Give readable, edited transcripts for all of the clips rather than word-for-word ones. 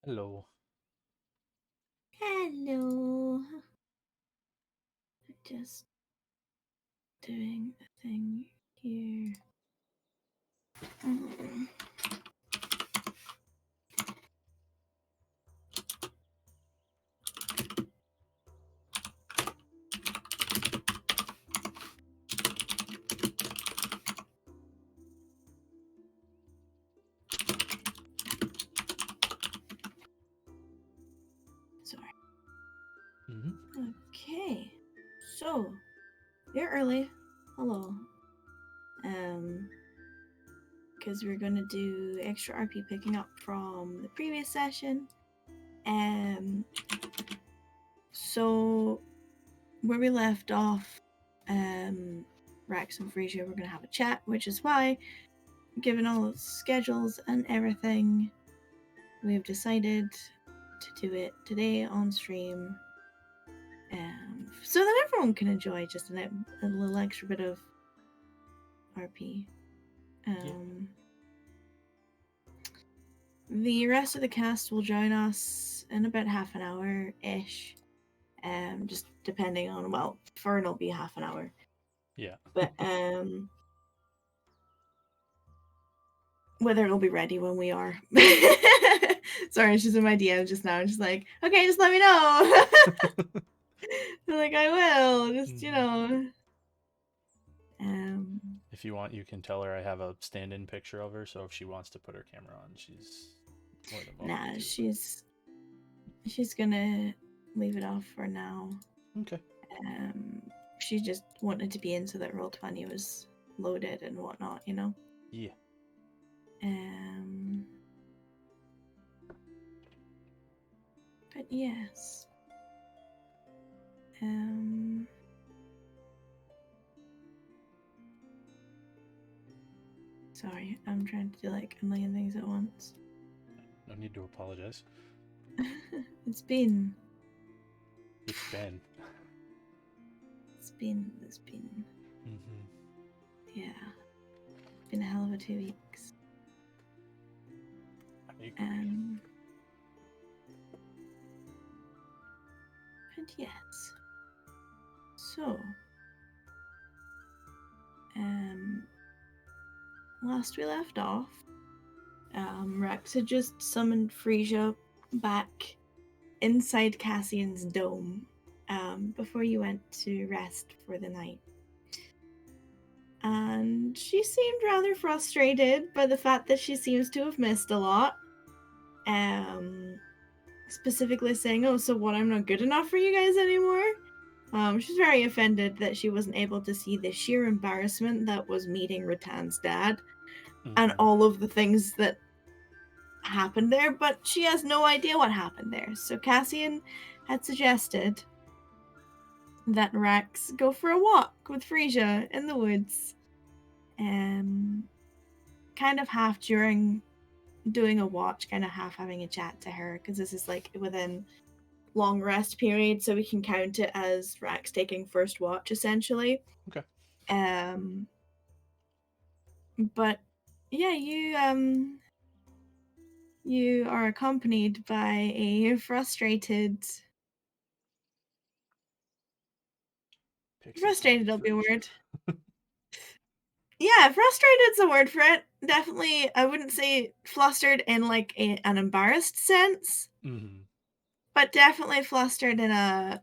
Hello. Hello. Just doing a thing here. Sorry. Okay. So, you're early. Hello. Because we're gonna do extra RP picking up from the previous session. So where we left off, Rex and Frasier were gonna have a chat, which is why, given all the schedules and everything, we've decided to do it today on stream, so that everyone can enjoy just a little extra bit of RP. The rest of the cast will join us in about half an hour-ish. Just depending on, well, Fern will be half an hour. Yeah. But whether it'll be ready when we are. Sorry, she's in my DM just now. I'm just like, okay, just let me know. I'm like, I will. Just, If you want, you can tell her I have a stand-in picture of her, so if she wants to put her camera on, she's more than welcome to. She's gonna leave it off for now. Okay. She just wanted to be in so that Roll20 was loaded and whatnot, Yeah. But yes. Sorry, I'm trying to do like a million things at once. No need to apologize. It's been. Mm-hmm. Yeah. It's been a hell of a 2 weeks. I agree. But yes. So. Last we left off, Rex had just summoned Frisia back inside Cassian's dome before you went to rest for the night. and she seemed rather frustrated by the fact that she seems to have missed a lot. Specifically saying, "Oh, so what? I'm not good enough for you guys anymore." She's very offended that she wasn't able to see the sheer embarrassment that was meeting Rattan's dad and Mm-hmm. all of the things that happened there, but she has no idea what happened there. So Cassian had suggested that Rex go for a walk with Frisia in the woods. Kind of half during doing a watch, kind of half having a chat to her, because this is like within long rest period, so we can count it as Rex taking first watch essentially. Okay. But yeah, you are accompanied by a Pixie frustrated slash will be a Frasier. word. Yeah, frustrated's a word for it. Definitely, I wouldn't say flustered in like an embarrassed sense, Mm-hmm. but definitely flustered in a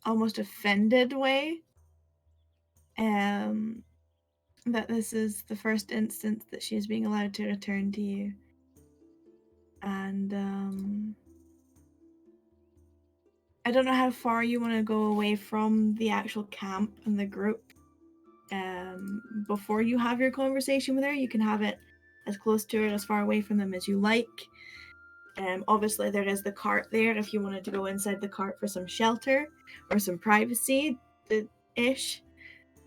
almost offended way. Um, that this is the first instance that she's being allowed to return to you, and I don't know how far you want to go away from the actual camp and the group. Before you have your conversation with her, you can have it as close to her, as far away from them as you like. Obviously, there is the cart there if you wanted to go inside the cart for some shelter or some privacy, ish.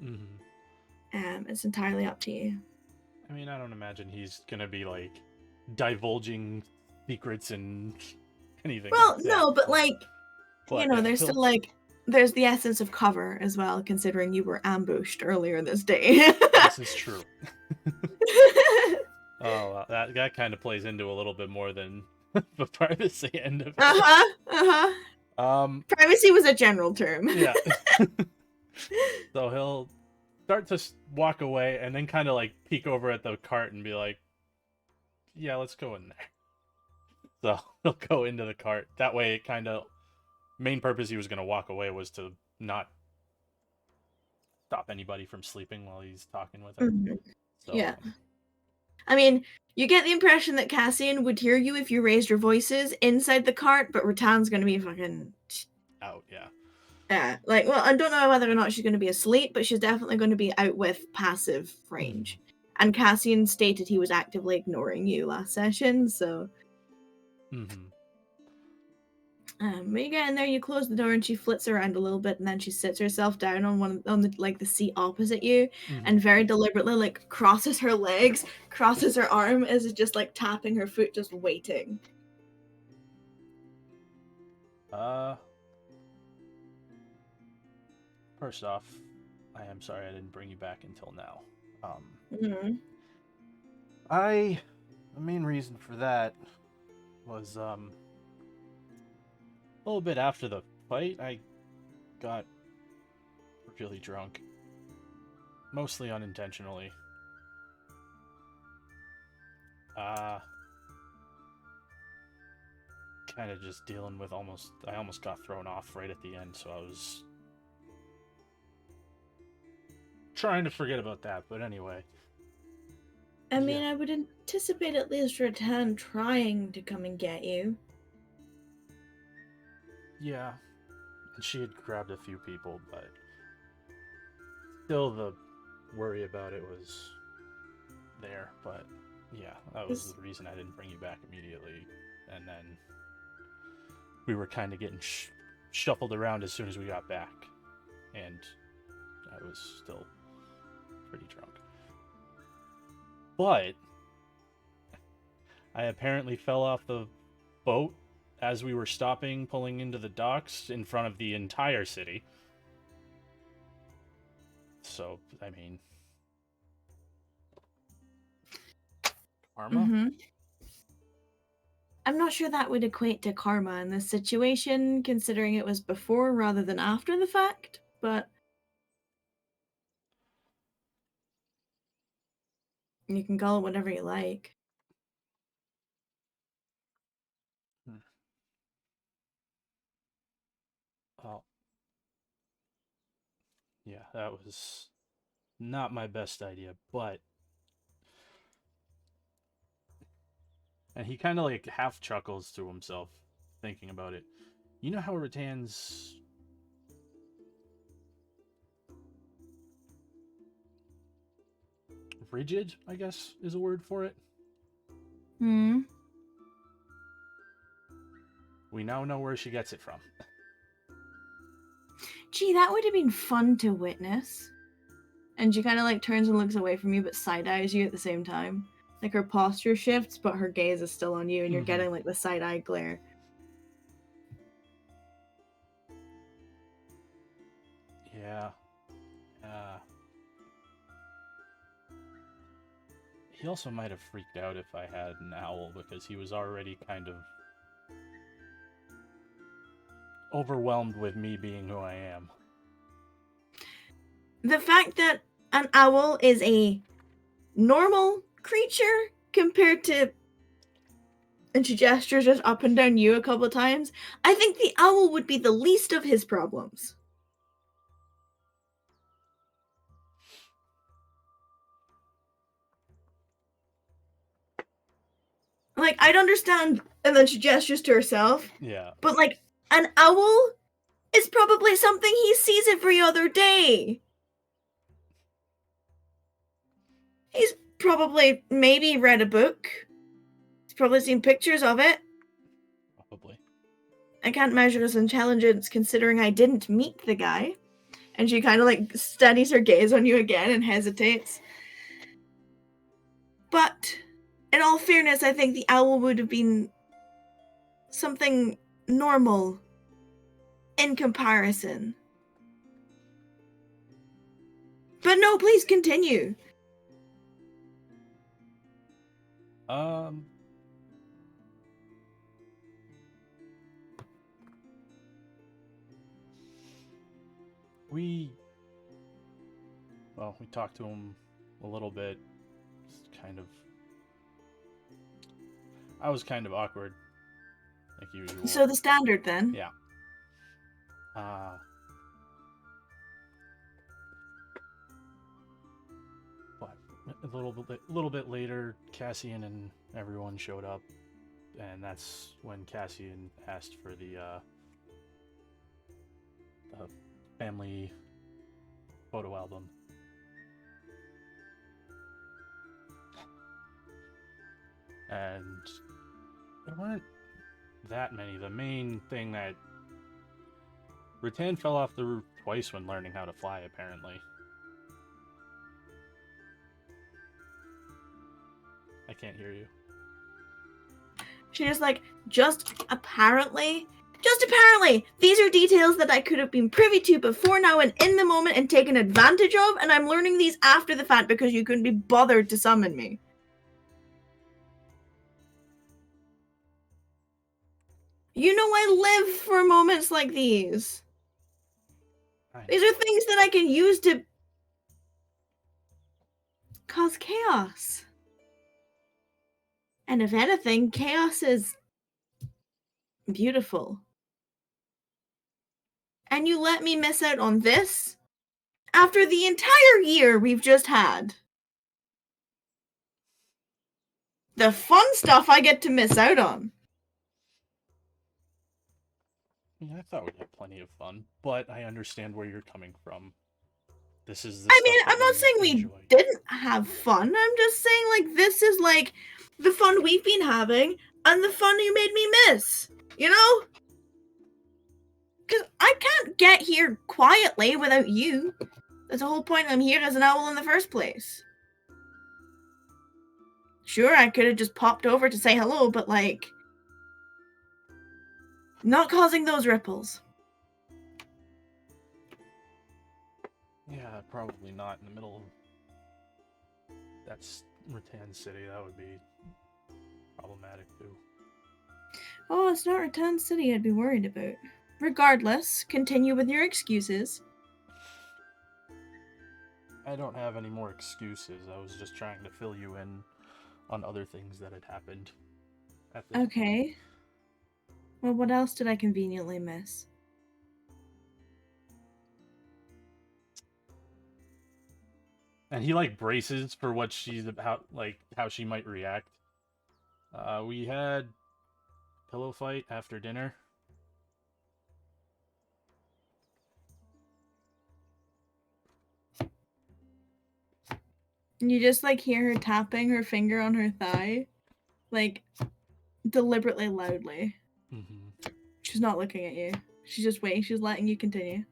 Mm-hmm. It's entirely up to you. I mean, I don't imagine he's gonna be like divulging secrets and anything Well, like that. no, but like, But yeah, there's he'll. still like, there's the essence of cover as well, considering you were ambushed earlier this day. This is true. Oh, that kind of plays into a little bit more than the privacy end of it. Uh-huh. Uh-huh. Um, Privacy was a general term. yeah. So he'll start to walk away and then kind of like peek over at the cart and be like, "Yeah, let's go in there." So he'll go into the cart. That way, it kind of main purpose he was gonna walk away was to not stop anybody from sleeping while he's talking with her. Mhm. So Yeah. I mean, you get the impression that Cassian would hear you if you raised your voices inside the cart, but Ratan's gonna be fucking out, yeah. like, well, I don't know whether or not she's gonna be asleep, but she's definitely gonna be out with passive Mm-hmm. range. And Cassian stated he was actively ignoring you last session, so Mm-hmm. when you get in there, you close the door and she flits around a little bit, and then she sits herself down on the like the seat opposite you, Mm-hmm. and very deliberately like crosses her legs, crosses her arm, as is just like tapping her foot, just waiting. Uh, First off, I am sorry I didn't bring you back until now. Um, Mm-hmm. I the main reason for that was a little bit after the fight, I got really drunk, mostly unintentionally. Uh, Kind of just dealing with I almost got thrown off right at the end, so I was trying to forget about that. But anyway, I mean, yeah, I would anticipate at least Rattan trying to come and get you. yeah, and she had grabbed a few people, but still the worry about it was there. But yeah, that was the reason I didn't bring you back immediately. And then we were kind of getting shuffled around as soon as we got back, and I was still pretty drunk. But I apparently fell off the boat as we were stopping, pulling into the docks in front of the entire city. So, I mean, karma? Mm-hmm. I'm not sure that would equate to karma in this situation, considering it was before rather than after the fact, but you can call it whatever you like. Hmm. Oh, yeah, that was. not my best idea, but and he kind of like half chuckles to himself thinking about it. You know how Rattans rigid, I guess, is a word for it. Hmm. We now know where she gets it from. Gee, that would have been fun to witness. And she kind of like turns and looks away from you, but side eyes you at the same time. Like her posture shifts, but her gaze is still on you, and you're Mhm. getting like the side eye glare. Yeah. He also might have freaked out if I had an owl because he was already kind of overwhelmed with me being who I am. The fact that an owl is a normal creature compared to, and she gestures just up and down you a couple of times, I think the owl would be the least of his problems. Like, I'd understand, and then she gestures to herself, Yeah. but like, an owl is probably something he sees every other day. He's probably maybe read a book. He's probably seen pictures of it. Probably. I can't measure his intelligence considering I didn't meet the guy. And she kind of like steadies her gaze on you again and hesitates. But in all fairness, I think the owl would have been something normal in comparison. But no, please continue. We talked to him a little bit. It's kind of I was kind of awkward, like usual. So the standard then. Yeah. But a little bit later, Cassian and everyone showed up, and that's when Cassian asked for the family photo album. And there weren't that many. The main thing that Rattan fell off the roof twice when learning how to fly, apparently. I can't hear you. She's like, just apparently, these are details that I could have been privy to before now and in the moment and taken advantage of, and I'm learning these after the fact because you couldn't be bothered to summon me. You know I live for moments like these. These are things that I can use to cause chaos. And if anything, chaos is beautiful. And you let me miss out on this after the entire year we've just had. The fun stuff I get to miss out on. Yeah, I thought we'd have plenty of fun, but I understand where you're coming from. This is I mean, I'm not saying we didn't have fun. I'm just saying, like, this is, like, the fun we've been having and the fun you made me miss. You know? Because I can't get here quietly without you. That's the whole point I'm here as an owl in the first place. Sure, I could have just popped over to say hello, but, like, not causing those ripples. Yeah, probably not in the middle of that's Rattan City. That would be problematic too. Oh, it's not Return City I'd be worried about. Regardless, continue with your excuses. I don't have any more excuses. I was just trying to fill you in on other things that had happened. Okay. Well, what else did I conveniently miss? And he like braces for what she's about, like how she might react. We had pillow fight after dinner. You just like hear her tapping her finger on her thigh, like deliberately loudly. Mm-hmm. She's not looking at you. She's just waiting. She's letting you continue.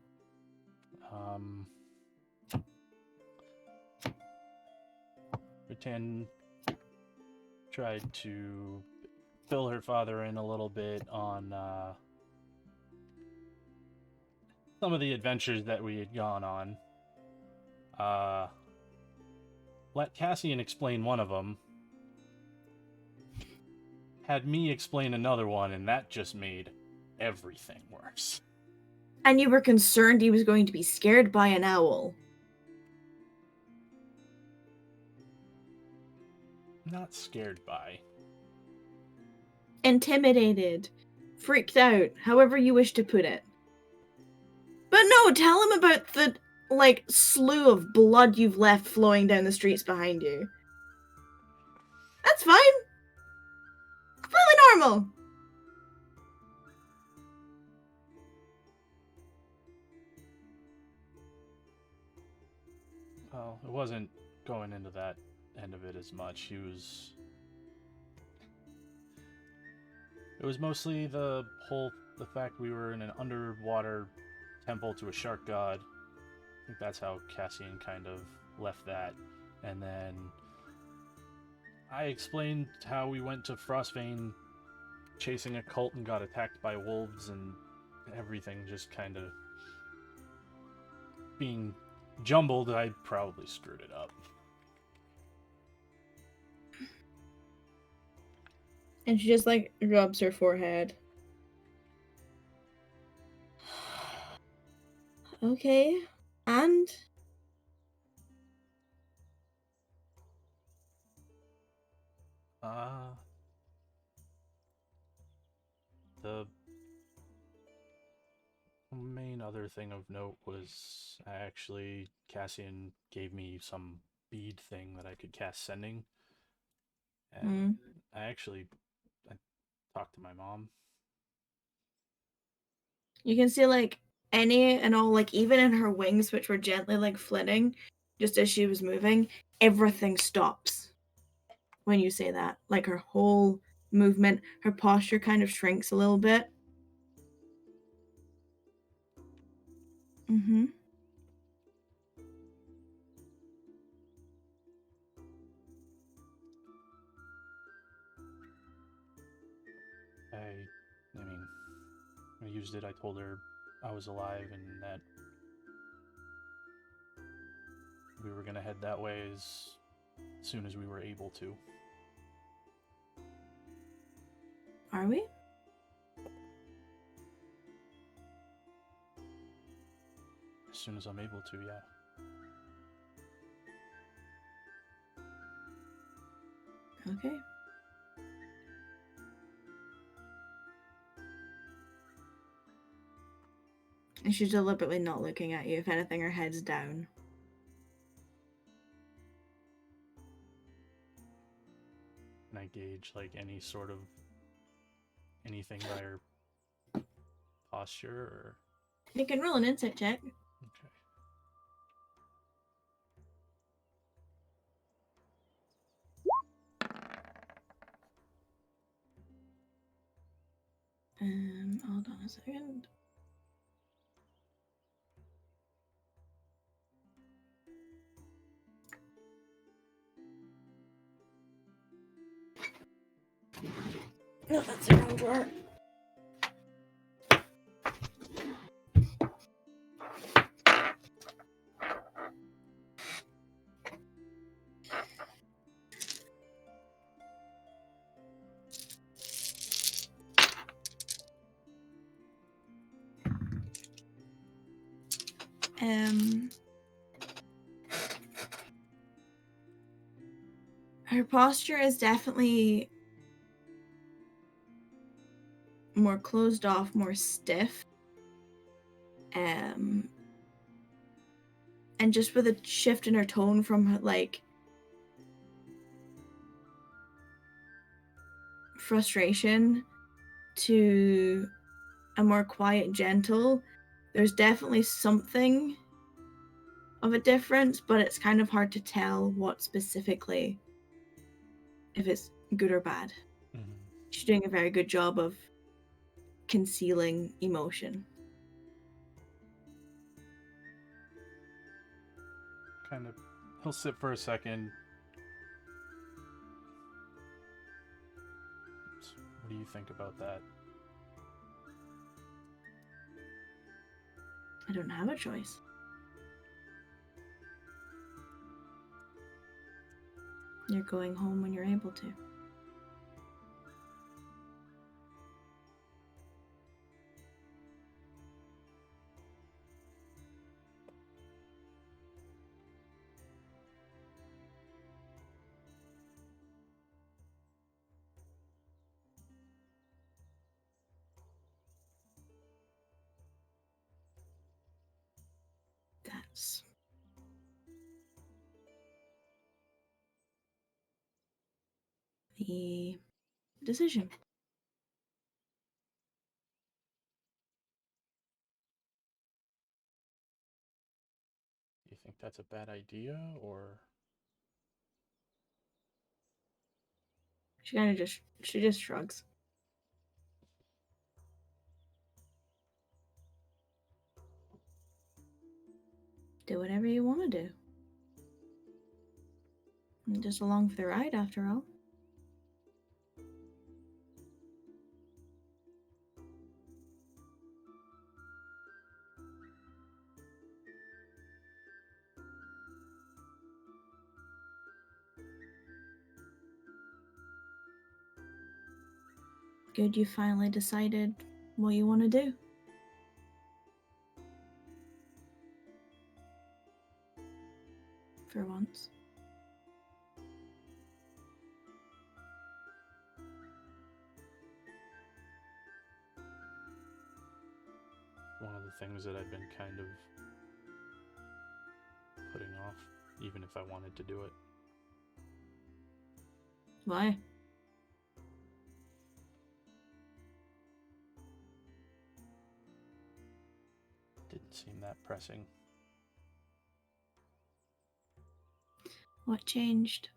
Ratan tried to fill her father in a little bit on some of the adventures that we had gone on. Let Cassian explain one of them. Had me explain another one, and that just made everything worse. And you were concerned he was going to be scared by an owl. Not scared by. Intimidated. Freaked out. However you wish to put it. But no, tell him about the, like, slew of blood you've left flowing down the streets behind you. That's fine. Completely normal. Well, it wasn't going into that end of it as much. It was mostly the fact we were in an underwater temple to a shark god. I think that's how Cassian kind of left that. And then I explained how we went to Frostvein chasing a cult and got attacked by wolves, and everything just kind of being jumbled. I probably screwed it up. And she just, like, rubs her forehead. Okay. And? The main other thing of note was Cassian gave me some bead thing that I could cast sending. And I talked to my mom. You can see, like, any and all, like, even in her wings, which were gently, like, flitting, just as she was moving, everything stops when you say that. Like, her whole movement, her posture kind of shrinks a little bit. Mm-hmm. I mean, when I used it, I told her I was alive and that we were going to head that way as soon as we were able to. Are we? As soon as I'm able to, yeah. Okay. And she's deliberately not looking at you. If anything, her head's down. Can I gauge, like, any sort of anything by her posture, or? You can roll an insight check. Okay. Hold on a second. No, that's the wrong door. Her posture is definitely more closed off, more stiff. And And just with a shift in her tone from like frustration to a more quiet, gentle, there's definitely something of a difference, but it's kind of hard to tell what specifically, if it's good or bad. Mm-hmm. She's doing a very good job of concealing emotion. Kind of, he'll sit for a second. What do you think about that? I don't have a choice. You're going home when you're able to. That's the decision. Do you think that's a bad idea, or She just shrugs. Do whatever you want to do. I'm just along for the ride, after all. Good, you finally decided what you want to do. For once. one of the things that I've been kind of putting off, even if I wanted to do it? Why? Didn't seem that pressing. What changed?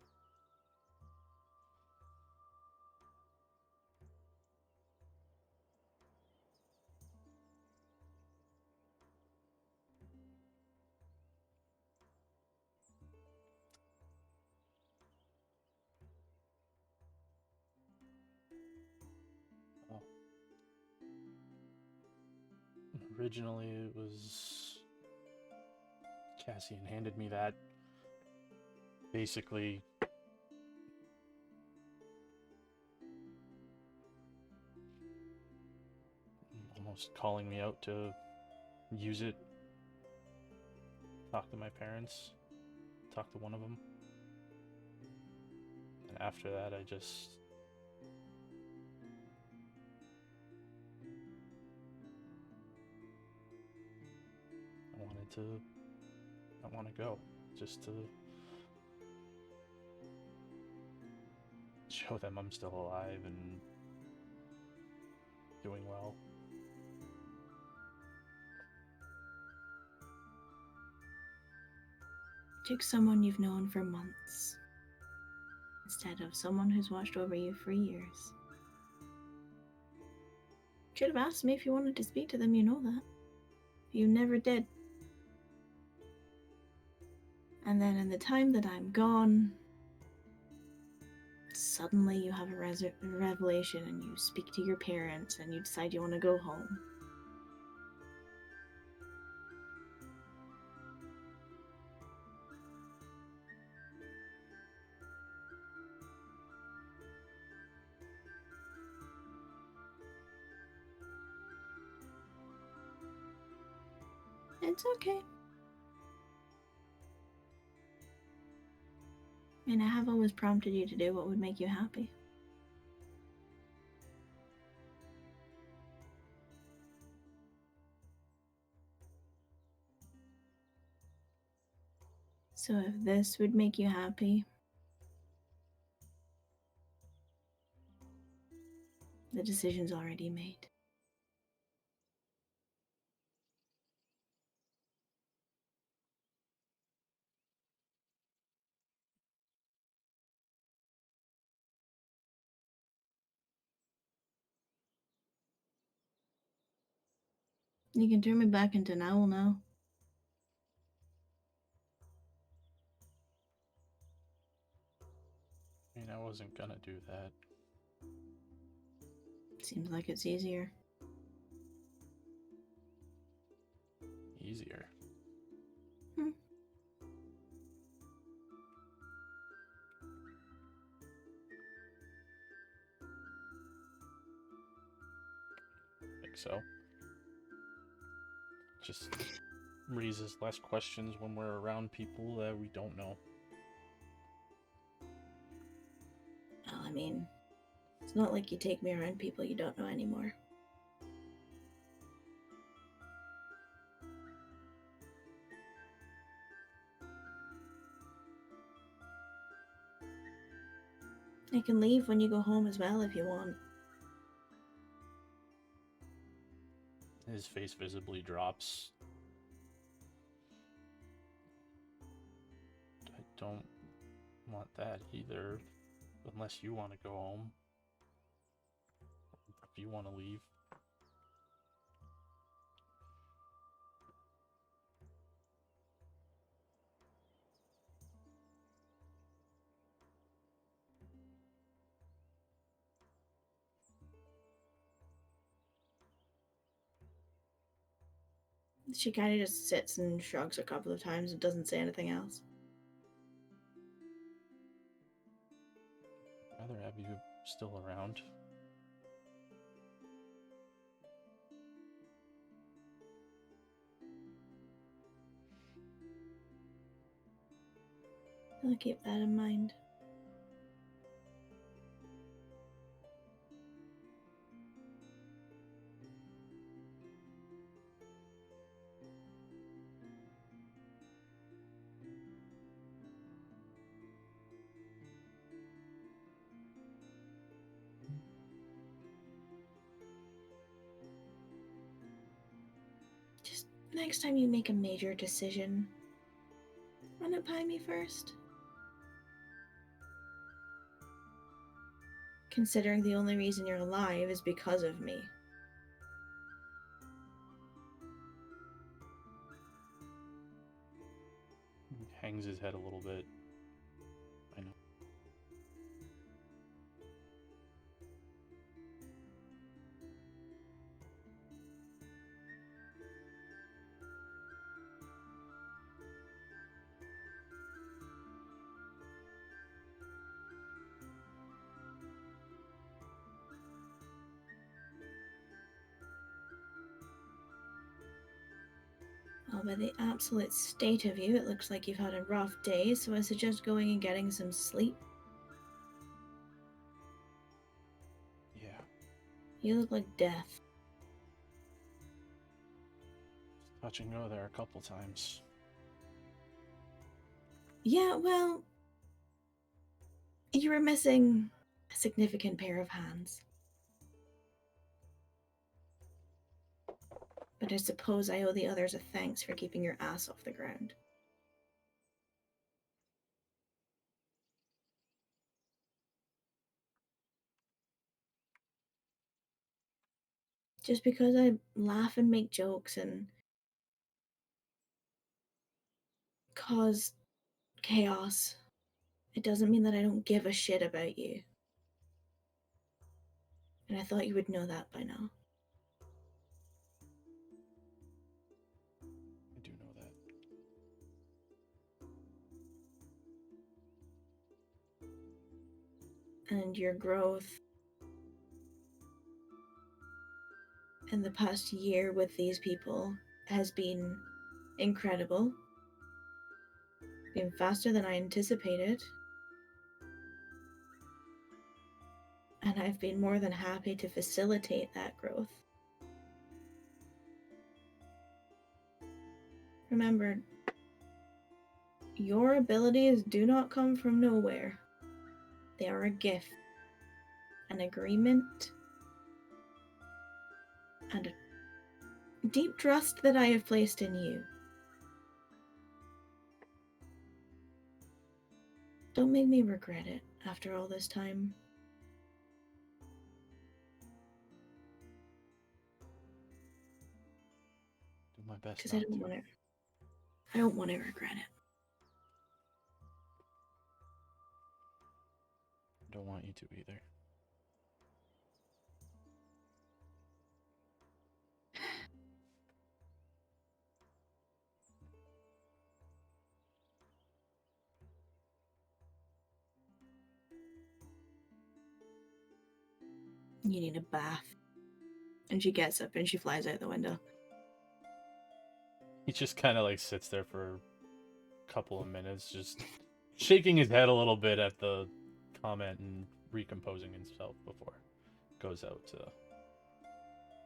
Oh. Originally, it was Cassian handed me that, basically almost calling me out to use it, talk to my parents, talk to one of them. And after that, I wanted to, I want to go, just to show them I'm still alive and doing well. Take someone you've known for months instead of someone who's watched over you for years. Should have asked me if you wanted to speak to them, you know that. You never did. And then in the time that I'm gone, suddenly you have a revelation and you speak to your parents and you decide you want to go home. It's okay. And I have always prompted you to do what would make you happy. So if this would make you happy, the decision's already made. You can turn me back into an owl now. I mean, I wasn't gonna do that. Seems like it's easier. Easier. Hmm. Think so. Just raises less questions when we're around people that we don't know. Well, I mean, it's not like you take me around people you don't know anymore. I can leave when you go home as well if you want. His face visibly drops. I don't want that either, unless you want to go home. If you want to leave. She kind of just sits and shrugs a couple of times and doesn't say anything else. I'd rather have you still around. I'll keep that in mind. Just next time you make a major decision, run it by me first. Considering the only reason you're alive is because of me. He hangs his head a little bit. I know. Well, by the absolute state of you, it looks like you've had a rough day, so I suggest going and getting some sleep. Yeah. You look like death. Touch and go there a couple times. Yeah, well, you were missing a significant pair of hands. But I suppose I owe the others a thanks for keeping your ass off the ground. Just because I laugh and make jokes and cause chaos, it doesn't mean that I don't give a shit about you. And I thought you would know that by now. I do know that. And your growth in the past year with these people has been incredible. Been faster than I anticipated. And I've been more than happy to facilitate that growth. Remember, Your abilities do not come from nowhere. They are a gift, an agreement, and a deep trust that I have placed in you. Don't make me regret it after all this time. Do my best. Because I don't want to. I don't want to regret it. I don't want you to either. You need a bath. And she gets up and she flies out the window. He just kind of like sits there for a couple of minutes, just shaking his head a little bit at the comment and recomposing himself before goes out to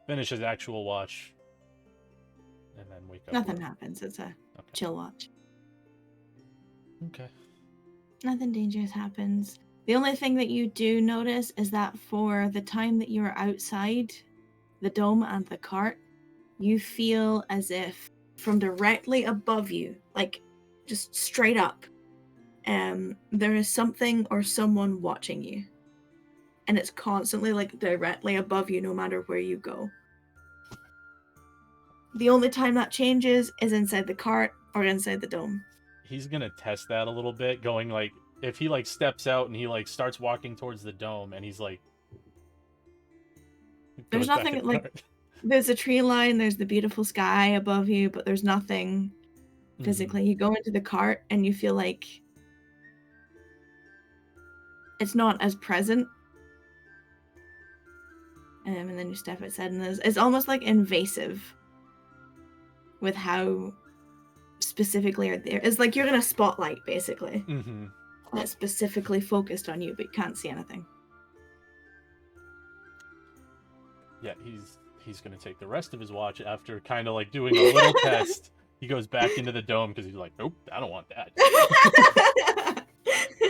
finish his actual watch and then wake up. Nothing happens. It's a chill watch. Okay. Nothing dangerous happens. The only thing that you do notice is that for the time that you are outside the dome and the cart, you feel as if from directly above you, like just straight up, there is something or someone watching you. And it's constantly like directly above you no matter where you go. The only time that changes is inside the cart or inside the dome. He's gonna test that a little bit, going like, if he like steps out and he like starts walking towards the dome and he's like, there's nothing like, there's a tree line, there's the beautiful sky above you, but there's nothing physically. You go into the cart and you feel like it's not as present. And then you step outside and it's almost like invasive with how specifically are there. It's like you're in a spotlight, basically. Mm-hmm. That's specifically focused on you, but you can't see anything. Yeah, he's gonna take the rest of his watch after kind of like doing a little test. He goes back into the dome because he's like, nope, I don't want that.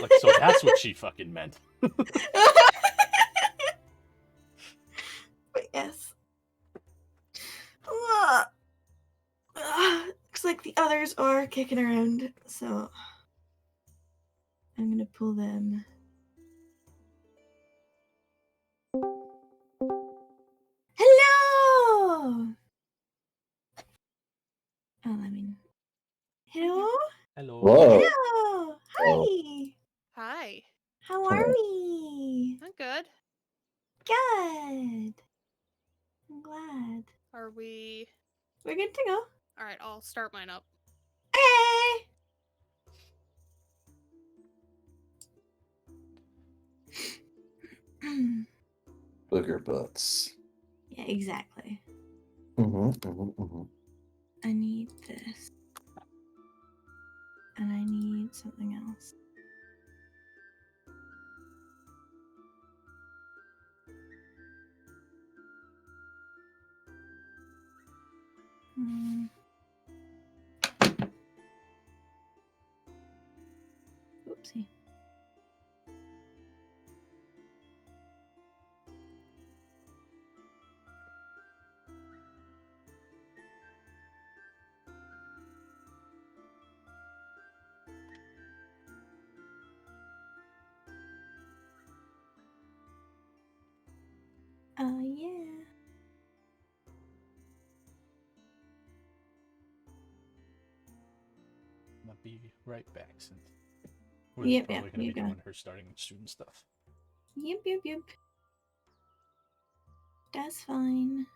Like, so that's what she fucking meant. But yes. Looks like the others are kicking around, so I'm gonna pull them. Hello! Oh, I mean, hello? Hello. Whoa. Hello! Hi! Hi. How are we? I'm good. Good. I'm glad. Are we... We're good to go. Alright, I'll start mine up. Hey! Booger butts. Yeah, exactly. Mm-hmm. I need this. And I need something else. Oopsie. Oh, yeah. I'll be right back since we're probably gonna be go. doing her starting student stuff. Yep. That's fine.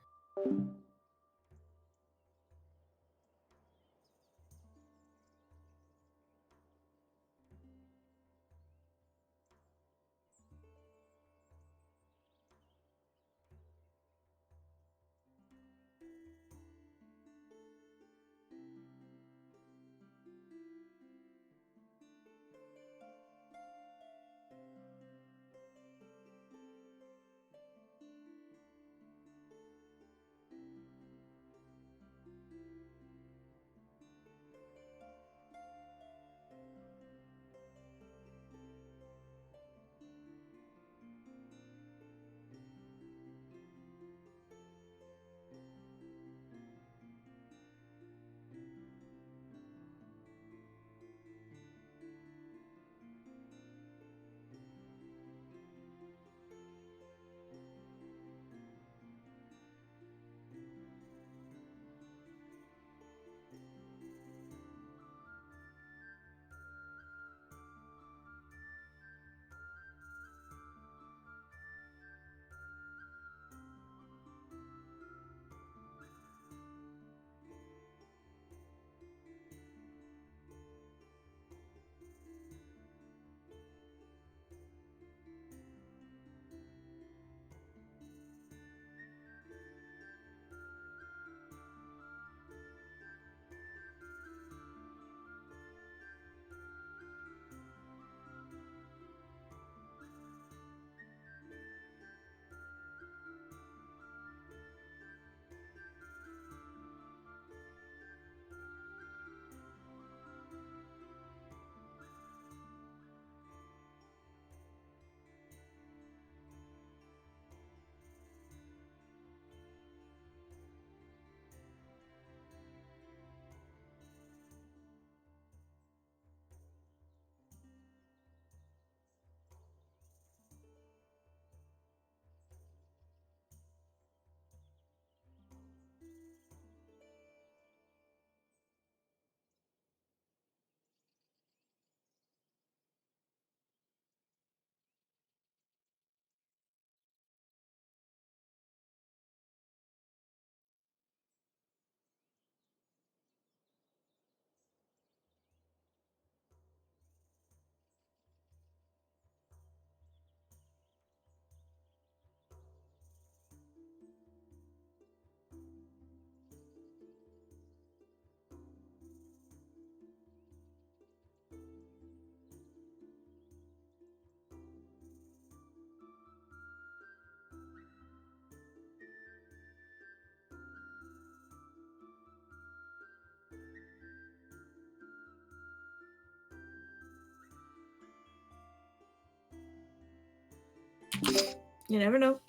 You never know.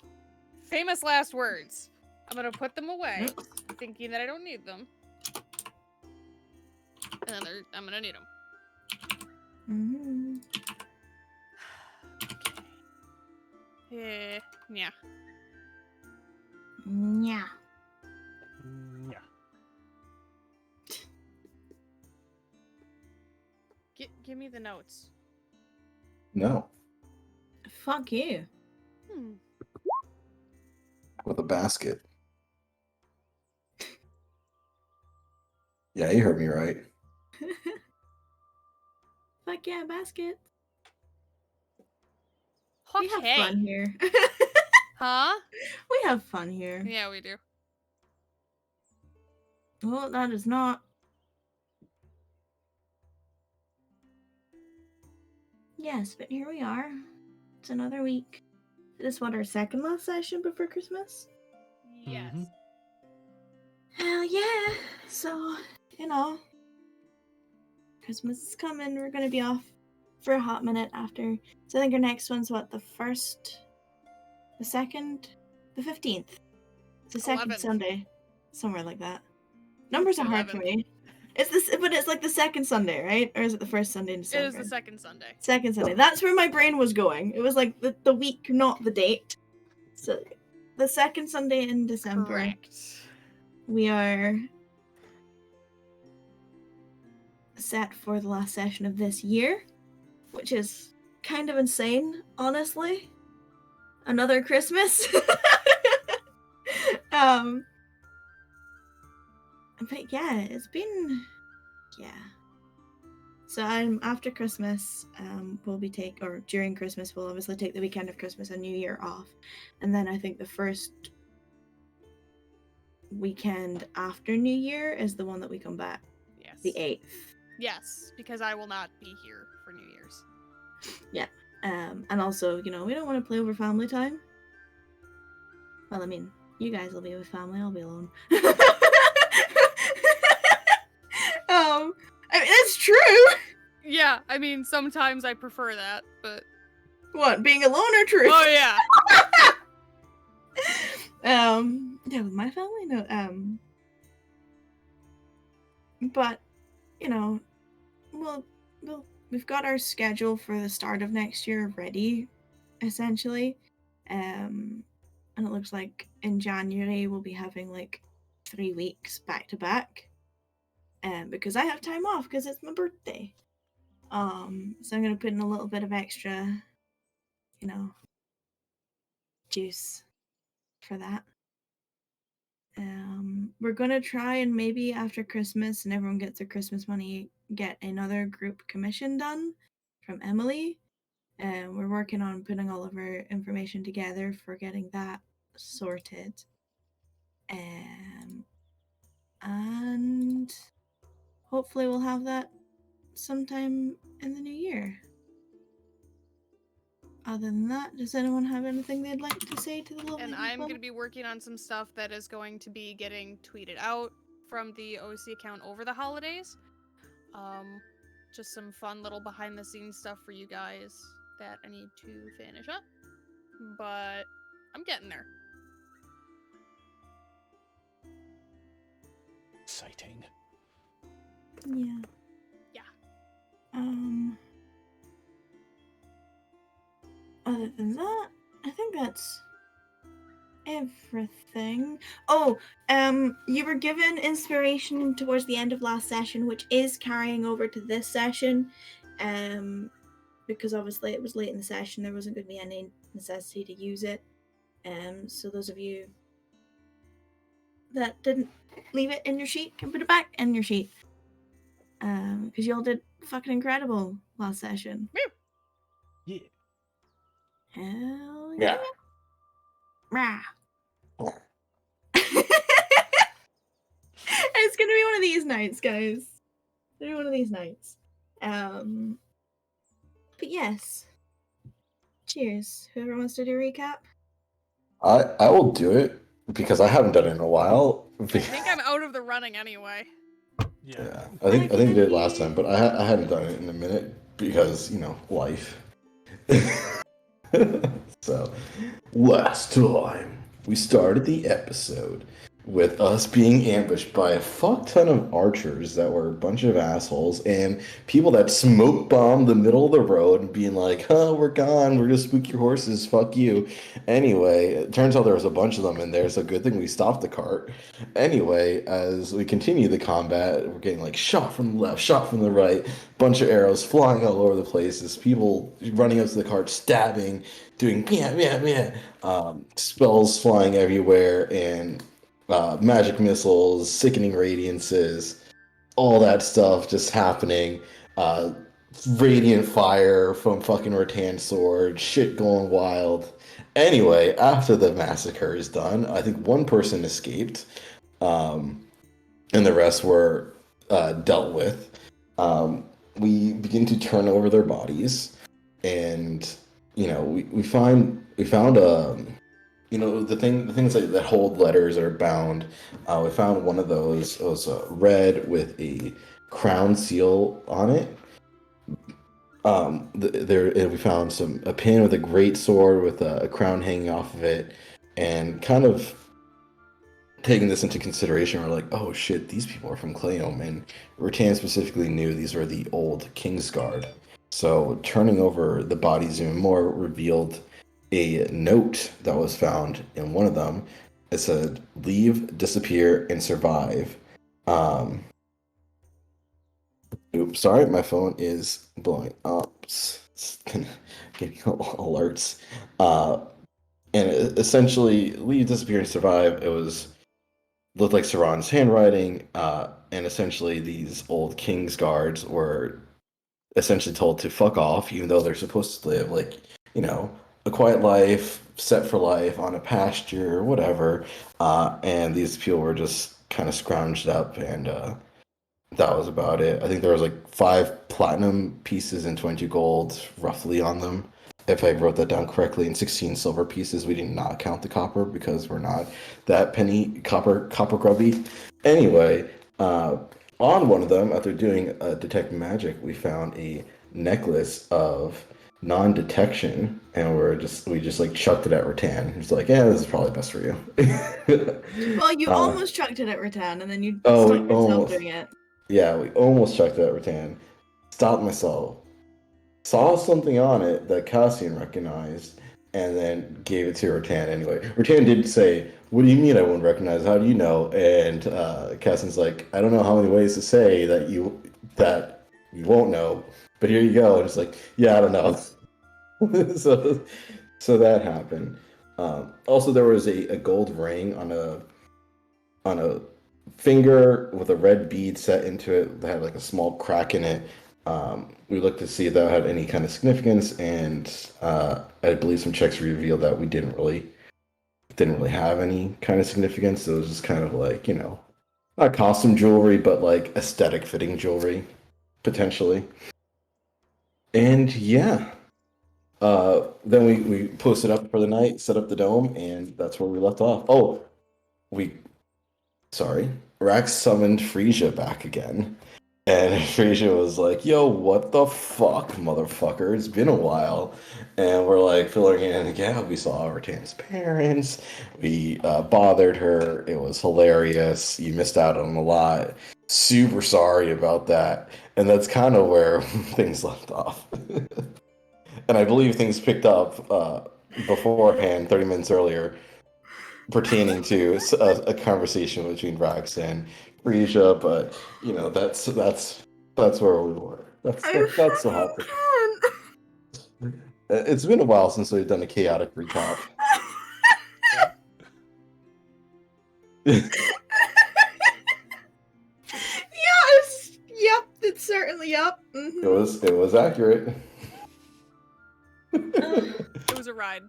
Famous last words. I'm gonna put them away, Yep. thinking that I don't need them. And then I'm gonna need them. Mm-hmm. Yeah. Yeah. Yeah. Give me the notes. No, Fuck you. with a basket. Yeah, you heard me right. Fuck yeah, basket. Okay. We have fun here. Huh? We have fun here. Yeah, we do. Well, that is not. Yes, but here we are. It's another week. Is this what, our second last session before Christmas? Yes. Mhm. Hell yeah. So, Christmas is coming. We're going to be off for a hot minute after. So I think our next one's what, the 1st? The 2nd? The 15th. It's the second 11th. Sunday. Somewhere like that. Numbers are hard for 11th. me. It's this, but it's like the second Sunday, right? Or is it the first Sunday in It December? is the second Sunday. Second Sunday. That's where my brain was going. It was like the week, not the date. So, the second Sunday in December. Correct. We are set for the last session of this year, which is kind of insane, honestly. Another Christmas. But yeah, it's been, yeah. So after Christmas, during Christmas, we'll obviously take the weekend of Christmas and New Year off. And then I think the first weekend after New Year is the one that we come back. Yes. The 8th. Yes, because I will not be here for New Year's. Yeah. And also, we don't want to play over family time. Well, I mean, you guys will be with family, I'll be alone. I mean, it's true. Yeah, I mean, sometimes I prefer that, but... What, being alone or true? Oh, yeah! Yeah, with my family, no, but, we've got our schedule for the start of next year ready, essentially, and it looks like in January we'll be having, 3 weeks back to back, because I have time off, because it's my birthday, so I'm gonna put in a little bit of extra, juice for that. We're gonna try and maybe after Christmas and everyone gets their Christmas money, get another group commission done from Emily. We're working on putting all of our information together for getting that sorted. And hopefully we'll have that sometime in the new year. Other than that, does anyone have anything they'd like to say to the lovely And I'm people? going to be working on some stuff that is going to be getting tweeted out from the OC account over the holidays. Just some fun little behind-the-scenes stuff for you guys that I need to finish up. But I'm getting there. Exciting. Yeah. Yeah. Other than that, I think that's everything. Oh, you were given inspiration towards the end of last session, which is carrying over to this session. Because obviously it was late in the session, there wasn't going to be any necessity to use it. So those of you that didn't leave it in your sheet can put it back in your sheet. Because y'all did fucking incredible last session. Yeah. Hell Yeah. Rah. It's gonna be one of these nights, guys. It's gonna be one of these nights. But yes. Cheers. Whoever wants to do a recap? I will do it because I haven't done it in a while. I think I'm out of the running anyway. Yeah, I think I did it last time, but I hadn't done it in a minute because life. So, last time we started the episode with us being ambushed by a fuck ton of archers that were a bunch of assholes and people that smoke bombed the middle of the road and being like, "Huh, we're gone. We're gonna spook your horses. Fuck you." Anyway, it turns out there was a bunch of them in there, so good thing we stopped the cart. Anyway, as we continue the combat, we're getting like shot from the left, shot from the right, bunch of arrows flying all over the place. There's people running up to the cart, stabbing, doing yeah, yeah, yeah. Spells flying everywhere, and magic missiles, sickening radiances, all that stuff just happening. Uh, Radiant fire from fucking Rattan sword, shit going wild. Anyway, after the massacre is done, I think one person escaped, um, and the rest were dealt with. We begin to turn over their bodies, and we found the things that hold letters that are bound. We found one of those. It was red with a crown seal on it. We found a pin with a great sword with a crown hanging off of it, and kind of taking this into consideration, we're like, oh shit, these people are from Clayome, and Rattan specifically knew these were the old Kingsguard. So turning over the bodies even more revealed a note that was found in one of them. It said, "Leave, disappear, and survive." Um, Oops, sorry, my phone is blowing up. Getting alerts. And essentially, leave, disappear, and survive. It looked like Saran's handwriting, and essentially these old King's guards were essentially told to fuck off, even though they're supposed to live like, a quiet life, set for life on a pasture, whatever. And these people were just kind of scrounged up, and that was about it. I think there was like 5 platinum pieces and 20 gold roughly on them, if I wrote that down correctly, and 16 silver pieces. We did not count the copper because we're not that penny copper grubby. Anyway, on one of them, after doing detect magic, we found a necklace of non-detection, and we just like chucked it at Rattan. He's like, "Yeah, this is probably best for you." Well, you almost chucked it at Rattan, and then you Oh, stopped yourself almost. doing it. Yeah, we almost chucked it at Rattan. Stopped myself. Saw something on it that Cassian recognized, and then gave it to Rattan anyway. Rattan did say, "What do you mean I wouldn't recognize? How do you know?" And Cassian's like, "I don't know how many ways to say that you won't know, but here you go." And it's like, "Yeah, I don't know." so that happened. Also, there was a gold ring on a finger with a red bead set into it that had like a small crack in it. We looked to see if that had any kind of significance, and I believe some checks revealed that we didn't really have any kind of significance. It was just kind of like, not costume jewelry, but like aesthetic fitting jewelry, potentially. And yeah, then we posted up for the night, set up the dome, and that's where we left off. Oh, sorry, Rax summoned Frisia back again. And Frisia was like, "Yo, what the fuck, motherfucker? It's been a while." And we're like filling in, yeah, we saw Rattan's parents. We bothered her. It was hilarious. You missed out on a lot. Super sorry about that. And that's kind of where things left off. And I believe things picked up beforehand, 30 minutes earlier, pertaining to a conversation between Rax and Frisia, but that's where we were. That's the hot thing. It's been a while since we've done a chaotic recap. Yes. Yep. It's certainly yep. Mm-hmm. It was accurate. It was a ride.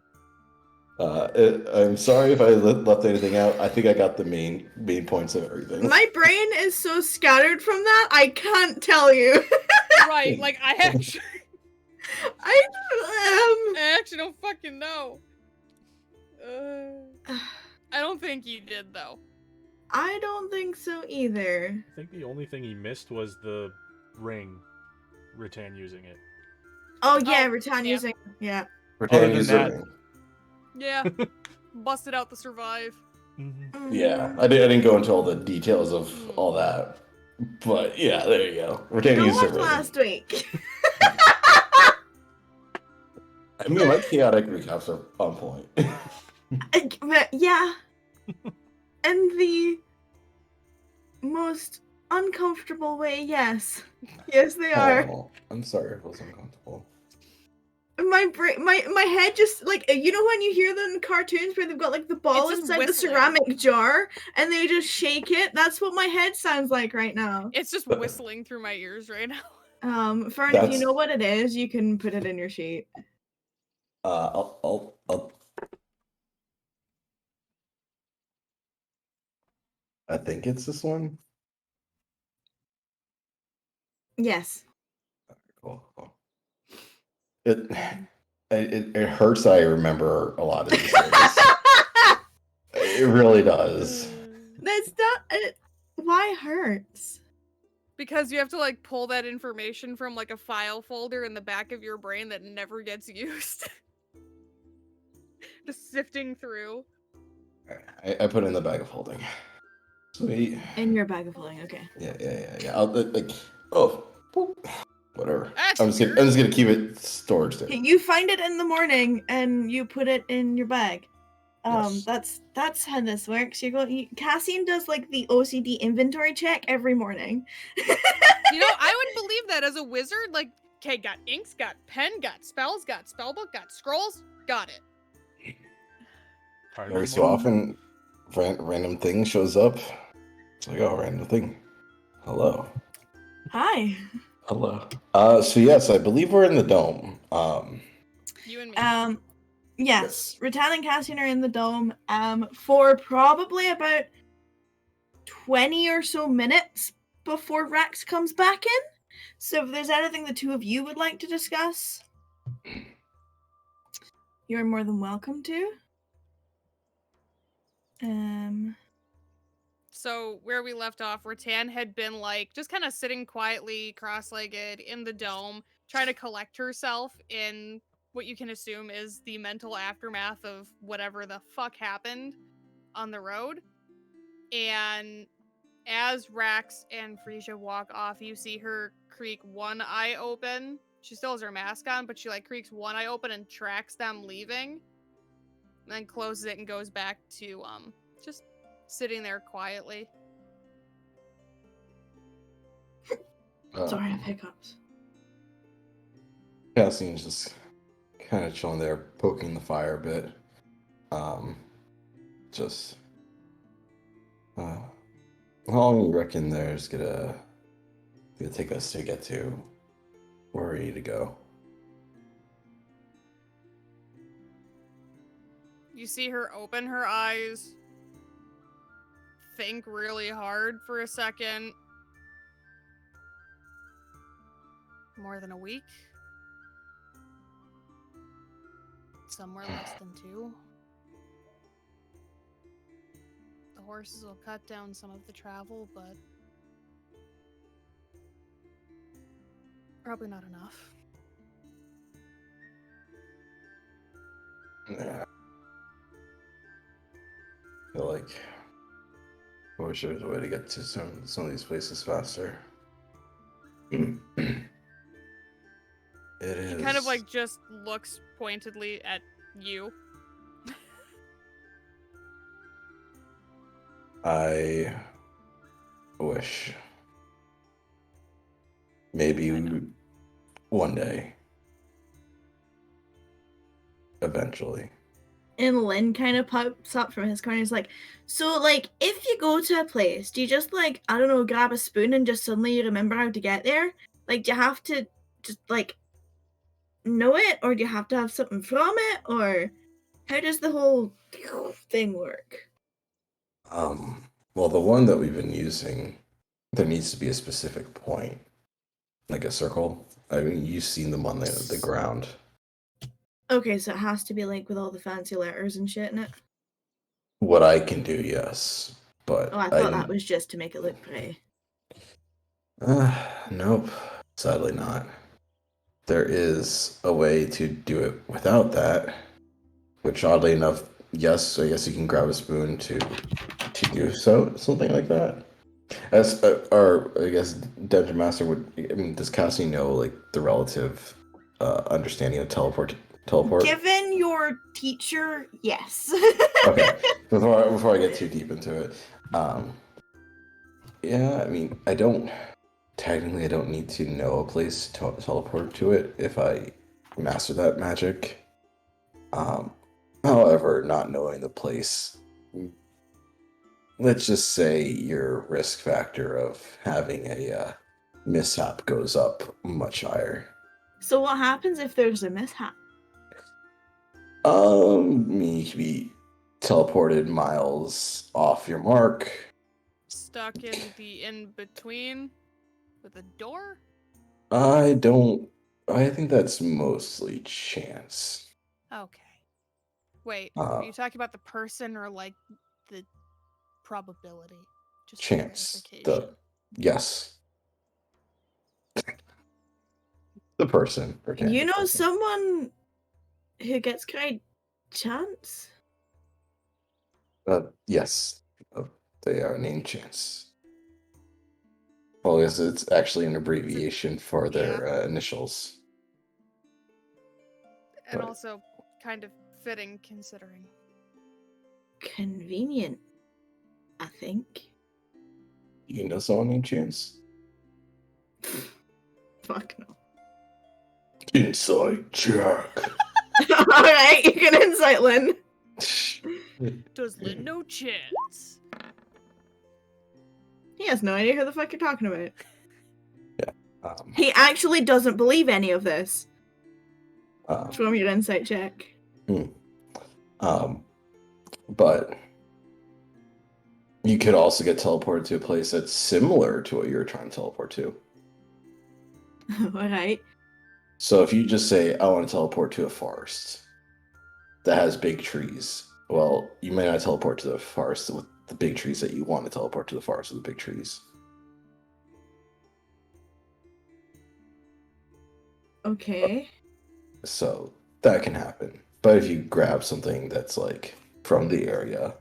I'm sorry if I left anything out. I think I got the main points of everything. My brain is so scattered from that, I can't tell you. Right, like I actually don't fucking know. I don't think you did though. I don't think so either. I think the only thing he missed was the ring, Rattan using it. Oh yeah, Oh, Rattan yeah. using yeah. Pretending than he's that- serving. Yeah. Busted out to survive. Mhm. Yeah, I didn't go into all the details of all that, but yeah, there you go. Pretending Go he's watch serving. last week. I mean, my chaotic recaps are on point. But yeah. In the most uncomfortable way, yes. Yes, they are. Oh, I'm sorry if it was uncomfortable. My head just like you know when you hear them in cartoons where they've got like the ball It's just inside the whistling. ceramic jar and they just shake it. That's what my head sounds like right now. It's just whistling through my ears right now. Fern, if you That's- know what it is, you can put it in your sheet. I'll I think it's this one. Yes. Cool. It hurts that I remember a lot of these things. It really does. That's not. Why hurts? Because you have to like pull that information from like a file folder in the back of your brain that never gets used. Just sifting through. I put it in the bag of holding. Sweet. In your bag of holding, okay. Yeah. I'll like. Oh, boop. Whatever. That's I'm just gonna keep it storage there. You find it in the morning and you put it in your bag. Yes. That's how this works. Cassian does like the OCD inventory check every morning. You know, I would believe that as a wizard. Like, okay, got inks, got pen, got spells, got spellbook, got scrolls, got it. Part of Every the so morning. often, random thing shows up. It's like, oh, random thing. Hello. Hi. Hello. So yes, I believe we're in the dome. You and me. Yes, Rattan and Cassian are in the dome for probably about 20 or so minutes before Rex comes back in. So if there's anything the two of you would like to discuss, you're more than welcome to. So where we left off, Rattan had been like just kind of sitting quietly, cross-legged in the dome, trying to collect herself in what you can assume is the mental aftermath of whatever the fuck happened on the road. And as Rax and Frisia walk off, you see her creak one eye open. She still has her mask on, but she like creaks one eye open and tracks them leaving. And then closes it and goes back to just sitting there quietly. Sorry, I have hiccups. Cassian's just kind of chilling there, poking the fire a bit. Just. How long do you reckon there's gonna take us to get to where we need to go? You see her open her eyes, think really hard for a second. More than a week? Somewhere less than 2. The horses will cut down some of the travel, but probably not enough. Yeah. I feel like I wish there was a way to get to some of these places faster. It is. He kind of like just looks pointedly at you. I wish maybe one day, eventually. And Lynn kind of pops up from his corner. He's like, so, like, if you go to a place, do you just, like, I don't know, grab a spoon and just suddenly you remember how to get there? Like, do you have to just, like, know it? Or do you have to have something from it? Or how does the whole thing work? Well, the one that we've been using, there needs to be a specific point, like a circle. I mean, you've seen them on the ground. Okay, so it has to be, like, with all the fancy letters and shit in it? What I can do, yes, but Oh, I thought that was just to make it look pretty. Nope, sadly not. there is a way to do it without that, which oddly enough, yes, I guess you can grab a spoon to do so, something like that. As or I guess Dungeon Master would. I mean, does Cassie know like the relative understanding of teleport? Given your teacher, yes. Okay. Before I get too deep into it, yeah. I mean, I don't need to know a place to teleport to it if I master that magic. However, not knowing the place, let's just say your risk factor of having a mishap goes up much higher. So what happens if there's a mishap? You could be teleported miles off your mark. Stuck in the in-between with a door? I think that's mostly chance. Okay. Wait, Uh, are you talking about the person or like the probability? Just for Chance. clarification. Yes. The person. You know someone who gets cried chance? Yes. They are named Chance. Well, it's actually an abbreviation for their initials. And But- also kind of fitting considering. Convenient, I think. You know someone named Chance? Fuck no. Inside Jack. Alright, you can insight Lynn. Does Lynn know Chance? He has no idea who the fuck you're talking about. Um, He actually doesn't believe any of this. um, From your insight check. but you could also get teleported to a place that's similar to what you're trying to teleport to. Alright. So if you just say, I want to teleport to a forest that has big trees, well, you may not teleport to the forest with the big trees that you want to teleport to the forest with the big trees. Okay. So that can happen. But if you grab something that's like from the area,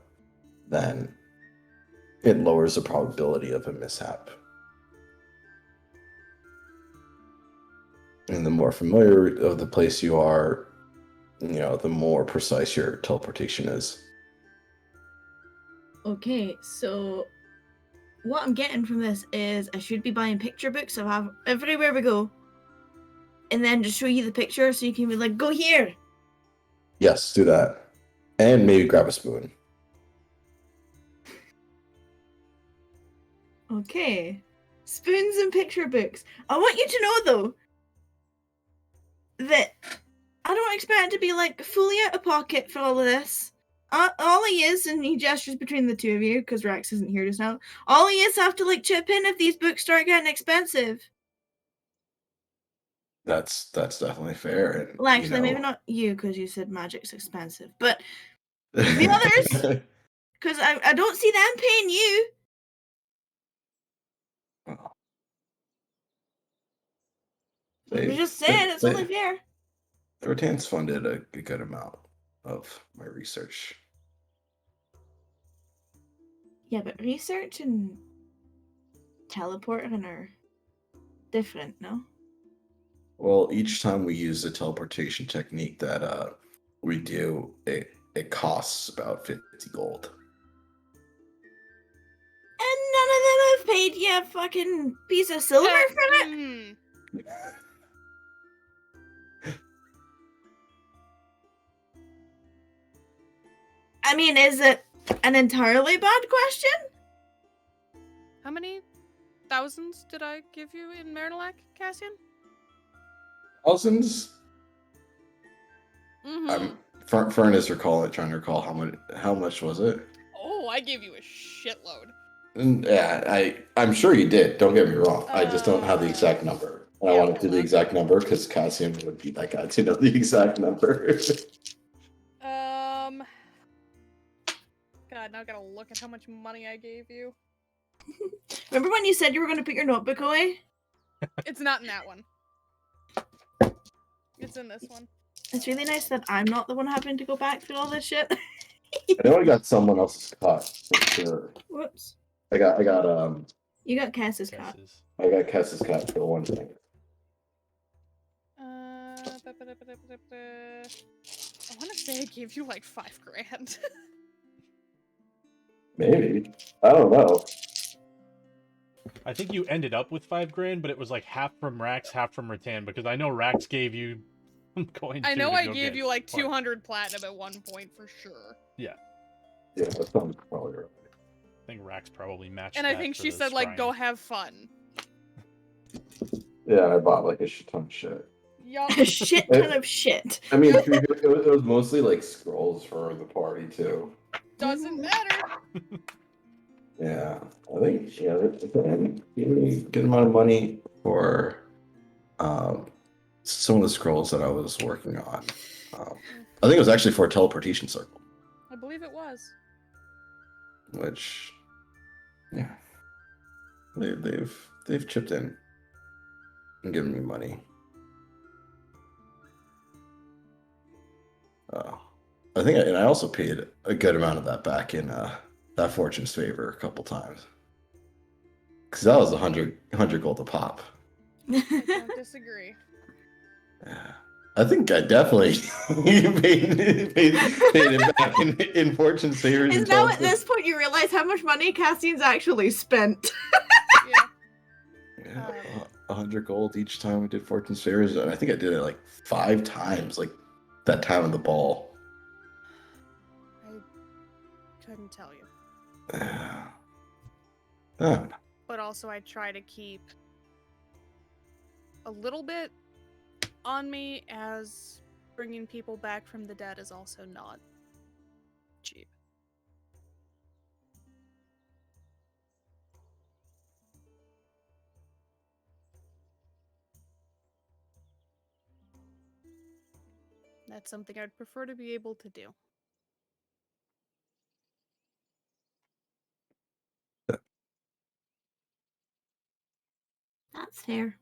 then it lowers the probability of a mishap. And the more familiar of the place you are, the more precise your teleportation is. Okay, so what I'm getting from this is I should be buying picture books of everywhere we go. And then just show you the picture so you can be like, go here. Yes, do that. And maybe grab a spoon. Okay. Spoons and picture books. I want you to know though that I don't expect to be like fully out of pocket for all of this. All he is, and he gestures between the two of you because Rex isn't here just now. All he is have to like chip in if these books start getting expensive. That's definitely fair. And, Well, actually, maybe not you because you said magic's expensive, but the others? Because I don't see them paying you. I'm just saying, it's only fair. The Ratans funded a good amount of my research. Yeah, but research and teleporting are different, no? Well, each time we use the teleportation technique that we do, it costs about 50 gold. And none of them have paid you a fucking piece of silver for it? I mean, is it an entirely bad question? How many thousands did I give you in Marinalac, Cassian? Thousands? Mm-hmm. Fern is trying to recall how much was it? Oh, I gave you a shitload. Yeah, I'm sure you did. Don't get me wrong. I just don't have the exact number. I want to do the exact number because Cassian would be that guy to know the exact number. God, now I gotta look at how much money I gave you. Remember when you said you were going to put your notebook away? It's not in that one. It's in this one. It's really nice that I'm not the one having to go back through all this shit. I know I got someone else's cut for sure. Whoops. I got You got Cass's cut. Guesses. Kess's cut for the one thing. I want to say I gave you like $5,000. Maybe. I don't know. I think you ended up with $5,000, but it was like half from Rax, half from Rattan, because I know Rax gave you some coins. I too, know to I go gave get you like parts. 200 platinum at one point for sure. Yeah, that sounds probably right. I think Rax probably matched. And I that think for she the said like, go scrying. have fun. Yeah, I bought like a shit ton of shit. Yup. A shit ton of shit. I mean, it was mostly like scrolls for the party too. Doesn't matter. Yeah, I think it's a good amount of money for some of the scrolls that I was working on. I think it was actually for a teleportation circle, I believe it was. which, yeah, they've chipped in and given me money. I think, and I also paid a good amount of that back in that Fortune's favor a couple times, because that was 100 gold a pop. I don't disagree. Yeah. I think I definitely paid it back in Fortune's favor. Is now at this point you realize how much money Cassian's actually spent? Yeah. Yeah, 100 gold each time we did Fortune's favors, and I think I did it like 5 times, like that time on the ball. I couldn't tell you. Yeah. But also I try to keep a little bit on me, as bringing people back from the dead is also not cheap. That's something I'd prefer to be able to do. That's fair.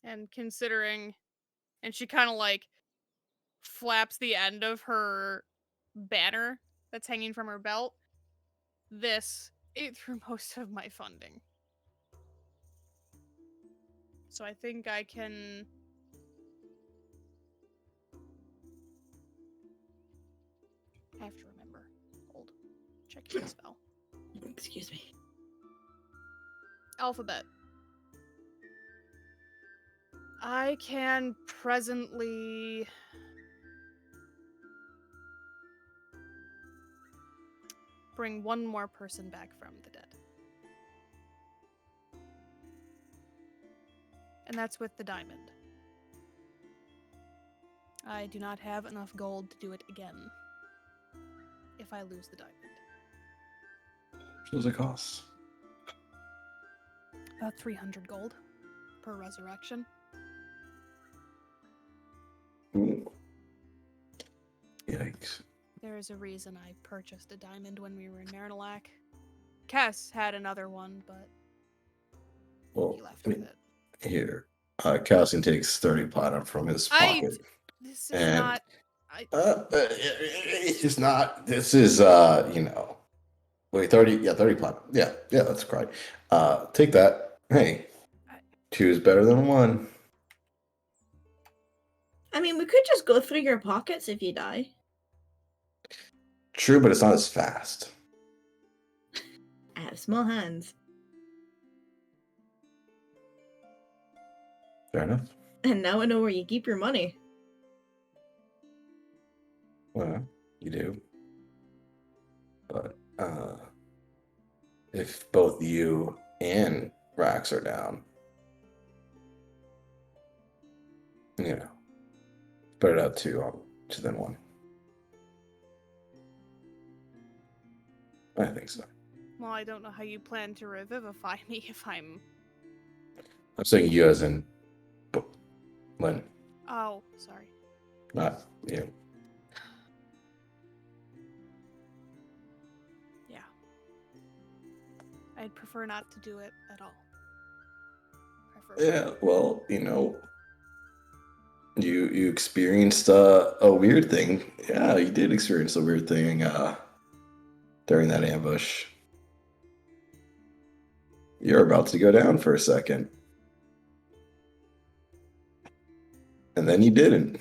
And considering, and she kind of like flaps the end of her banner that's hanging from her belt. This ate through most of my funding. So I think I can... I have to remember. Hold. Checking the spell. Excuse me. Alphabet. I can presently... bring one more person back from the dead. And that's with the diamond. I do not have enough gold to do it again if I lose the diamond. What does it cost? About 300 gold per resurrection. Ooh. Yikes. There is a reason I purchased a diamond when we were in Marinalac. Kess had another one, but Well, he left with it. here, Cassian takes 30 platinum from his pocket. This is And- not... It's not. This is, wait, 30. Yeah, 30 platinum. Yeah, that's correct. Take that. Hey, 2 is better than 1. I mean, we could just go through your pockets if you die. True, but it's not as fast. I have small hands. Fair enough. And now I know where you keep your money. Well, you do. But if both you and Rax are down, spread it out 2 than 1. I think so. Well, I don't know how you plan to revivify me if I'm... I'm saying you as in Lynn, Oh, sorry. not you. Yeah. I'd prefer not to do it at all. Preferably. Yeah, well, you experienced a weird thing. Yeah, you did experience a weird thing during that ambush. You're about to go down for a second. And then you didn't.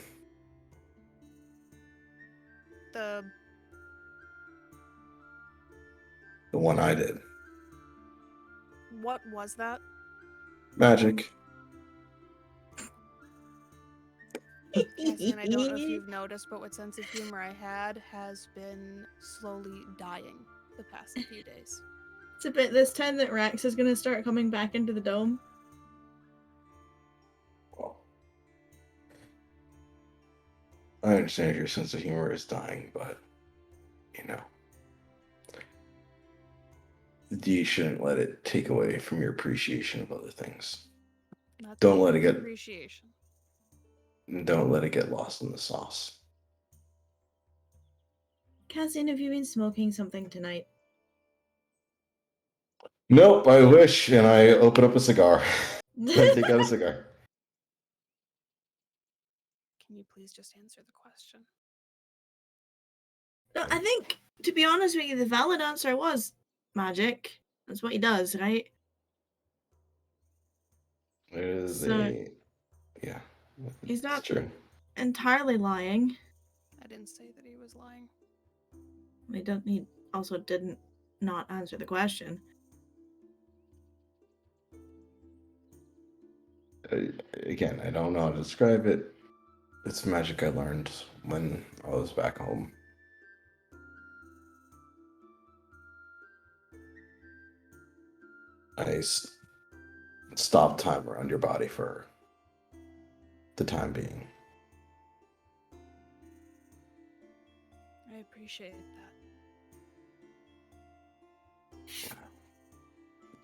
The one I did. what was that? Magic. Cassian, I don't know if you've noticed, but what sense of humor I had has been slowly dying the past few days. It's a bit this time that Rex is going to start coming back into the dome. Well, I understand your sense of humor is dying, but you know, you shouldn't let it take away from your appreciation of other things. Not Don't the let it get appreciation. Don't let it get lost in the sauce. Cassian, have you been smoking something tonight? Nope, I wish, and I open up a cigar. I take out a cigar. Can you please just answer the question? No, I think, to be honest with you, the valid answer was magic. That's what he does, right? It is So, yeah. he's It's not true. entirely lying. I didn't say that he was lying. He also didn't not answer the question. Again, I don't know how to describe it. It's magic I learned when I was back home. I stop time around your body for the time being. I appreciate that.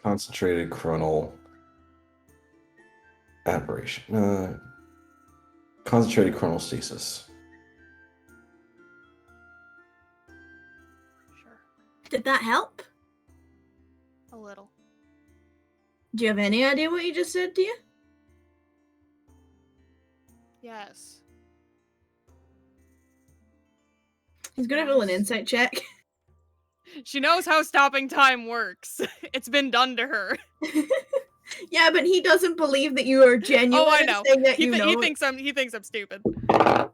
Concentrated coronal aberration. Concentrated coronal stasis. Sure. Did that help? A little. Do you have any idea what he just said to you? Yes. He's gonna roll an insight check. She knows how stopping time works. It's been done to her. Yeah, but he doesn't believe that you are genuine. Oh, I in know. saying that He, you know. he thinks I'm stupid.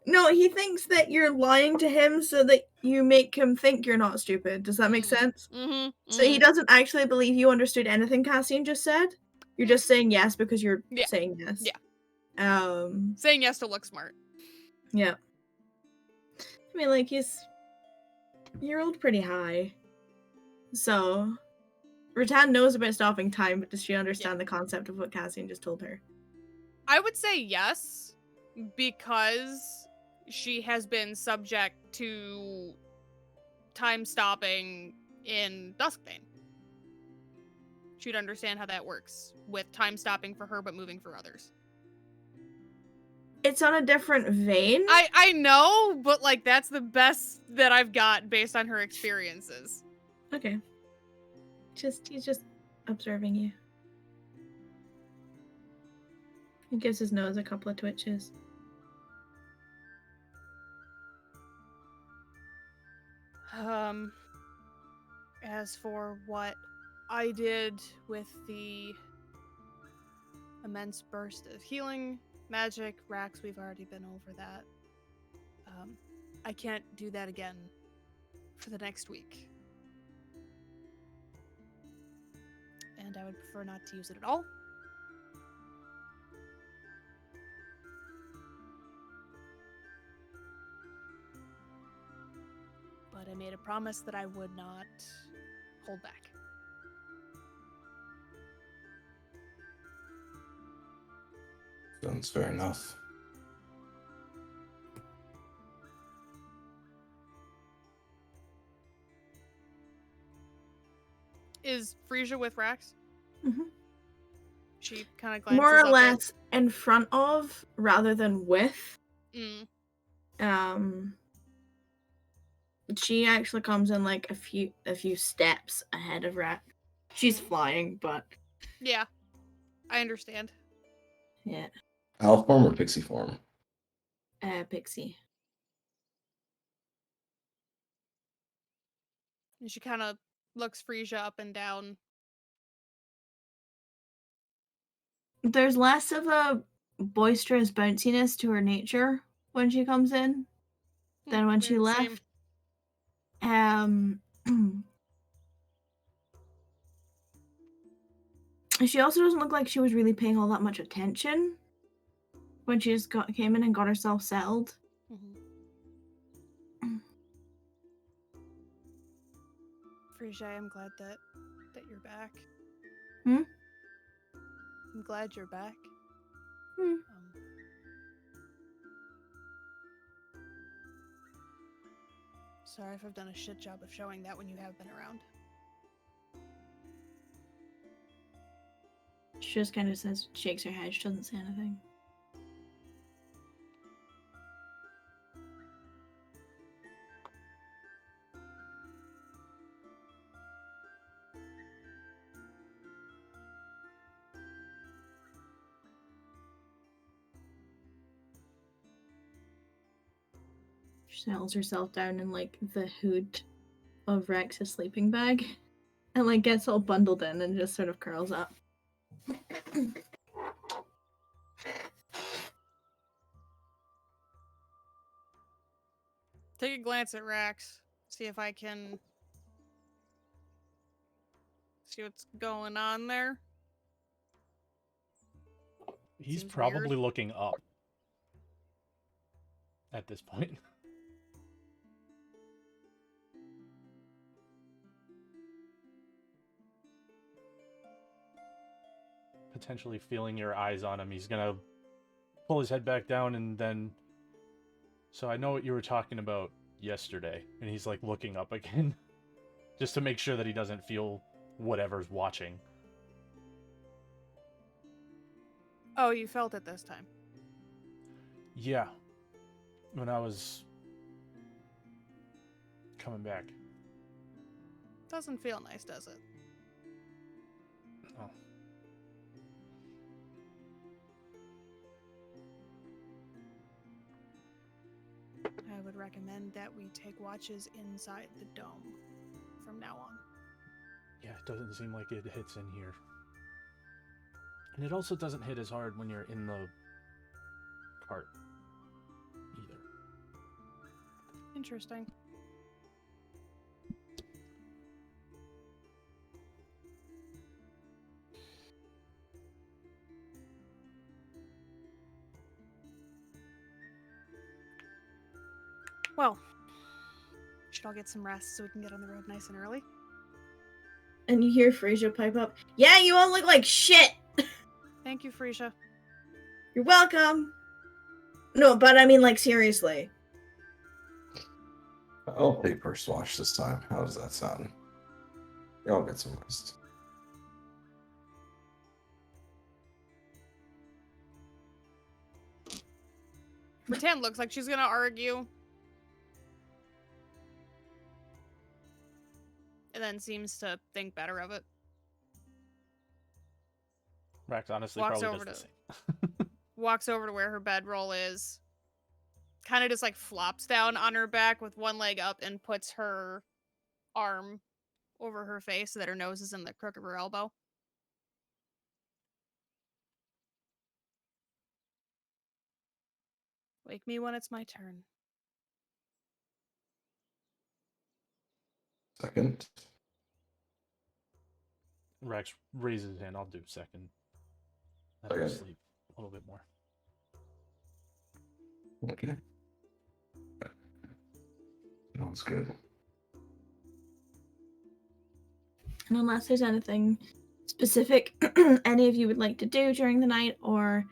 No, he thinks that you're lying to him so that you make him think you're not stupid. Does that make sense? Mm-hmm. So he doesn't actually believe you understood anything Cassian just said. You're just saying yes because you're Yeah. saying yes. Yeah. Saying yes to look smart. Yeah. I mean, like, you rolled pretty high. So, Rattan knows about stopping time, but does she understand the concept of what Cassian just told her? I would say yes, because she has been subject to time stopping in Duskbane. She'd understand how that works with time stopping for her but moving for others. It's on a different vein. I know, but like that's the best that I've got based on her experiences. Okay. He's just observing you. He gives his nose a couple of twitches. As for what I did with the immense burst of healing magic, Rax, we've already been over that. I can't do that again for the next week. And I would prefer not to use it at all. But I made a promise that I would not hold back. Sounds fair enough. Is Frisia with Rax? Mm-hmm. She kind of glances more or up less in front of rather than with. Mm. She actually comes in like a few steps ahead of Rax. She's flying, but Yeah, I understand. yeah. Owl form or pixie form? Pixie. And she kind of looks Frisia up and down. There's less of a boisterous bounciness to her nature when she comes in than when she Weird, left. same. She also doesn't look like she was really paying all that much attention when she just came in and got herself settled. Frisia, I'm glad that you're back. Hmm? I'm glad you're back. Hmm. Sorry if I've done a shit job of showing that when you have been around. She just kind of shakes her head. She doesn't say anything. She settles herself down in like the hood of Rex's sleeping bag and like gets all bundled in and just sort of curls up. Take a glance at Rax. See if I can see what's going on there. He's Seems probably weird. looking up at this point. Potentially feeling your eyes on him. He's gonna pull his head back down and then... So I know what you were talking about yesterday. And he's like looking up again. Just to make sure that he doesn't feel whatever's watching. Oh, you felt it this time. Yeah. When I was coming back. Doesn't feel nice, does it? Oh. I would recommend that we take watches inside the dome from now on. Yeah, it doesn't seem like it hits in here. And it also doesn't hit as hard when you're in the cart either. Interesting. Well, we should all get some rest so we can get on the road nice and early. And you hear Frisia pipe up, "Yeah, you all look like shit!" Thank you, Frisia. You're welcome! No, but I mean, like, seriously. I'll take first watch this time. How does that sound? Y'all get some rest. Pretend looks like she's gonna argue. And then seems to think better of it. Rax honestly Walks probably over does to- the same. Walks over to where her bedroll is. Kind of just like flops down on her back with one leg up and puts her arm over her face so that her nose is in the crook of her elbow. Wake me when it's my turn. Second. Rax raises his hand. I'll do second. Let her Okay. sleep a little bit more. Okay. Sounds good. And unless there's anything specific any of you would like to do during the night, or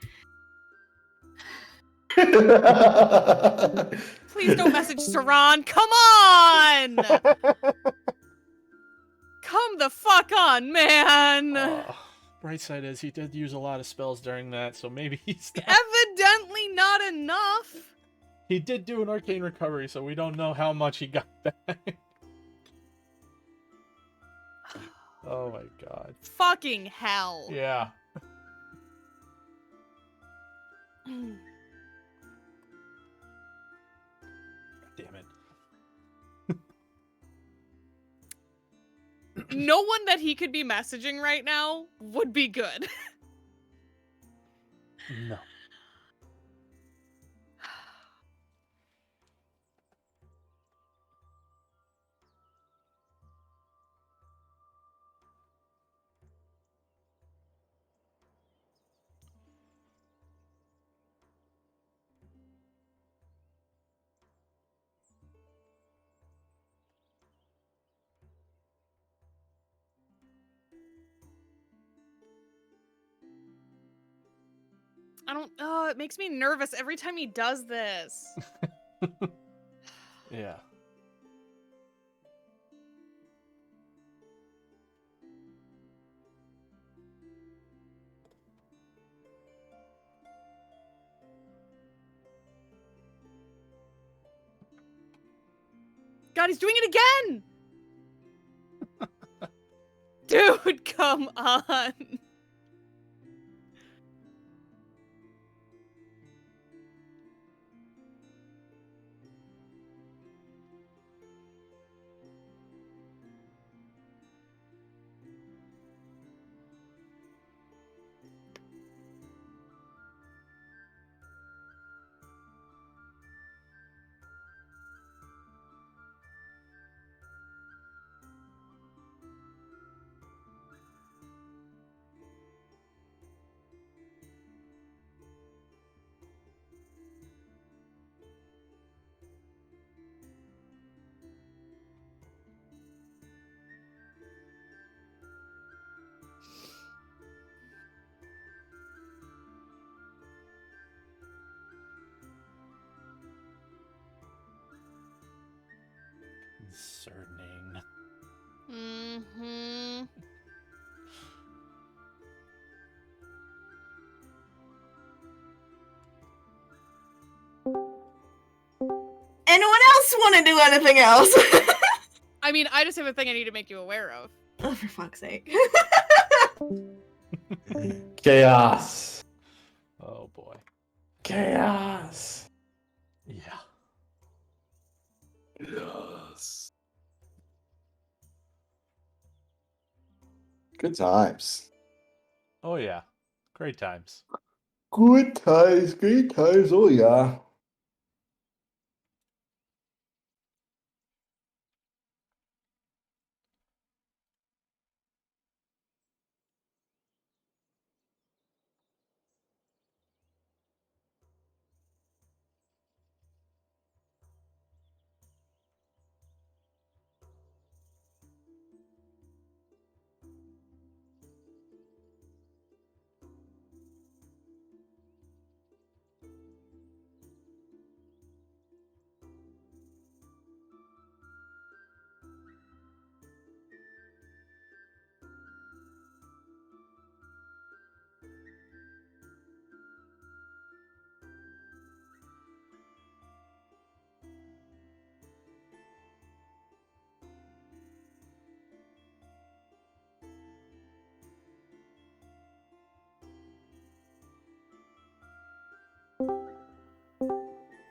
Please don't message Saran. Come on! Come the fuck on, man! Bright side is he did use a lot of spells during that, so maybe he's not... Evidently not enough! He did do an arcane recovery, so we don't know how much he got back. Oh my god. Fucking hell. no one that he could be messaging right now would be good. No. I don't. Oh, it makes me nervous every time he does this. Yeah. God, he's doing it again! Dude, come on. Concerning. Mm-hmm. Anyone else want to do anything else? I mean, I just have a thing I need to make you aware of. Oh, for fuck's sake. Chaos. Oh boy. Chaos. Yeah. Yes. Good times. Oh yeah. Great times. Good times. Great times. Oh, yeah.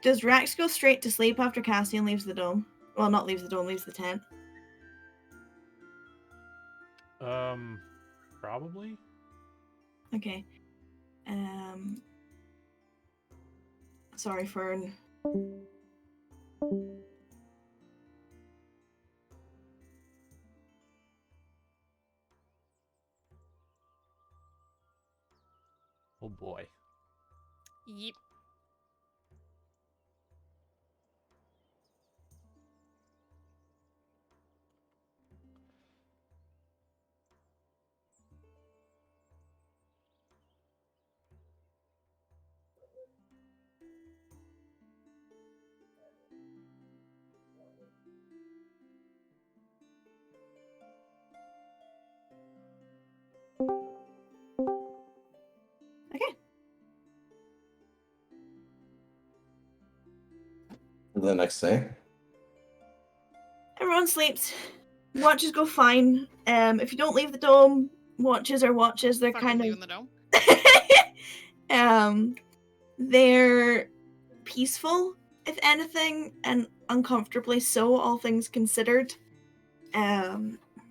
Does Rex go straight to sleep after Cassian leaves the dome? Well, not leaves the dome, leaves the tent. Probably. Okay. Sorry, Fern. Oh boy. Yep. Okay. The next day. Everyone sleeps. Watches go fine. If you don't leave the dome, watches are watches. They're Fucking kind leaving of the dome. they're peaceful, if anything, and uncomfortably so, all things considered.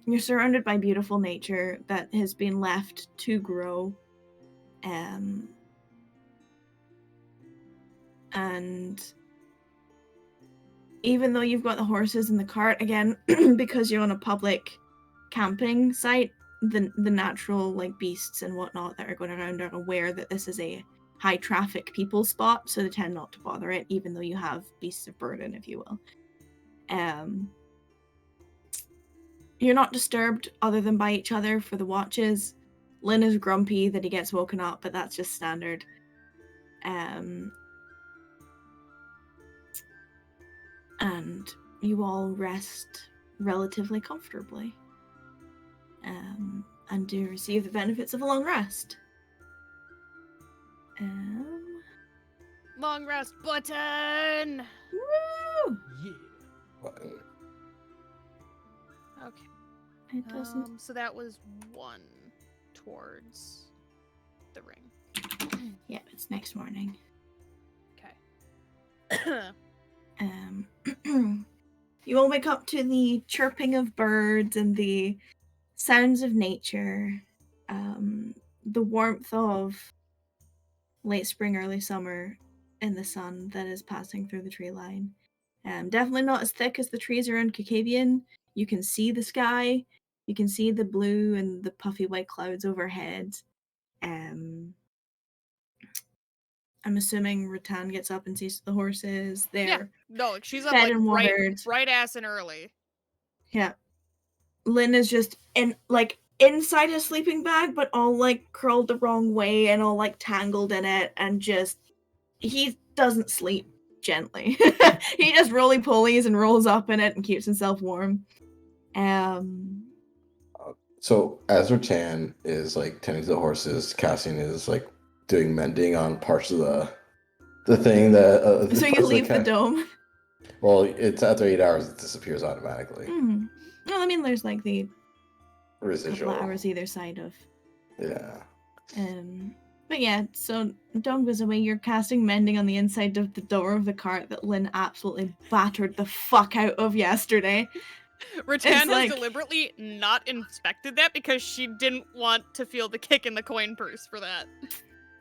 You're surrounded by beautiful nature that has been left to grow. And even though you've got the horses in the cart, again, because you're on a public camping site, the natural like beasts and whatnot that are going around are aware that this is a high traffic people spot, so they tend not to bother it, even though you have beasts of burden, if you will. You're not disturbed other than by each other for the watches. Lynn is grumpy that he gets woken up, but that's just standard. And you all rest relatively comfortably. And do receive the benefits of a long rest. Long rest button! Woo! Yeah. Button. Okay. It doesn't. So that was 1 towards the ring. Yeah, it's next morning. Okay. You all wake up to the chirping of birds and the sounds of nature, the warmth of late spring, early summer in the sun that is passing through the tree line. Definitely not as thick as the trees around Kakavian. You can see the sky. You can see the blue and the puffy white clouds overhead. I'm assuming Rattan gets up and sees the horses. They're No, like, she's up fed like and watered. right ass and early. Yeah. Lynn is just inside his sleeping bag, but all like curled the wrong way and all like tangled in it, and just he doesn't sleep gently. He just roly-polies and rolls up in it and keeps himself warm. So as Rattan is like tending to the horses, Cassian is like doing mending on parts of the thing that. So you leave the dome. Well, it's after 8 hours, it disappears automatically. Mm. Well, I mean, there's like the Residual. couple hours either side of. Yeah. But yeah, so Dong was away. You're casting mending on the inside of the door of the cart that Lynn absolutely battered the fuck out of yesterday. Rattan has like- deliberately not inspected that because she didn't want to feel the kick in the coin purse for that.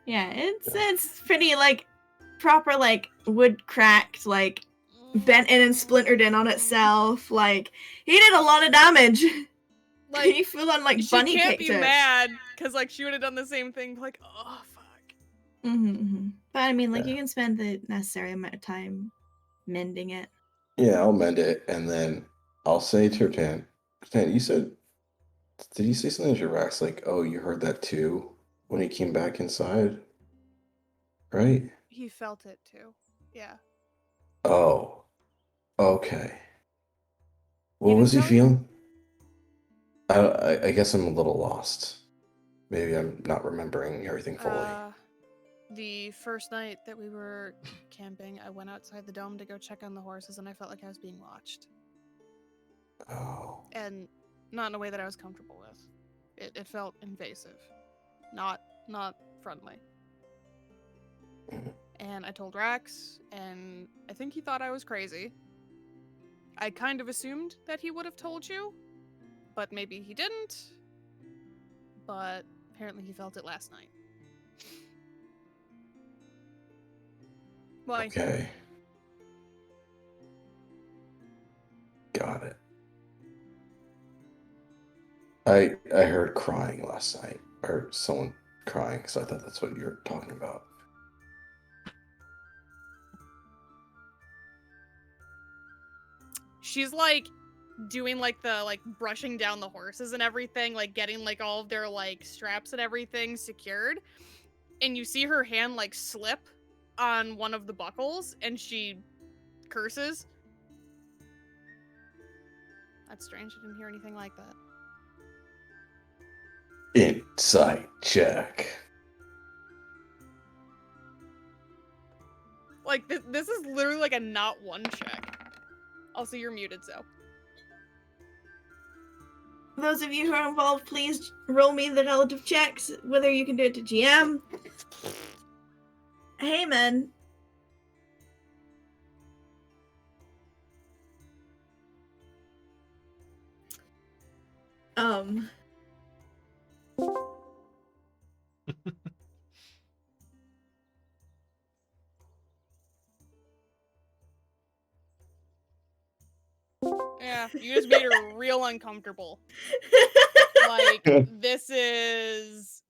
Yeah, it's pretty like proper like wood cracked, like bent in and splintered in on itself. Like he did a lot of damage. Like he full on like she bunny can't kicked be it. mad because like she would have done the same thing. Like, oh fuck. Mm-hmm. But I mean, like Yeah. you can spend the necessary amount of time mending it. Yeah, I'll mend it, and then I'll say to Rattan, Rattan, did you say something to Rax like, oh, you heard that too when he came back inside? Right? He felt it too. Yeah. Oh. Okay. What You was he didn't tell feeling? I guess I'm a little lost. Maybe I'm not remembering everything fully. The first night that we were camping, I went outside the dome to go check on the horses, and I felt like I was being watched. Oh. And not in a way that I was comfortable with. It felt invasive, not friendly. And I told Rax, and I think he thought I was crazy. I kind of assumed that he would have told you, but maybe he didn't. But apparently he felt it last night. Why? Okay. Got it. I heard crying last night, or someone crying, because I thought that's what you were talking about. She's like doing like the like brushing down the horses and everything, like getting like all of their like straps and everything secured. And you see her hand like slip on one of the buckles and she curses. That's strange. I didn't hear anything like that. Insight check. Like this is literally like a not one check. Also, you're muted, so. Those of you who are involved, please roll me the relative checks, whether you can do it to GM. Hey, man. Um. Yeah, you just made her real uncomfortable. Like, this is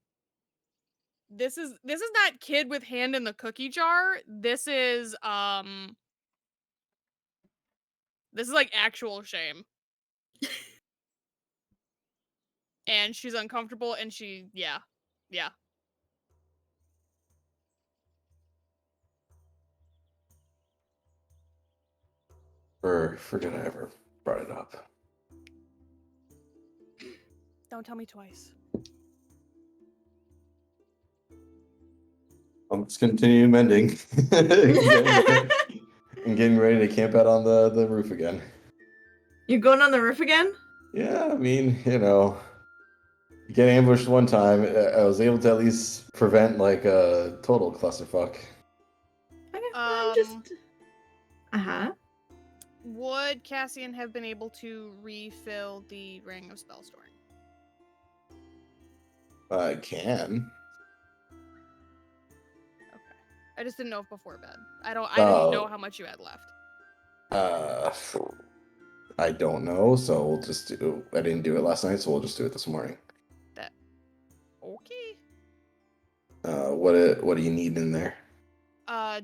not kid with hand in the cookie jar. This is like actual shame. And she's uncomfortable and yeah. Forget I ever brought it up. Don't tell me twice. I'm just continuing mending. I'm getting ready to camp out on the roof again. You're going on the roof again? Yeah, I mean, get ambushed one time. I was able to at least prevent like a total clusterfuck. Okay, I'm just. Would Cassian have been able to refill the ring of spell storing? I can. Okay. I just didn't know if before bed. I didn't know how much you had left. I don't know, so we'll just do. I didn't do it last night, so we'll just do it this morning. Okay. What do you need in there?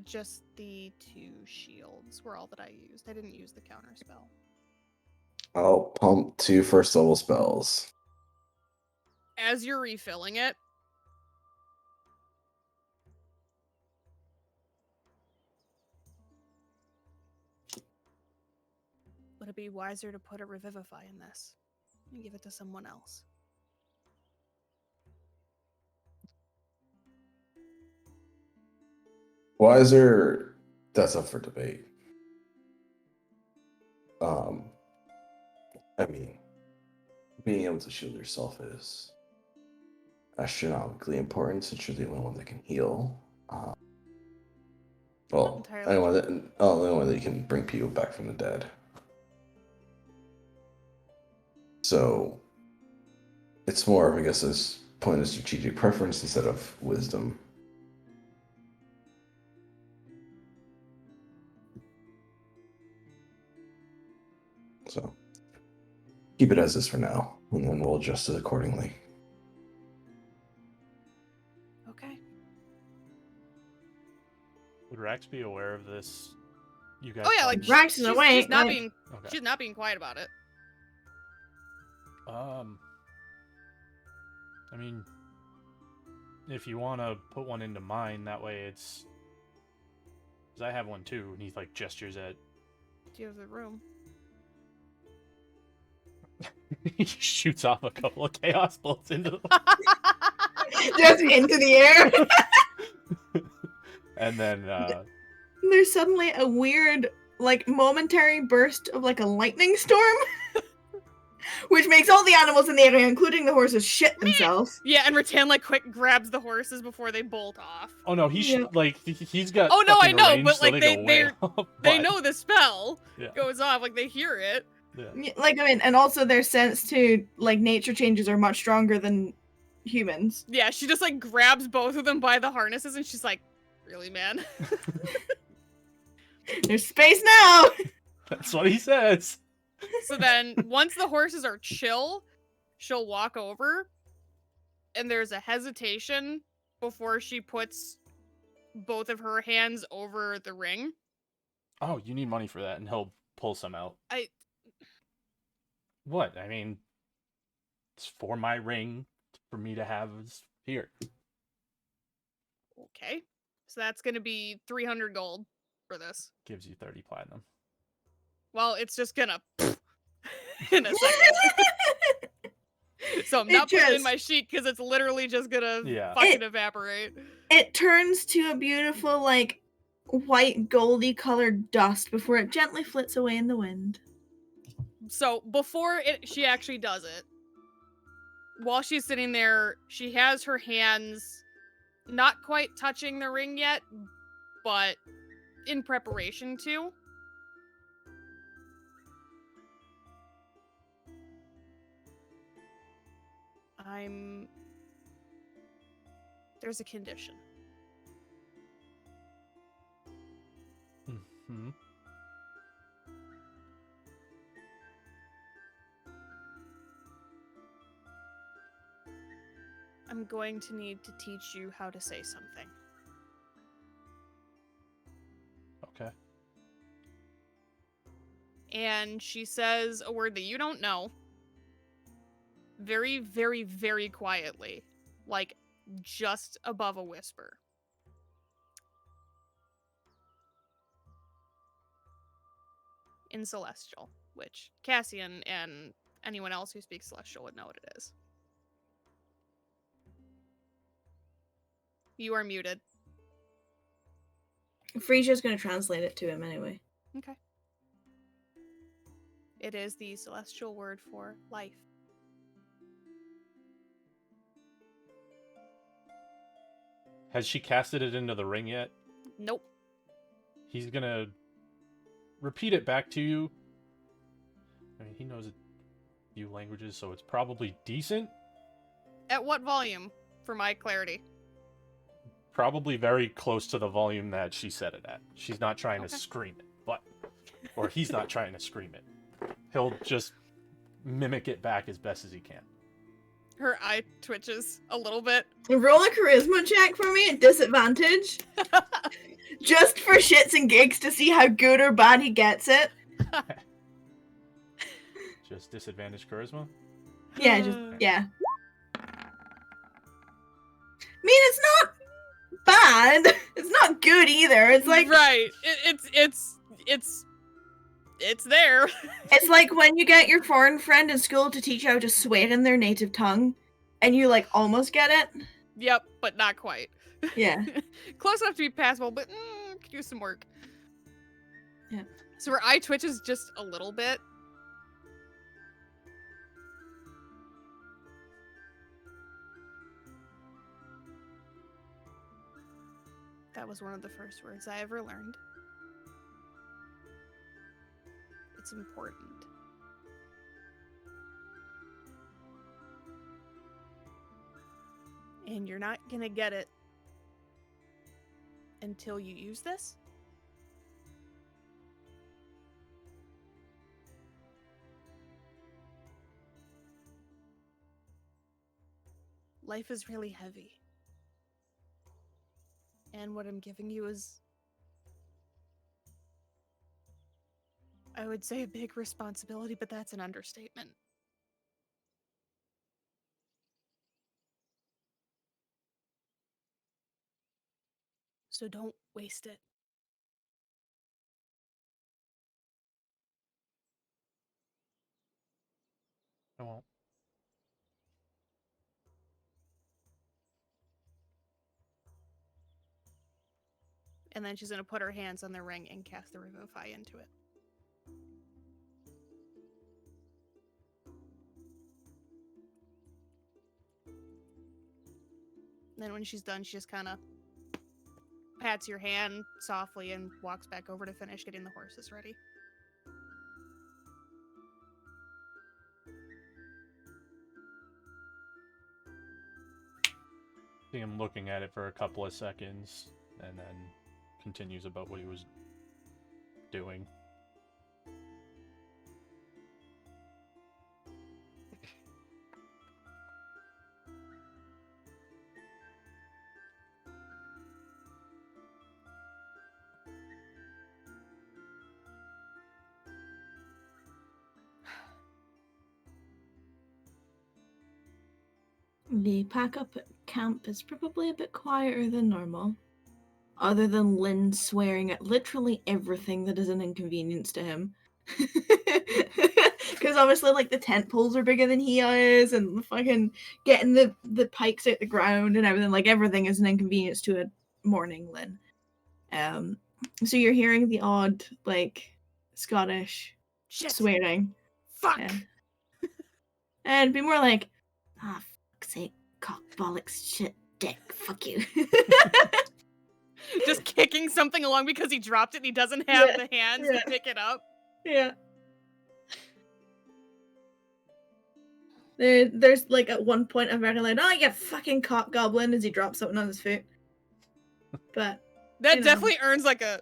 Just the 2 shields were all that I used. I didn't use the counter spell. I'll pump 2 first level spells. As you're refilling it, would it be wiser to put a revivify in this and give it to someone else? Wiser, that's up for debate. I mean, being able to shield yourself is astronomically important since you're the only one that can heal. Well, the only one that can bring people back from the dead. So, it's more of, I guess, this point of strategic preference instead of wisdom. So, keep it as is for now, and then we'll adjust it accordingly. Okay. Would Rax be aware of this? You guys? Oh yeah, like Rax is awake. She's not Okay. being quiet about it. I mean, if you want to put one into mine, that way it's. Because I have one too, and he like gestures at. Do you have the room? He shoots off a couple of chaos bolts into the. Just into the air. And then. There's suddenly a weird, like, momentary burst of like a lightning storm. Which makes all the animals in the area, including the horses, shit themselves. Yeah, and Rattan like quick grabs the horses before they bolt off. Oh no, he's got. Oh no, I know, range, but so like they know the spell Yeah. goes off, like they hear it. Yeah. Like, I mean, and also their sense to like nature changes are much stronger than humans. Yeah, she just like grabs both of them by the harnesses, and she's like, "Really, man?" There's space now. That's what he says. So then, once the horses are chill, she'll walk over, and there's a hesitation before she puts both of her hands over the ring. Oh, you need money for that, and he'll pull some out. What? I mean, it's for my ring, for me to have here. Okay. So that's going to be 300 gold for this. Gives you 30 platinum. Well, it's just going to in a second. So I'm not putting it in my sheet because it's literally just going to fucking evaporate. It turns to a beautiful, like, white goldy colored dust before it gently flits away in the wind. So before she actually does it, while she's sitting there, she has her hands not quite touching the ring yet, but in preparation to. There's a condition. Mm-hmm. I'm going to need to teach you how to say something. Okay. And she says a word that you don't know. Very, very, very quietly. Like, just above a whisper. In Celestial, which Cassian and anyone else who speaks Celestial would know what it is. You are muted. Frasia's going to translate it to him anyway. Okay. It is the Celestial word for life. Has she casted it into the ring yet? Nope. He's gonna repeat it back to you. I mean, he knows a few languages, so it's probably decent. At what volume, for my clarity? Probably very close to the volume that she said it at. She's not trying to scream it, or he's not trying to scream it. He'll just mimic it back as best as he can. Her eye twitches a little bit. Roll a charisma check for me at disadvantage. Just for shits and gigs to see how good or bad he gets it. Just disadvantage charisma? Yeah. I mean, it's not bad. It's not good either. It's like right. It's there. It's like when you get your foreign friend in school to teach you how to swear in their native tongue, and you like almost get it. Yep, but not quite. Yeah. Close enough to be passable, but could use some work. Yeah. So her eye twitches just a little bit. That was one of the first words I ever learned. It's important. And you're not gonna get it until you use this. Life is really heavy. And what I'm giving you is, I would say, a big responsibility, but that's an understatement. So don't waste it. I won't. And then she's going to put her hands on the ring and cast the Revivify into it. And then when she's done, she just kind of pats your hand softly and walks back over to finish getting the horses ready. See him looking at it for a couple of seconds, and then continues about what he was doing. The pack up at camp is probably a bit quieter than normal. Other than Lynn swearing at literally everything that is an inconvenience to him. Because obviously, like, the tent poles are bigger than he is, and the fucking getting the pikes out the ground and everything. Like, everything is an inconvenience to a morning Lynn. So you're hearing the odd, like, Scottish swearing. Fuck! And it'd be more like, fuck's sake, cock, bollocks, shit, dick, fuck you. Just kicking something along because he dropped it and he doesn't have the hands to pick it up. Yeah. There's like at one point I'm very like, oh, you fucking cock goblin, as he drops something on his foot. But That you know. definitely earns like a.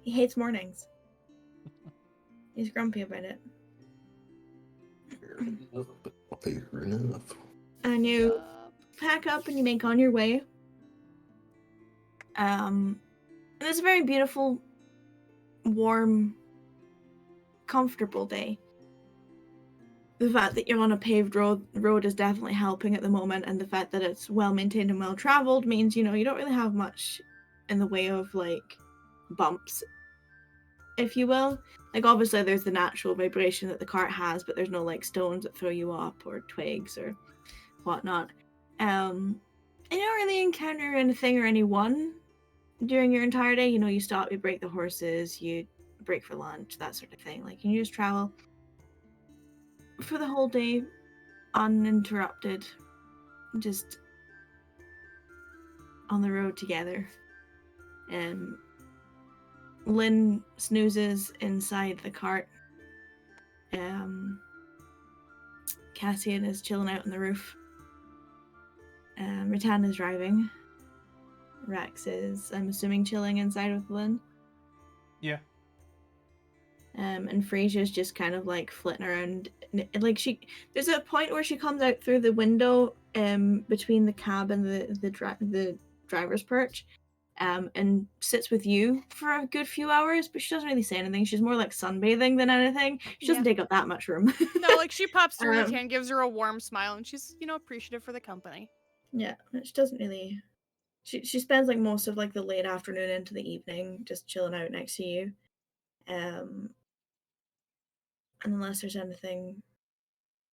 He hates mornings. He's grumpy about it. Fair enough. And you pack up and you make on your way. And it's a very beautiful, warm, comfortable day. The fact that you're on a paved road is definitely helping at the moment, and the fact that it's well maintained and well traveled means, you don't really have much in the way of like bumps, if you will. Like, obviously there's the natural vibration that the cart has, but there's no like stones that throw you up or twigs or whatnot. You don't really encounter anything or anyone during your entire day. You stop, you break the horses, you break for lunch, that sort of thing. Like, you just travel for the whole day, uninterrupted, just on the road together. Lynn snoozes inside the cart. Cassian is chilling out on the roof. Rattan is driving. Rex is, I'm assuming, chilling inside with Lynn. Yeah. And Frasia's just kind of like flitting around. Like, there's a point where she comes out through the window between the cab and the driver's perch, and sits with you for a good few hours, but she doesn't really say anything. She's more like sunbathing than anything. She doesn't take up that much room. No, like she pops through the can, gives her a warm smile, and she's, appreciative for the company. Yeah, she doesn't really. She spends like most of like the late afternoon into the evening just chilling out next to you. And unless there's anything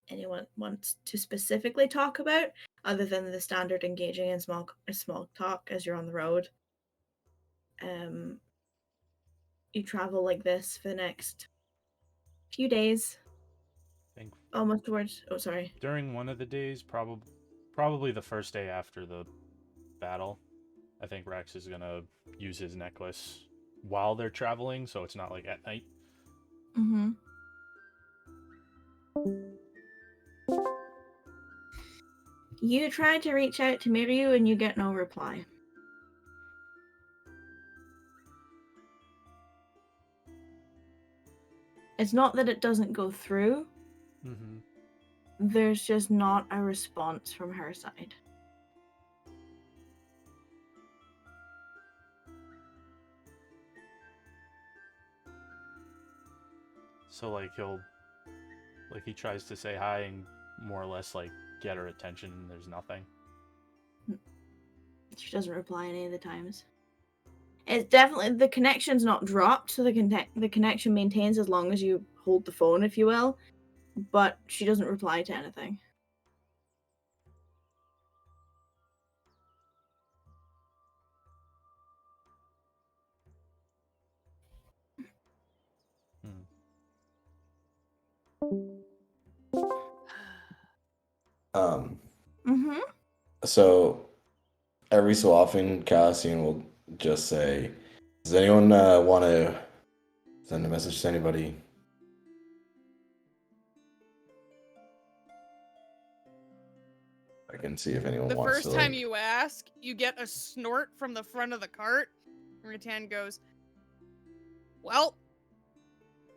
anyone wants to specifically talk about, other than the standard engaging in small talk as you're on the road, you travel like this for the next few days. Almost towards. Oh, sorry. During one of the days, probably the first day after the battle, I think Rex is gonna use his necklace while they're traveling, so it's not like at night. Mm-hmm. You try to reach out to Miryu and you get no reply. It's not that it doesn't go through. Mm-hmm. There's just not a response from her side. So like he tries to say hi and more or less like get her attention, and there's nothing. She doesn't reply any of the times. It's definitely, the connection's not dropped, so the connection maintains as long as you hold the phone, if you will. But she doesn't reply to anything. Mm-hmm. So every so often, Cassian will just say, "Does anyone want to send a message to anybody?" I can see if anyone The wants first to. time you ask, you get a snort from the front of the cart. Rattan goes, "Well,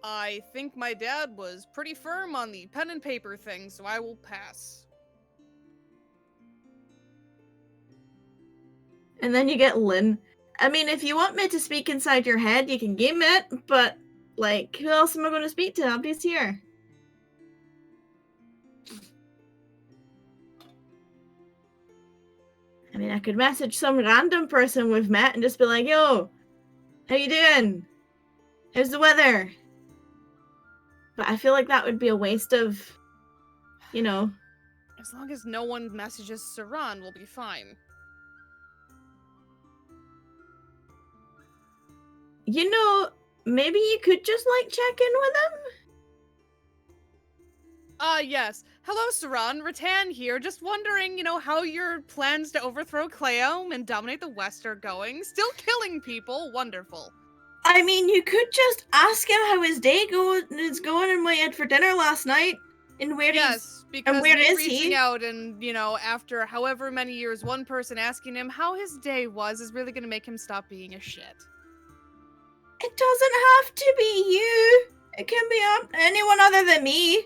I think my dad was pretty firm on the pen and paper thing, so I will pass." And then you get Lynn. I mean, if you want me to speak inside your head, you can give it, but, like, who else am I going to speak to? Nobody's here. I mean, I could message some random person we've met and just be like, yo, how you doing? How's the weather? But I feel like that would be a waste of, As long as no one messages Saran, we'll be fine. Maybe you could just, like, check in with him? Yes. Hello, Saran. Rattan here. Just wondering, how your plans to overthrow Cleome and dominate the West are going. Still killing people. Wonderful. I mean, you could just ask him how his day is going and what he had for dinner last night. And where Yes, because where me is reaching he? out and, after however many years, one person asking him how his day was is really gonna make him stop being a shit. It doesn't have to be you. It can be anyone other than me.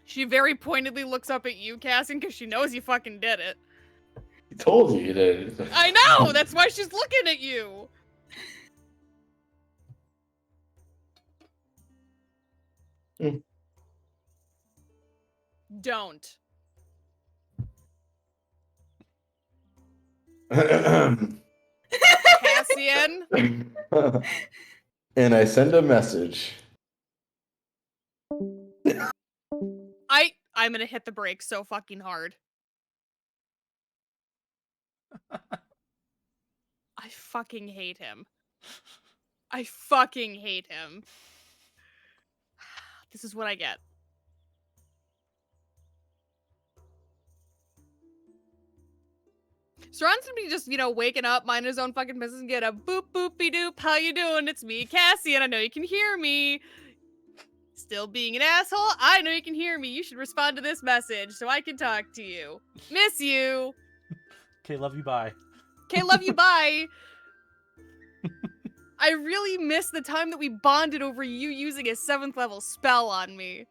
She very pointedly looks up at you, Cassian, because she knows you fucking did it. He told you he did. I know! That's why she's looking at you! Don't. Cassian? And I send a message. I'm gonna hit the brakes so fucking hard. I fucking hate him. I fucking hate him. This is what I get. So Ron's gonna be just, waking up, minding his own fucking business and get a boop boopy doop. How you doing? It's me, Cassie, and I know you can hear me. Still being an asshole? I know you can hear me. You should respond to this message so I can talk to you. Miss you. Okay, love you, bye. Okay, love you, bye. I really miss the time that we bonded over you using a 7th level spell on me.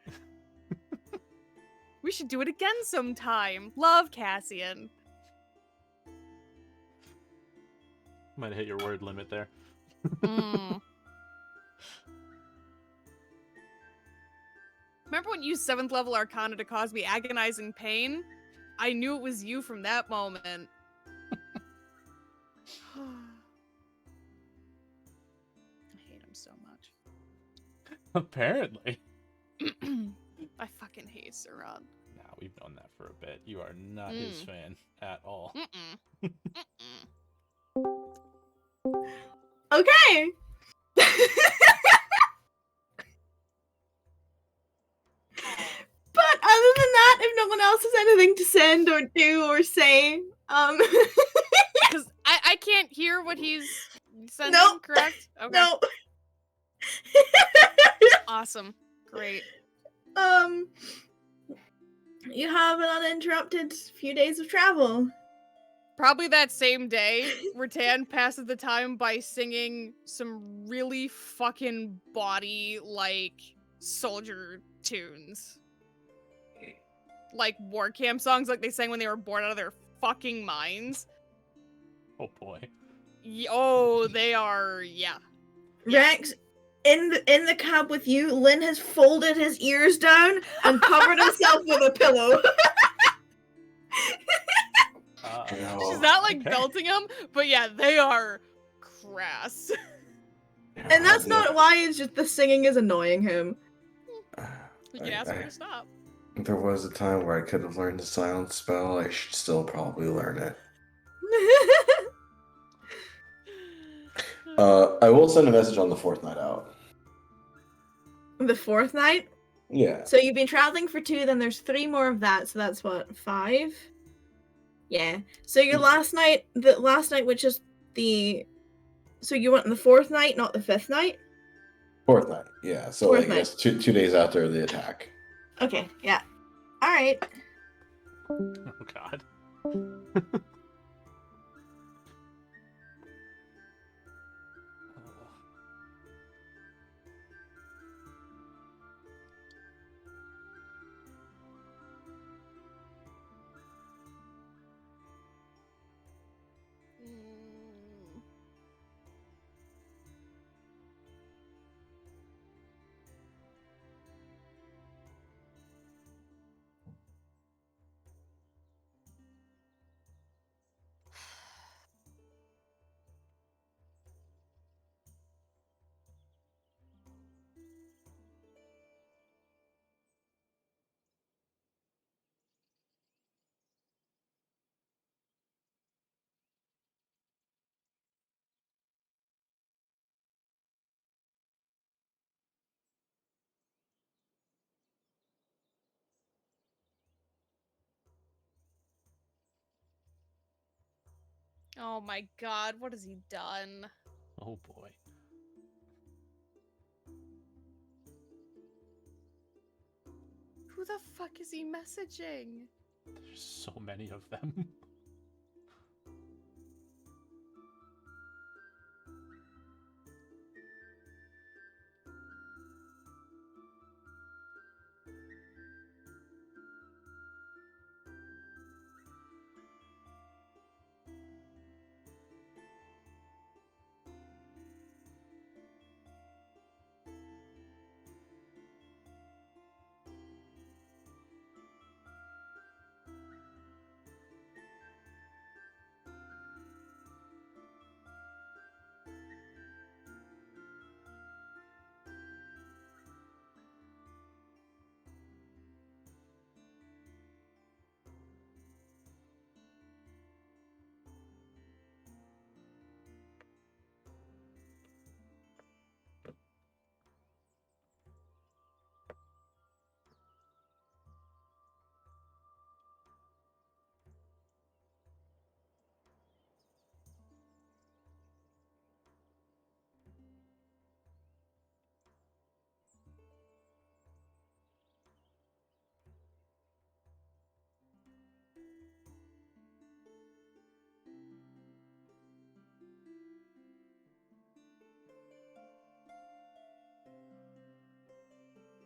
We should do it again sometime. Love, Cassian. Might have hit your word limit there. Remember when you used 7th level Arcana to cause me agonizing pain? I knew it was you from that moment. I hate him so much. Apparently. I fucking hate Saran. Nah, we've known that for a bit. You are not his fan at all. Okay. But other than that, if no one else has anything to send or do or say, Because I can't hear what he's sending, Nope. correct? Okay. no. Awesome. Great. You have an uninterrupted few days of travel. Probably that same day, Rattan passes the time by singing some really fucking body, soldier tunes. Like war camp songs like they sang when they were born out of their fucking minds. Oh boy. Oh, they are, yeah. Rex, in the cab with you, Lynn has folded his ears down and covered himself with a pillow. She's not belting him, but yeah, they are crass. And that's not why, it's just the singing is annoying him. We can ask her to stop. There was a time where I could have learned the silence spell. I should still probably learn it. I will send a message on the 4th night out. The 4th night? Yeah. So you've been traveling for 2, then there's 3 more of that, so that's what, 5? Yeah. So your last night, which is so you went on the 4th night, not the 5th night? 4th night, yeah. So 4th I guess 2 days after the attack. Okay, yeah. Alright. Oh god. Oh my god, what has he done? Oh boy. Who the fuck is he messaging? There's so many of them.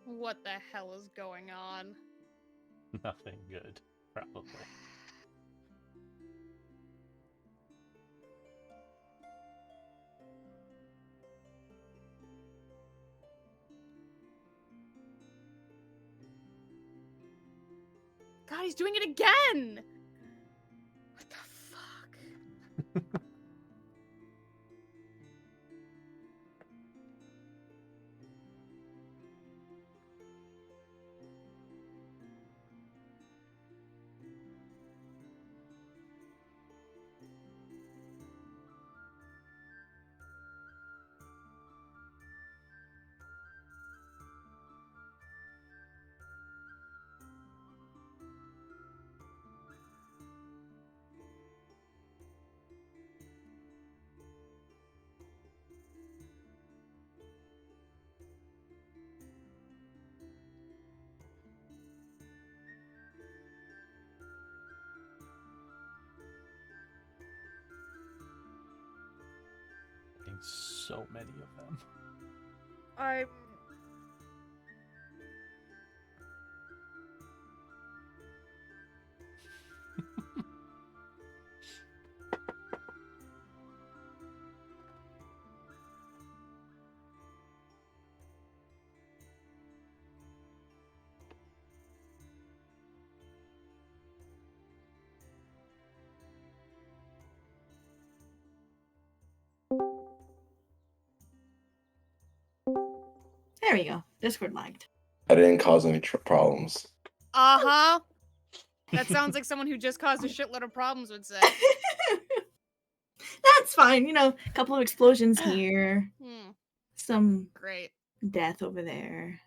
What the hell is going on? Nothing good, probably. God, he's doing it again! What the fuck? Getting so many of them. I'm... There we go. Discord lagged. I didn't cause any problems. Uh-huh. That sounds like someone who just caused a shitload of problems would say. That's fine. You know, a couple of explosions here. Some Great. death over there.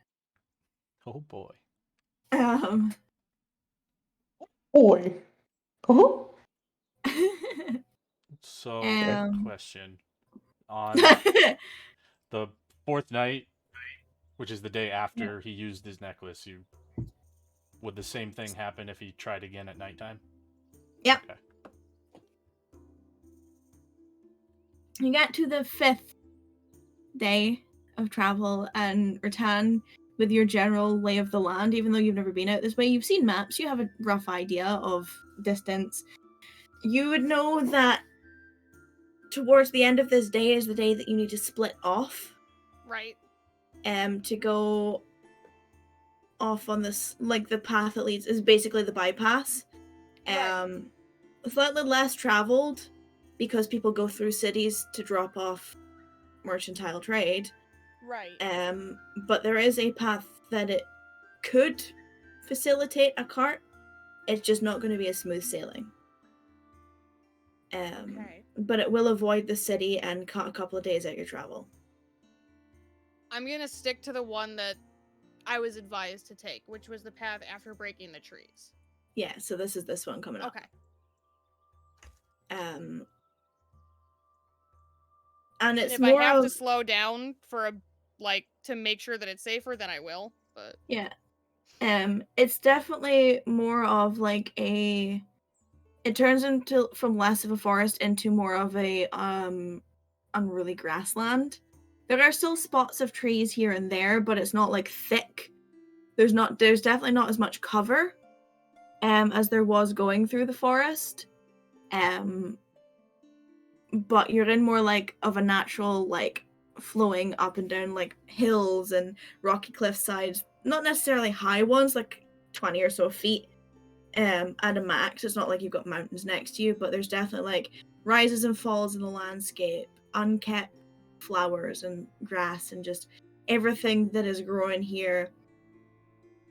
Oh boy. Boy. Oh. So, Um. question. On the fourth night, which is the day after he used his necklace, would the same thing happen if he tried again at nighttime? Yep. Okay. You get to the 5th day of travel and return with your general lay of the land. Even though you've never been out this way, you've seen maps, you have a rough idea of distance. You would know that towards the end of this day is the day that you need to split off. Right. To go off on this, like, the path that leads is basically the bypass. Right. Slightly less traveled because people go through cities to drop off mercantile trade. Right. But there is a path that it could facilitate a cart. It's just not going to be a smooth sailing. Okay. But it will avoid the city and cut a couple of days out your travel. I'm gonna stick to the one that I was advised to take, which was the path after breaking the trees. Yeah, so this is this one coming up. Okay. And it's if more I have of... to slow down for to make sure that it's safer, then I will. But yeah, It's definitely more of like a. It turns into from less of a forest into more of a unruly grassland. There are still spots of trees here and there, but it's not like thick. There's definitely not as much cover as there was going through the forest. But you're in more like of a natural like flowing up and down like hills and rocky cliff sides, not necessarily high ones like 20 or so feet at a max. It's not like you've got mountains next to you, but there's definitely like rises and falls in the landscape, unkept flowers and grass, and just everything that is growing here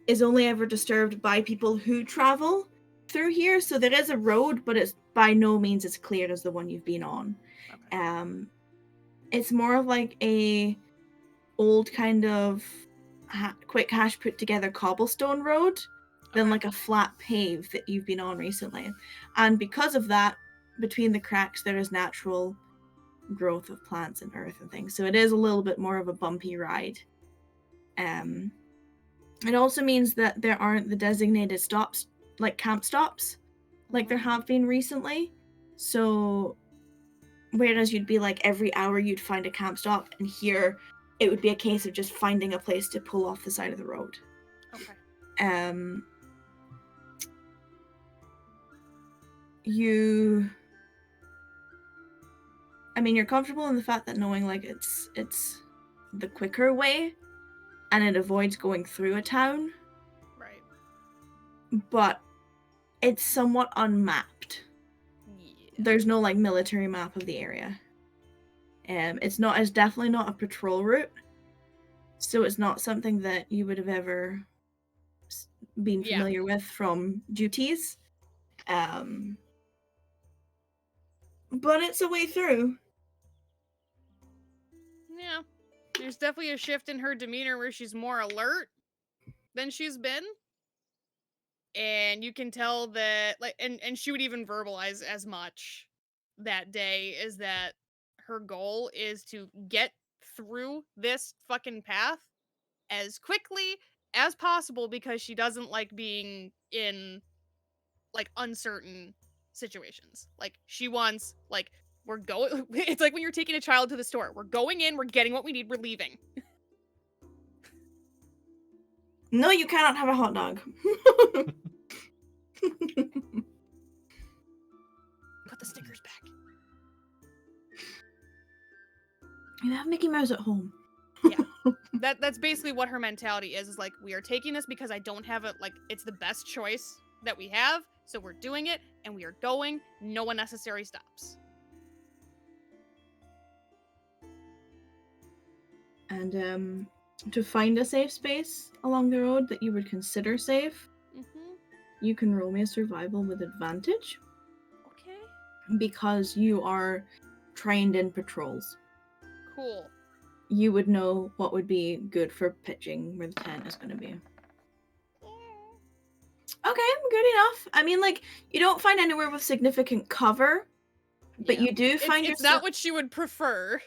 is only ever disturbed by people who travel through here. So there is a road, but it's by no means as clear as the one you've been on. Okay. It's more of like a old kind of quick hash put together cobblestone road than Okay. like a flat pave that you've been on recently. And because of that, between the cracks there is natural growth of plants and earth and things. So it is a little bit more of a bumpy ride. It also means that there aren't the designated stops, like camp stops, like there have been recently. So whereas you'd be like every hour you'd find a camp stop, and here it would be a case of just finding a place to pull off the side of the road. Okay. You're comfortable in the fact that knowing like it's the quicker way and it avoids going through a town, Right. but it's somewhat unmapped. Yeah. There's no like military map of the area. It's definitely not a patrol route, so it's not something that you would have ever been familiar with from duties. But it's a way through. Yeah. There's definitely a shift in her demeanor where she's more alert than she's been. And you can tell that like and she would even verbalize as much that day, is that her goal is to get through this fucking path as quickly as possible because she doesn't like being in like uncertain situations. Like she wants like we're going it's like when you're taking a child to the store. We're going in, we're getting what we need, we're leaving. No, you cannot have a hot dog. Put the stickers back. You have Mickey Mouse at home. Yeah. That's basically what her mentality is like, we are taking this because I don't have it, like it's the best choice that we have, so we're doing it and we are going, no one necessarily stops. And to find a safe space along the road that you would consider safe, you can roll me a survival with advantage. Okay. Because you are trained in patrols. Cool. You would know what would be good for pitching where the tent is going to be. Okay, good enough. I mean, like, you don't find anywhere with significant cover, but you do find it's not what she would prefer.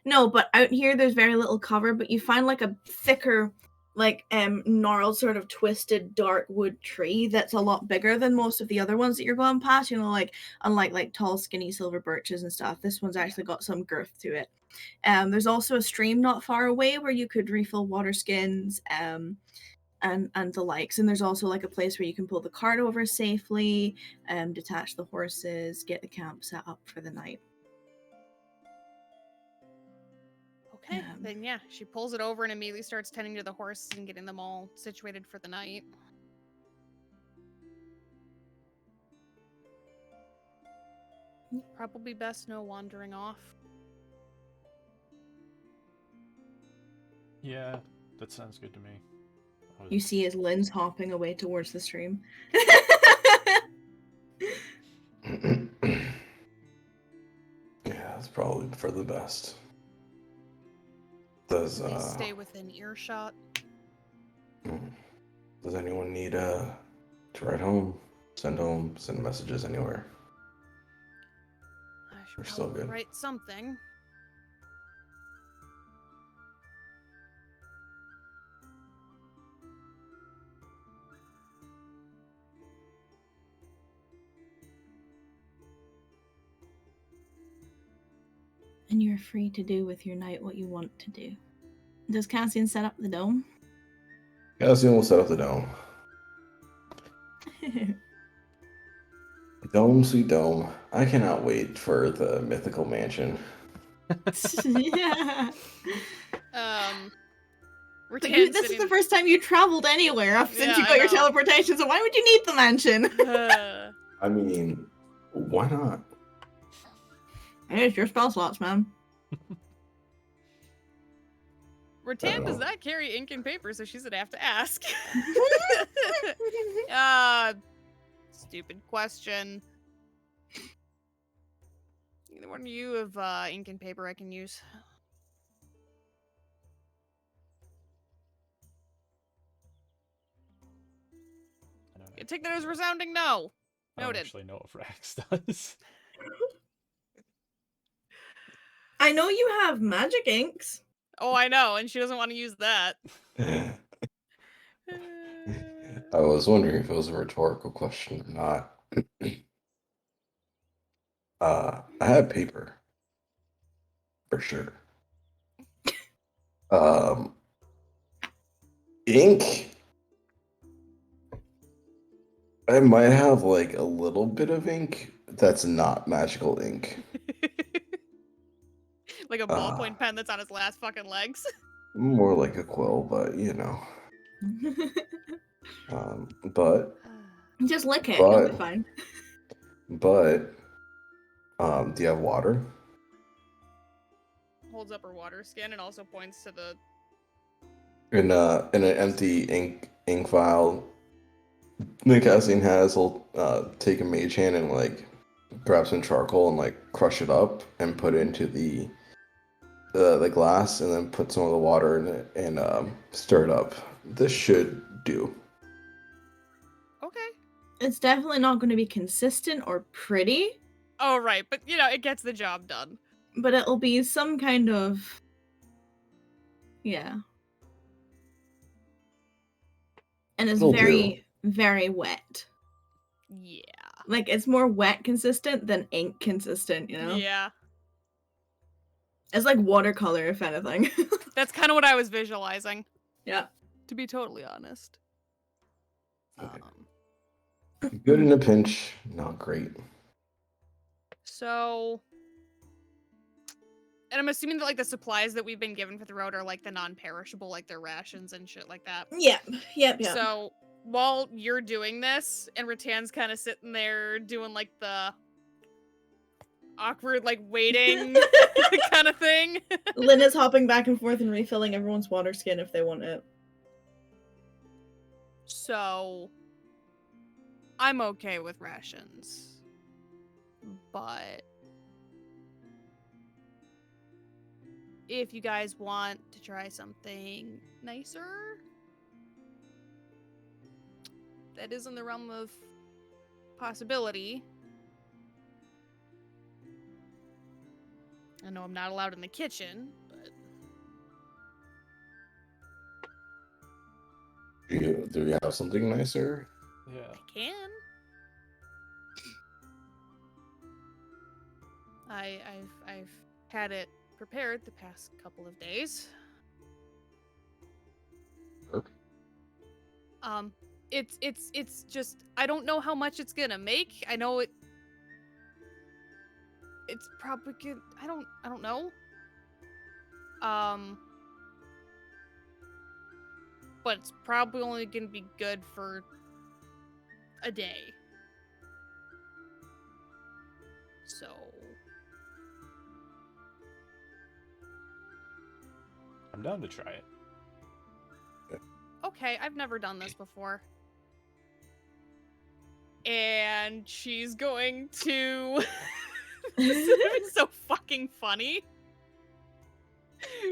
No, but out here there's very little cover, but you find like a thicker, like gnarled sort of twisted dark wood tree that's a lot bigger than most of the other ones that you're going past. You know, like unlike like tall skinny silver birches and stuff, this one's actually got some girth to it. There's also a stream not far away where you could refill water skins and the likes, and there's also like a place where you can pull the cart over safely, detach the horses, get the camp set up for the night. Okay, then yeah, she pulls it over and immediately starts tending to the horses and getting them all situated for the night. Probably best no wandering off. Yeah, that sounds good to me. You see as Lynn's hopping away towards the stream. Yeah, it's probably for the best. Does Please stay within earshot. Does anyone need to ride home? Send messages anywhere. I should We're still probably good. write something. and you're free to do with your night what you want to do. Does Cassian set up the dome? Cassian will set up the dome. Dome, sweet dome. I cannot wait for the mythical mansion. Yeah. Rattan But this is sitting- the first time you traveled anywhere since Yeah, you I got your know. teleportation, so why would you need the mansion? I mean, why not? It's your spell slots, man. Rattan does know. not carry ink and paper, so she's gonna have to ask. Stupid question. Either one of you have ink and paper I can use. I don't You take that as a resounding no. I don't Noted. actually know what Rax does. I know you have magic inks. Oh, I know, and she doesn't want to use that. I was wondering if it was a rhetorical question or not. I have paper. For sure. Ink. I might have like a little bit of ink that's not magical ink. Like a ballpoint pen that's on his last fucking legs. More like a quill, but you know. But Just lick it, you'll be But- fine. do you have water? Holds up her water skin and also points to the. In an empty ink vial, the Cassian has, he'll take a mage hand and like grab some charcoal and like crush it up and put it into the glass, and then put some of the water in it and stir it up. This should do. Okay. It's definitely not going to be consistent or pretty, Oh, right, but you know, it gets the job done. but it'll be some kind of. Yeah. And it's It'll very, very wet. Yeah. Like, it's more wet consistent than ink consistent, you know? Yeah. It's like watercolor, if anything. That's kind of what I was visualizing, Yeah. to be totally honest. Okay. Good in a pinch, not great. So, and I'm assuming that like the supplies that we've been given for the road are like the non-perishable, like their rations and shit like that. Yep. So while you're doing this, and Rattan's kind of sitting there doing like the awkward, like waiting kind of thing. Lynn is hopping back and forth and refilling everyone's water skin if they want it. So I'm okay with rations, but if you guys want to try something nicer, that is in the realm of possibility. I know I'm not allowed in the kitchen, but Do we have something nicer? Yeah. I can. I've had it prepared the past couple of days. Okay. It's just I don't know how much it's gonna make. I know it's probably good. I don't know. But it's probably only gonna be good for a day. So I'm down to try it. okay, I've never done this before. And she's going to this is gonna be so fucking funny.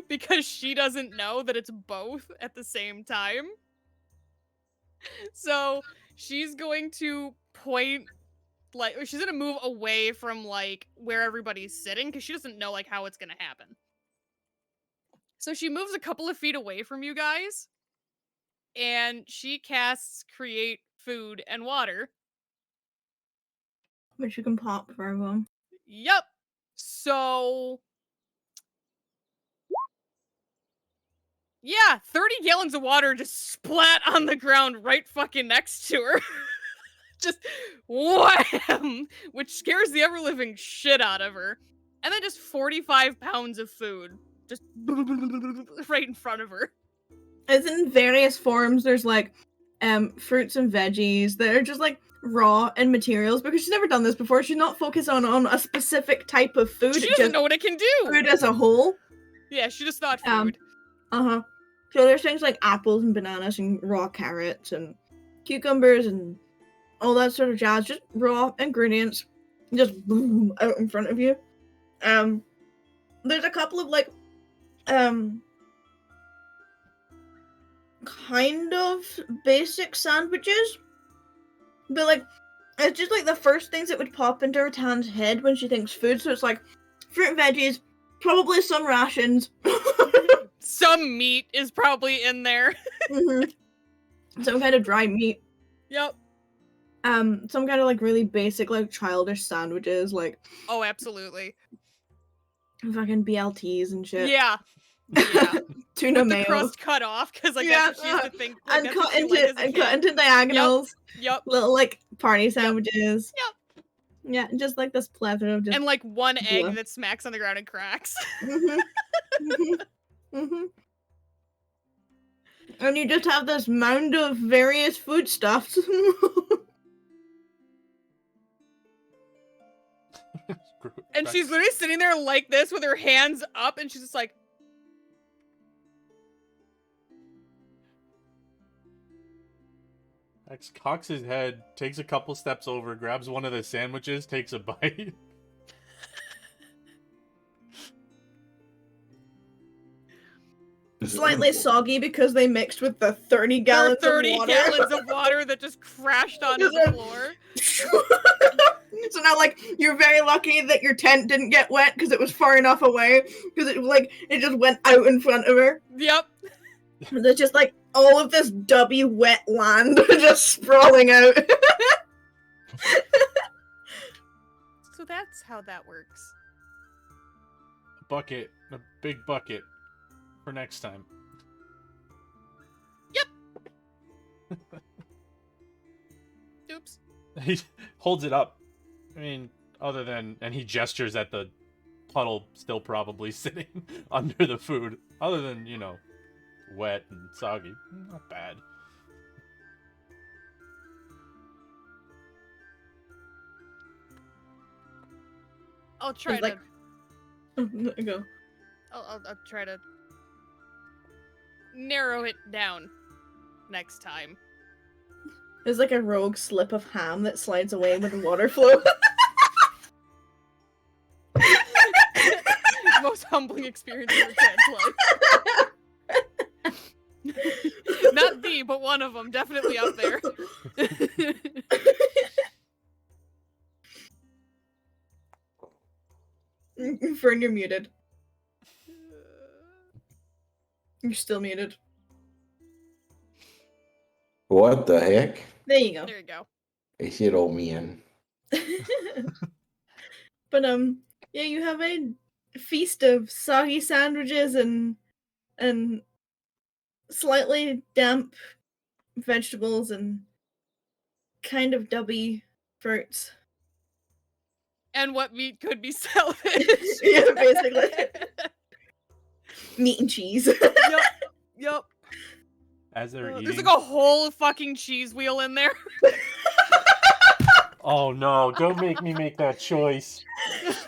Because she doesn't know that it's both at the same time. So she's going to point, like, she's gonna move away from like where everybody's sitting because she doesn't know like how it's gonna happen. So she moves a couple of feet away from you guys, and she casts create food and water. Which you can pop for everyone. Yep. So Yeah, 30 gallons of water just splat on the ground right fucking next to her. Just wham! Which scares the ever-living shit out of her. And then just 45 pounds of food. Just right in front of her. It's in various forms. There's like fruits and veggies that are just like raw and materials because she's never done this before. She's not focused on a specific type of food. She doesn't know what it can do! Food as a whole. Yeah, she just thought food. So there's things like apples and bananas and raw carrots and cucumbers and all that sort of jazz. Just raw ingredients, just boom out in front of you. There's a couple of like kind of basic sandwiches, but like it's just like the first things that would pop into her Tan's head when she thinks food. So it's like fruit and veggies, probably some rations. Some meat is probably in there. Some kind of dry meat. Yep. Some kind of like really basic like childish sandwiches, like Oh, absolutely. fucking BLTs and shit. Yeah. Yeah. Tuna With mayo. the crust cut off, because like Yeah, that's what she used to think. Like, and that's cut what she liked as a into kid. diagonals. Yep. Little like party sandwiches. Yep. Yeah, just like this plethora of just And like one egg Yeah. that smacks on the ground and cracks. And you just have this mound of various foodstuffs. And she's literally sitting there like this with her hands up, and she's just like, X cocks his head, takes a couple steps over, grabs one of the sandwiches, takes a bite. Slightly soggy because they mixed with the 30 gallons there are 30 of water. gallons of water that just crashed onto the floor. So now, like, you're very lucky that your tent didn't get wet because it was far enough away. Because it just went out in front of her. Yep. There's just like all of this dubby wet land just sprawling out. So that's how that works. A big bucket for next time. Oops. He holds it up. I mean, and he gestures at the puddle still probably sitting under the food. Other than, wet and soggy. Not bad. I'll try It's to. like- Go. I'll try to narrow it down next time. There's like a rogue slip of ham that slides away with the water flow. Most humbling experience of your kid's life. Not the, but one of them. Definitely up there. Fern, you're muted. You're still muted. What the heck? There you go. There you go. I hit old man. But yeah, you have a feast of soggy sandwiches and slightly damp vegetables and kind of dubby fruits. And what meat could be salvaged. Yeah, basically. Meat and cheese. Yep. As they're eating. There's like a whole fucking cheese wheel in there. Oh no, don't make me make that choice. That's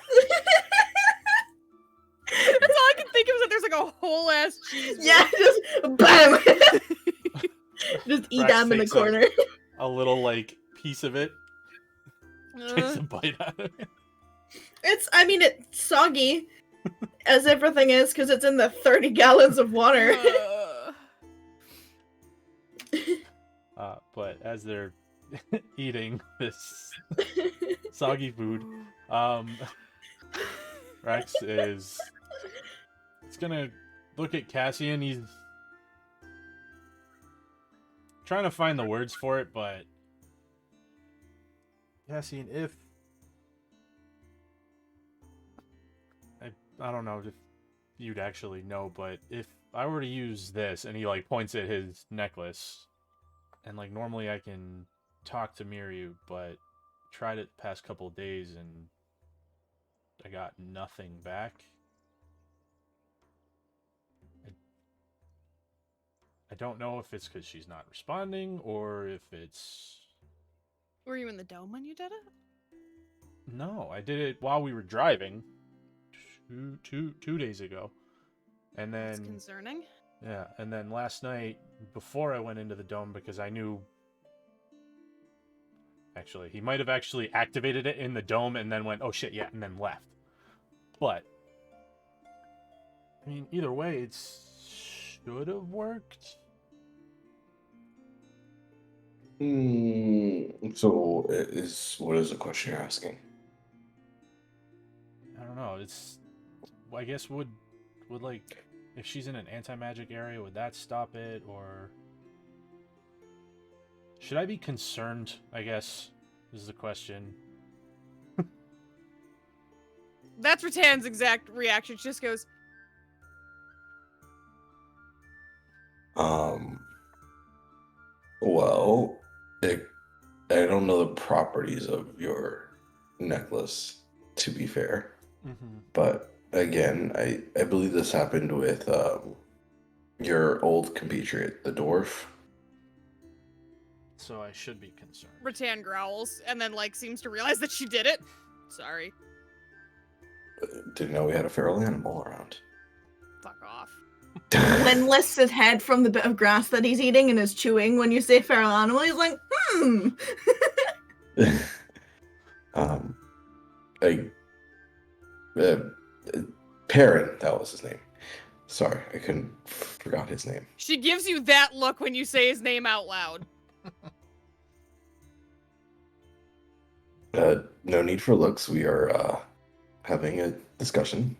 all I can think of is that there's like a whole ass cheese wheel. Yeah, just bam. Just eat Rex them in the takes corner. A little, piece of it. Takes a bite out of it. It's soggy, as everything is, because it's in the 30 gallons of water. But as they're eating this soggy food, Rex is gonna look at Cassian. He's trying to find the words for it, but Cassian, if I don't know if you'd actually know, but if I were to use this, and he like points at his necklace, and like normally I can talk to Miryu, but tried it the past couple of days and I got nothing back. I don't know if it's because she's not responding or if it's. Were you in the dome when you did it? No, I did it while we were driving. Two days ago, and That's then concerning. yeah, and then last night before I went into the dome because I knew. Actually, he might have actually activated it in the dome and then went, oh shit, yeah, and then left. But I mean, either way, it should have worked. So, what is the question you're asking? I don't know. It's, I guess would like if she's in an anti-magic area, would that stop it, or should I be concerned? I guess is the question. That's Ratan's exact reaction. She just goes, Well, I don't know the properties of your necklace, to be fair. Mm-hmm. But again, I believe this happened with your old compatriot, the dwarf. So I should be concerned. Ratan growls, and then, like, seems to realize that she did it. Sorry. Didn't know we had a feral animal around. Fuck off. Lynn lifts his head from the bit of grass that he's eating and is chewing when you say feral animal. He's like, I, uh, Perrin, that was his name. Sorry, I forgot his name. She gives you that look when you say his name out loud. No need for looks. We are having a discussion.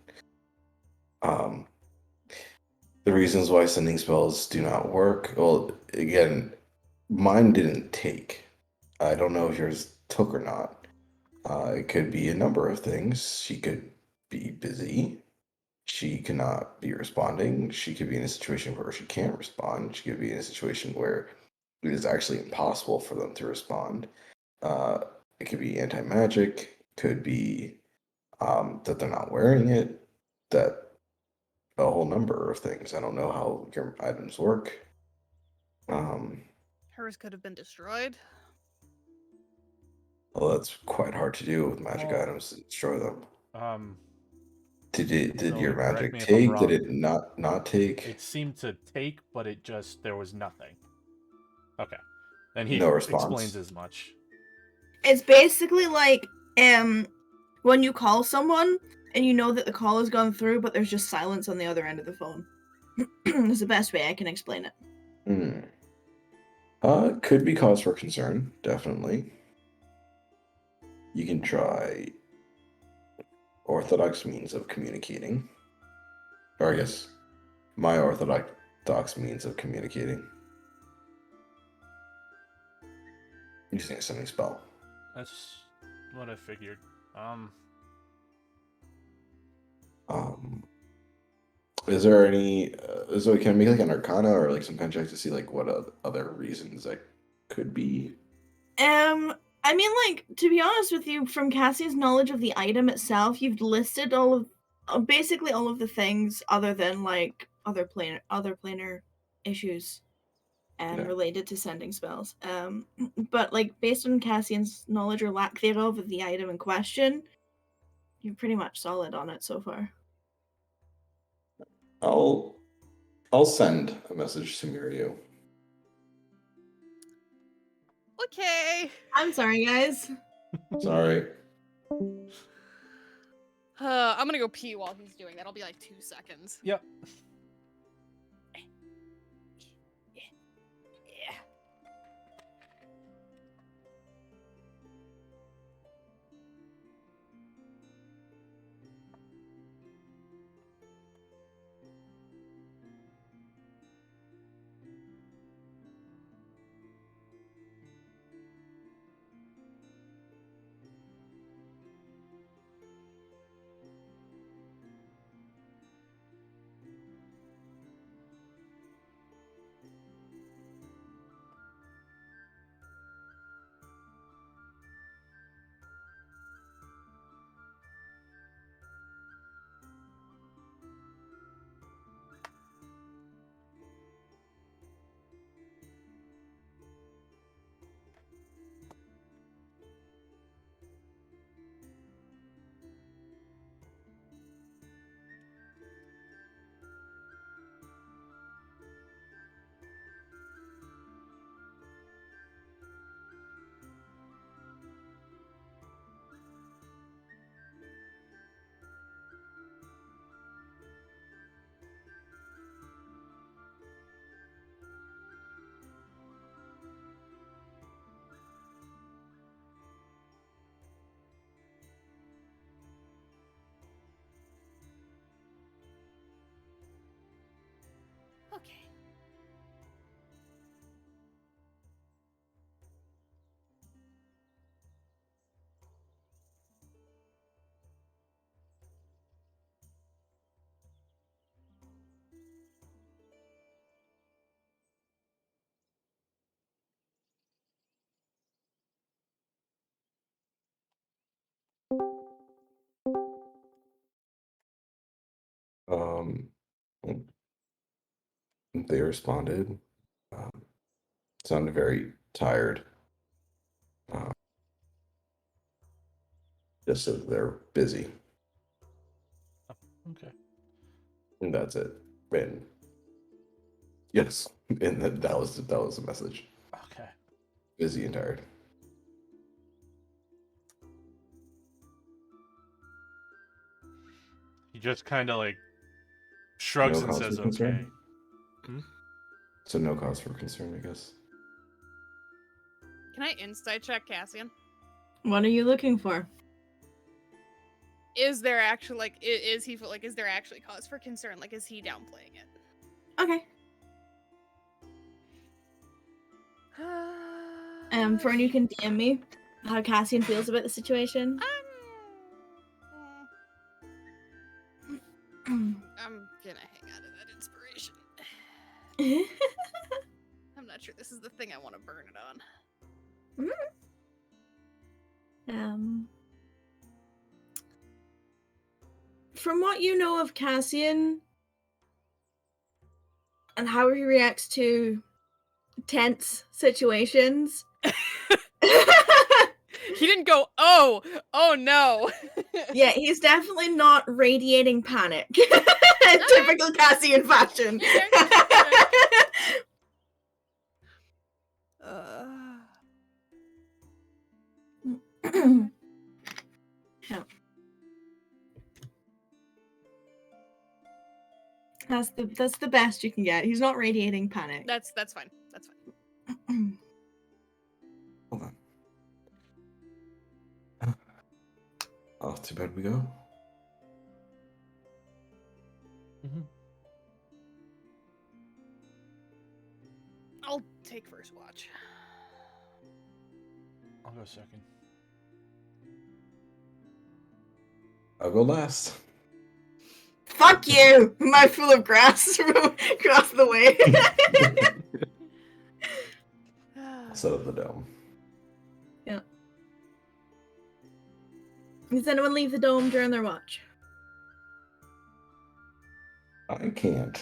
The reasons why sending spells do not work. Well, again, mine didn't take. I don't know if yours took or not. It could be a number of things. She could be busy. She cannot be responding. She could be in a situation where she can't respond. She could be in a situation where it is actually impossible for them to respond. It could be anti-magic. Could be that they're not wearing it. That a whole number of things. I don't know how your items work. Hers could have been destroyed. Well, that's quite hard to do with magic Well, items to destroy them. Did so your correct magic me if I'm take? Did wrong. it not take? It seemed to take, but it just there was nothing. Okay, and he No response. explains as much. it's basically like when you call someone and you know that the call has gone through, but there's just silence on the other end of the phone. It's the best way I can explain it. Could be cause for concern, definitely. You can try orthodox means of communicating. Or I guess my orthodox means of communicating. Using a sending spell. That's what I figured. Is there any? Can I make like an arcana or like some kind of check to see like what other reasons that could be? I mean, like, to be honest with you, from Cassie's knowledge of the item itself, you've listed all of basically all of the things other than like other planar issues related to sending spells. But like based on Cassian's knowledge or lack thereof of the item in question, you're pretty much solid on it so far. I'll send a message to Miryu. Okay. I'm sorry, guys. Sorry. I'm gonna go pee while he's doing that. It'll be like 2 seconds. Yep. Um, they responded. Sounded very tired. Uh, just so they're busy, Okay. and that's it. And yes, and that was the message. Okay. Busy and tired. He just kind of like shrugs No and cause says, for "Okay." concern? So no cause for concern, I guess. Can I insight check Cassian? What are you looking for? Is there actually like is he like is there actually cause for concern? Like is he downplaying it? Okay. Fern, you can DM me how Cassian feels about the situation. I'm gonna hang out of that inspiration. I'm not sure this is the thing I want to burn it on. From what you know of Cassian and how he reacts to tense situations, He didn't go, oh no. yeah, he's definitely not radiating panic. Typical Cassian fashion. Yeah. That's the best you can get. He's not radiating panic. That's fine. That's fine. Hold on. Off to bed we go. Mm-hmm. I'll take first watch. I'll go second. I'll go last. Fuck you! Mouthful of grass across the way. Set up the dome. Yeah. Does anyone leave the dome during their watch? I can't.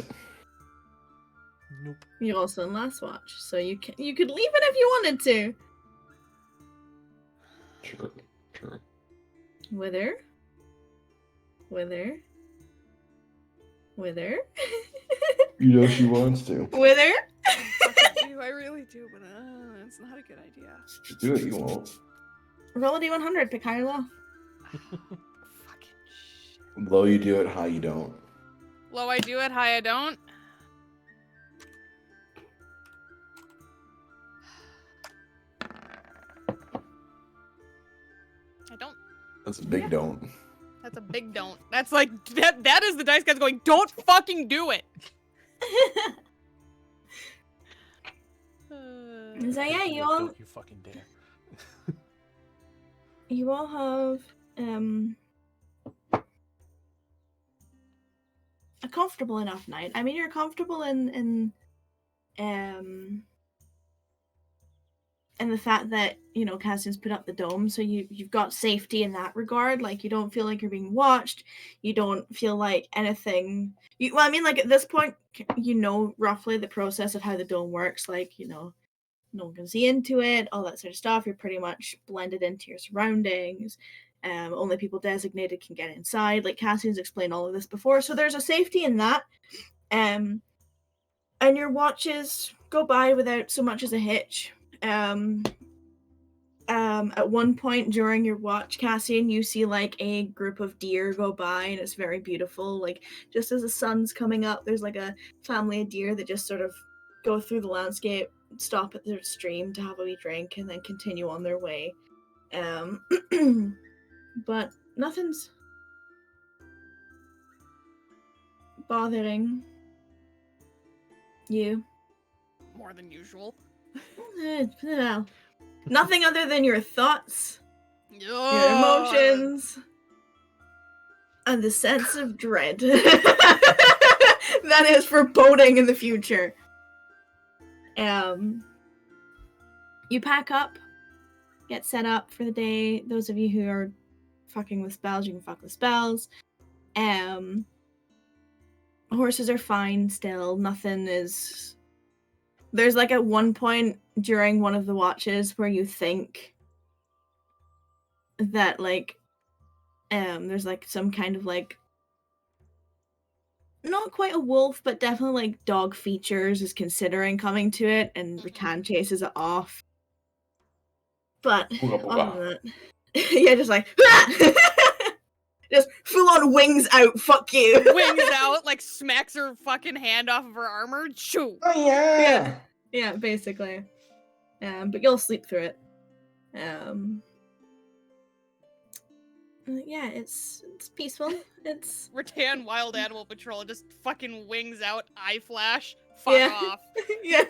Nope. You're also in last watch, so you could leave it if you wanted to. Sure. Wither. You know she wants to. Wither. I really do, but it's not a good idea. Do it, you won't. Roll a d100, pick high or low. Fucking shit. Low you do it, high you don't. Low I do it, high I don't. I don't. That's a big don't. That's a big don't. That's like that is the dice guys going, don't fucking do it. So yeah, you all Don't you fucking dare. you all have a comfortable enough night. I mean, you're comfortable in the fact that, you know, Cassian's put up the dome, so you've got safety in that regard. Like, you don't feel like you're being watched. You don't feel like anything. Well, I mean, like, at this point, you know roughly the process of how the dome works. Like, you know, no one can see into it, all that sort of stuff. You're pretty much blended into your surroundings. Only people designated can get inside. Like, Cassian's explained all of this before, so there's a safety in that. And your watches go by without so much as a hitch. At one point during your watch, Cassian, you see like a group of deer go by, and it's very beautiful. Like, just as the sun's coming up, there's like a family of deer that just sort of go through the landscape, stop at their stream to have a wee drink, and then continue on their way. But nothing's bothering you. More than usual. No. Nothing other than your thoughts, your Oh. emotions, and the sense of dread that is foreboding in the future. You pack up, get set up for the day. Those of you who are fucking with spells, you can fuck with spells. Horses are fine still. Nothing is. There's like at one point during one of the watches where you think that like there's like some kind of like not quite a wolf, but definitely like dog features is considering coming to it, and Rattan chases it off. But Booga booga. other than that, yeah, just like just full on wings out. Fuck you. Wings out, like smacks her fucking hand off of her armor. Shoo. Oh yeah. Yeah, basically. But you'll sleep through it. Yeah, it's peaceful. It's Rattan Wild Animal Patrol just fucking wings out, eye flash, fuck Yeah. off. yeah.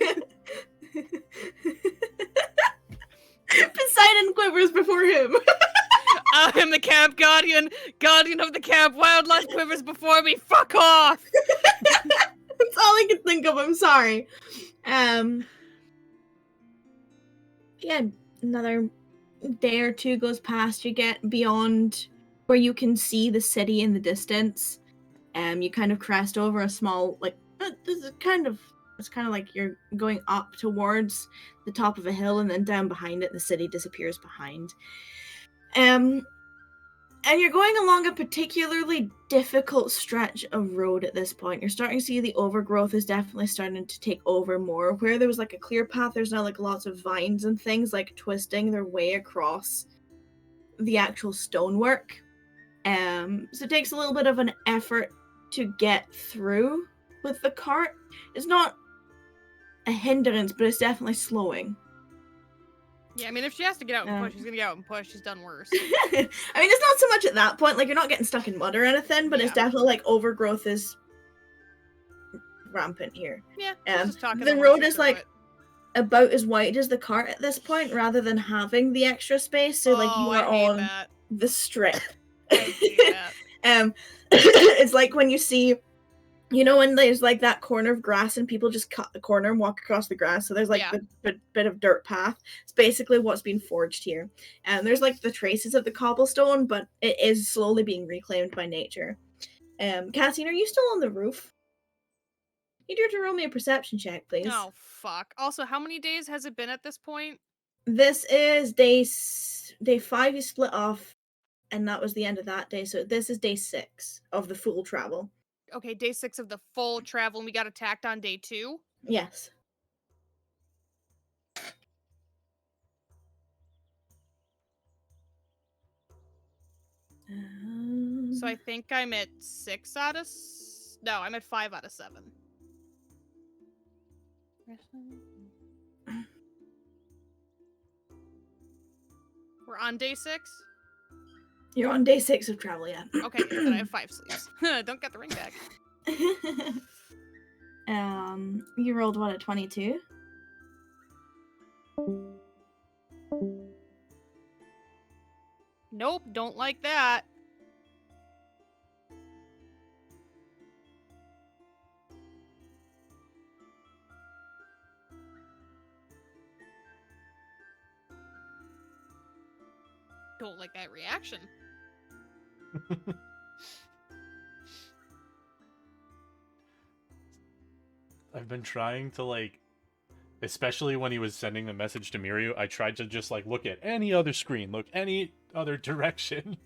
Poseidon quivers before him. I am the camp guardian of the camp. Wildlife quivers before me. Fuck off. That's all I can think of. I'm sorry. Yeah, another day or two goes past. You get beyond where you can see the city in the distance. You kind of crest over a small, like, it's kind of like you're going up towards the top of a hill, and then down behind it, the city disappears behind. And you're going along a particularly difficult stretch of road at this point. You're starting to see the overgrowth is definitely starting to take over more. Where there was like a clear path, there's now like lots of vines and things like twisting their way across the actual stonework. So it takes a little bit of an effort to get through with the cart. It's not a hindrance, but it's definitely slowing. Yeah, I mean, if she has to get out and push, she's gonna get out and push. She's done worse. I mean, it's not so much at that point. Like, you're not getting stuck in mud or anything, but it's definitely like overgrowth is rampant here. Yeah. Just The road is like about as wide as the cart at this point, rather than having the extra space. So like you are on that. the strip. I hate that. It's like when you see, you know, when there's like that corner of grass and people just cut the corner and walk across the grass. So there's like the bit of dirt path. It's basically what's been forged here. And there's like the traces of the cobblestone, but it is slowly being reclaimed by nature. Cassine, are you still on the roof? You need to roll me a perception check, please. Oh, fuck. Also, how many days has it been at this point? This is day 5 you split off, and that was the end of that day. So this is day 6 of the full travel. Okay, day 6 of the full travel, and we got attacked on day 2? Yes. So I think I'm at 6 out of... No, I'm at 5 out of 7. We're on day 6? You're on day 6 of travel, yeah. Okay, then I have 5 sleeps. Don't get the ring back. You rolled what, at 22? Nope, don't like that. Don't like that reaction. I've been trying to, like, especially when he was sending the message to Miryu, I tried to just, like, look at any other screen, look any other direction.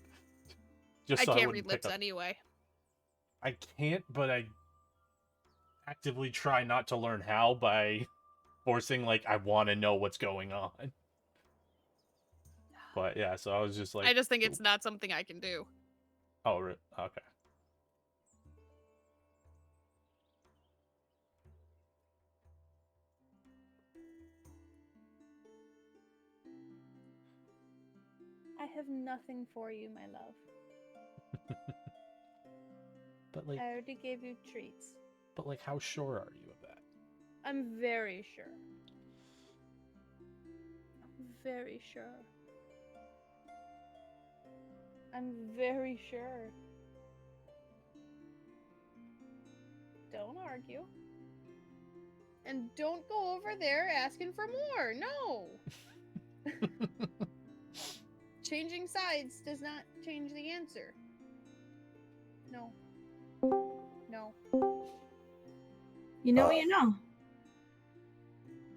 Just I so can't wouldn't read lips pick up. anyway. I can't, but I actively try not to learn how by forcing, like, I want to know what's going on. But yeah, so I was just like... I just think it's not something I can do. Oh, okay. I have nothing for you, my love. But like, I already gave you treats. but like, how sure are you of that? I'm very sure. Very sure. I'm very sure. Don't argue. And don't go over there asking for more. No. Changing sides does not change the answer. No. No. You know what you know.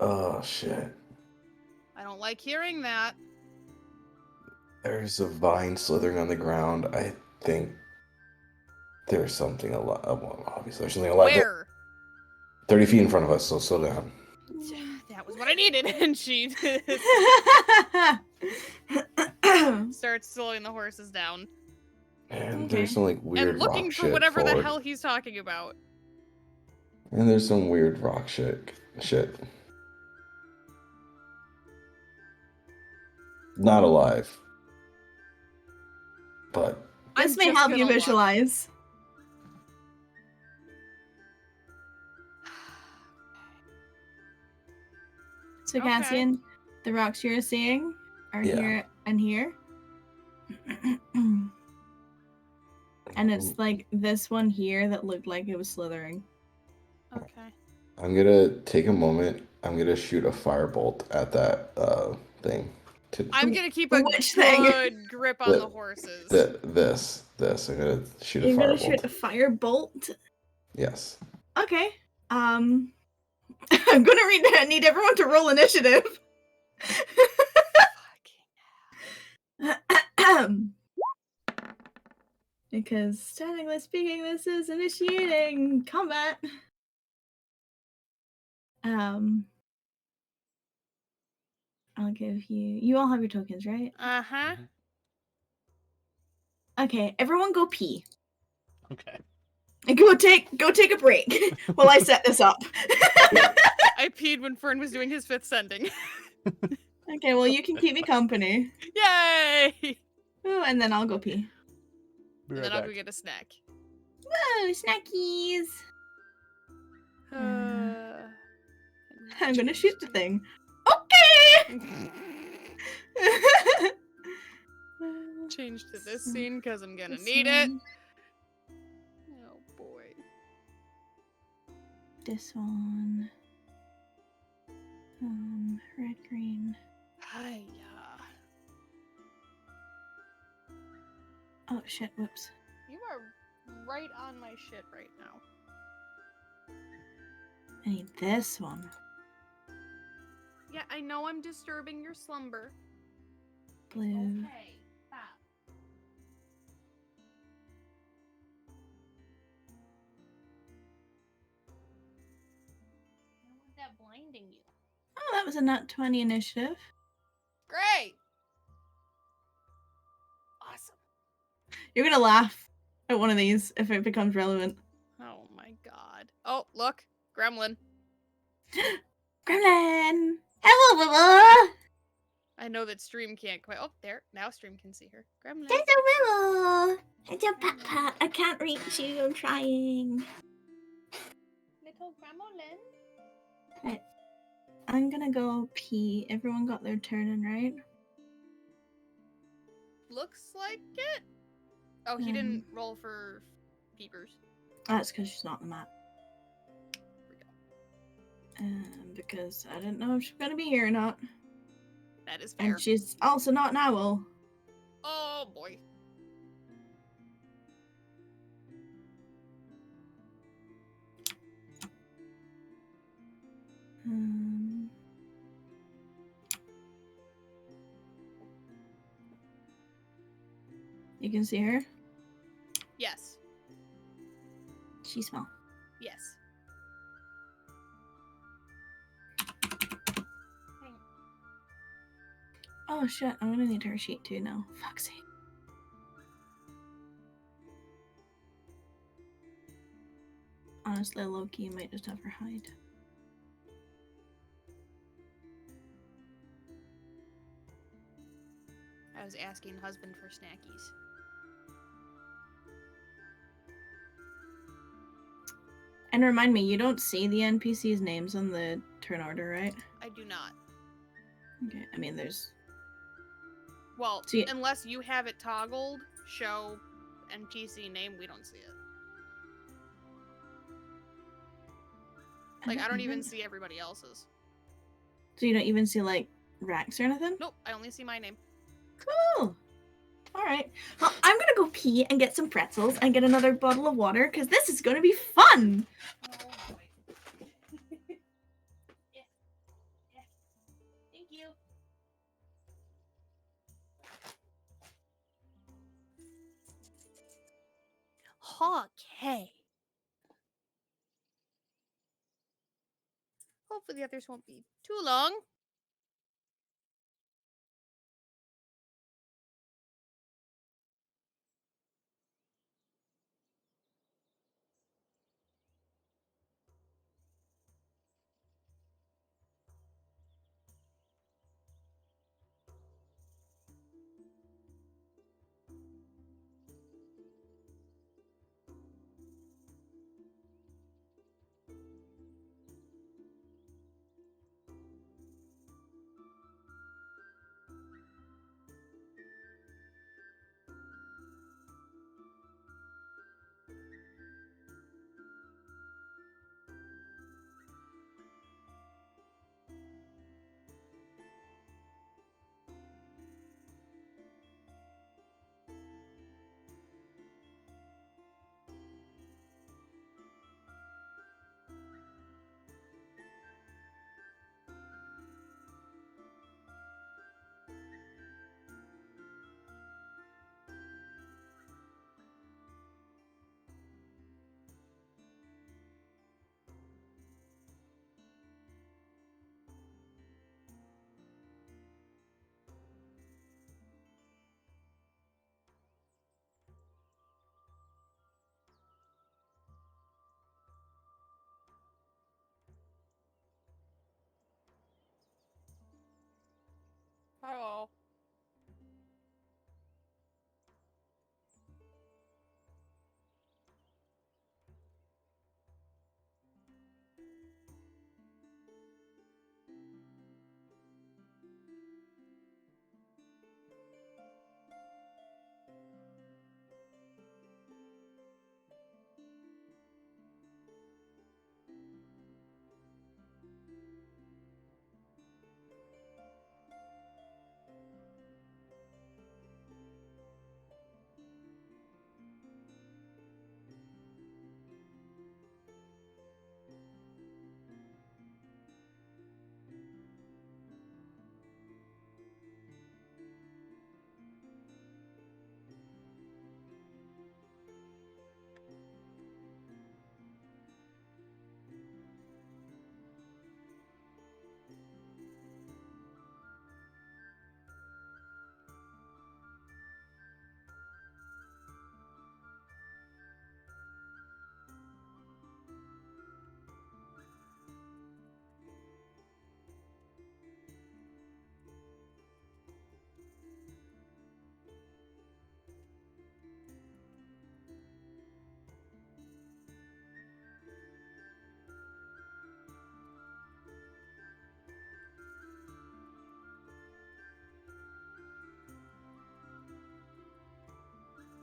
Oh shit. I don't like hearing that. There's a vine slithering on the ground. I think there's something alive. Well, obviously, there's something alive. Where? 30 feet in front of us, so slow down. That was what I needed. And she starts slowing the horses down. And Okay. there's some like weird And looking rock for shit whatever the forward. hell he's talking about. And there's some weird rock shit. Not alive. But This I'm may just help you gonna look. visualize. So Okay. Cassian, the rocks you're seeing are Yeah. here and here. And it's like this one here that looked like it was slithering. Okay. I'm gonna take a moment. I'm gonna shoot a firebolt at that thing. I'm gonna keep a Which thing? good grip on the The- horses. This. I'm gonna shoot a You're gonna firebolt. shoot a firebolt? Yes. Okay. I'm gonna need everyone to roll initiative. Because technically speaking, this is initiating combat. I'll give you all have your tokens, right? Uh-huh. Okay, everyone go pee. Okay. And go take a break while I set this up. I peed when Fern was doing his 5th sending. Okay, well you can keep me company. Yay! Oh, and then I'll go pee. Be And right then I'll back. go get a snack. Whoa, snackies! I'm gonna shoot the thing. Okay! Change to this scene because I'm gonna need it. Oh boy. This one. Red, green. Hiya. Oh shit, whoops. You are right on my shit right now. I need this one. Yeah, I know I'm disturbing your slumber. Blue. Okay, stop. How was that blinding you? Oh, that was a nat 20 initiative. Great! Awesome. You're gonna laugh at one of these if it becomes relevant. Oh my god. Oh, look. Gremlin. Gremlin! Hello, Bubba! I know that Stream can't quite. Oh, there. Now Stream can see her. Gremlin. Hello, Hello, Papa. I can't reach you. I'm trying. Little Gremlin. Right. I'm gonna go pee. Everyone got their turn in, right? Looks like it. Oh, he didn't roll for peepers. That's because she's not on the map. There we go. Because I didn't know if she's gonna be here or not. That is fair. And she's also not an owl. Oh boy. You can see her. Yes. She's small. Yes. Oh shit, I'm gonna need her sheet too now. Fuck's sake. Honestly, Loki might just have her hide. I was asking husband for snackies. And remind me, you don't see the NPCs' names on the turn order, right? I do not. Okay, I mean, there's... Well, See- unless you have it toggled, show NPC name, we don't see it. Like, I don't even see everybody else's. So you don't even see, like, racks or anything? Nope, I only see my name. Cool! Alright. Well, I'm gonna go pee and get some pretzels and get another bottle of water, because this is gonna be fun! Oh boy. Okay. Hopefully the others won't be too long. Hello.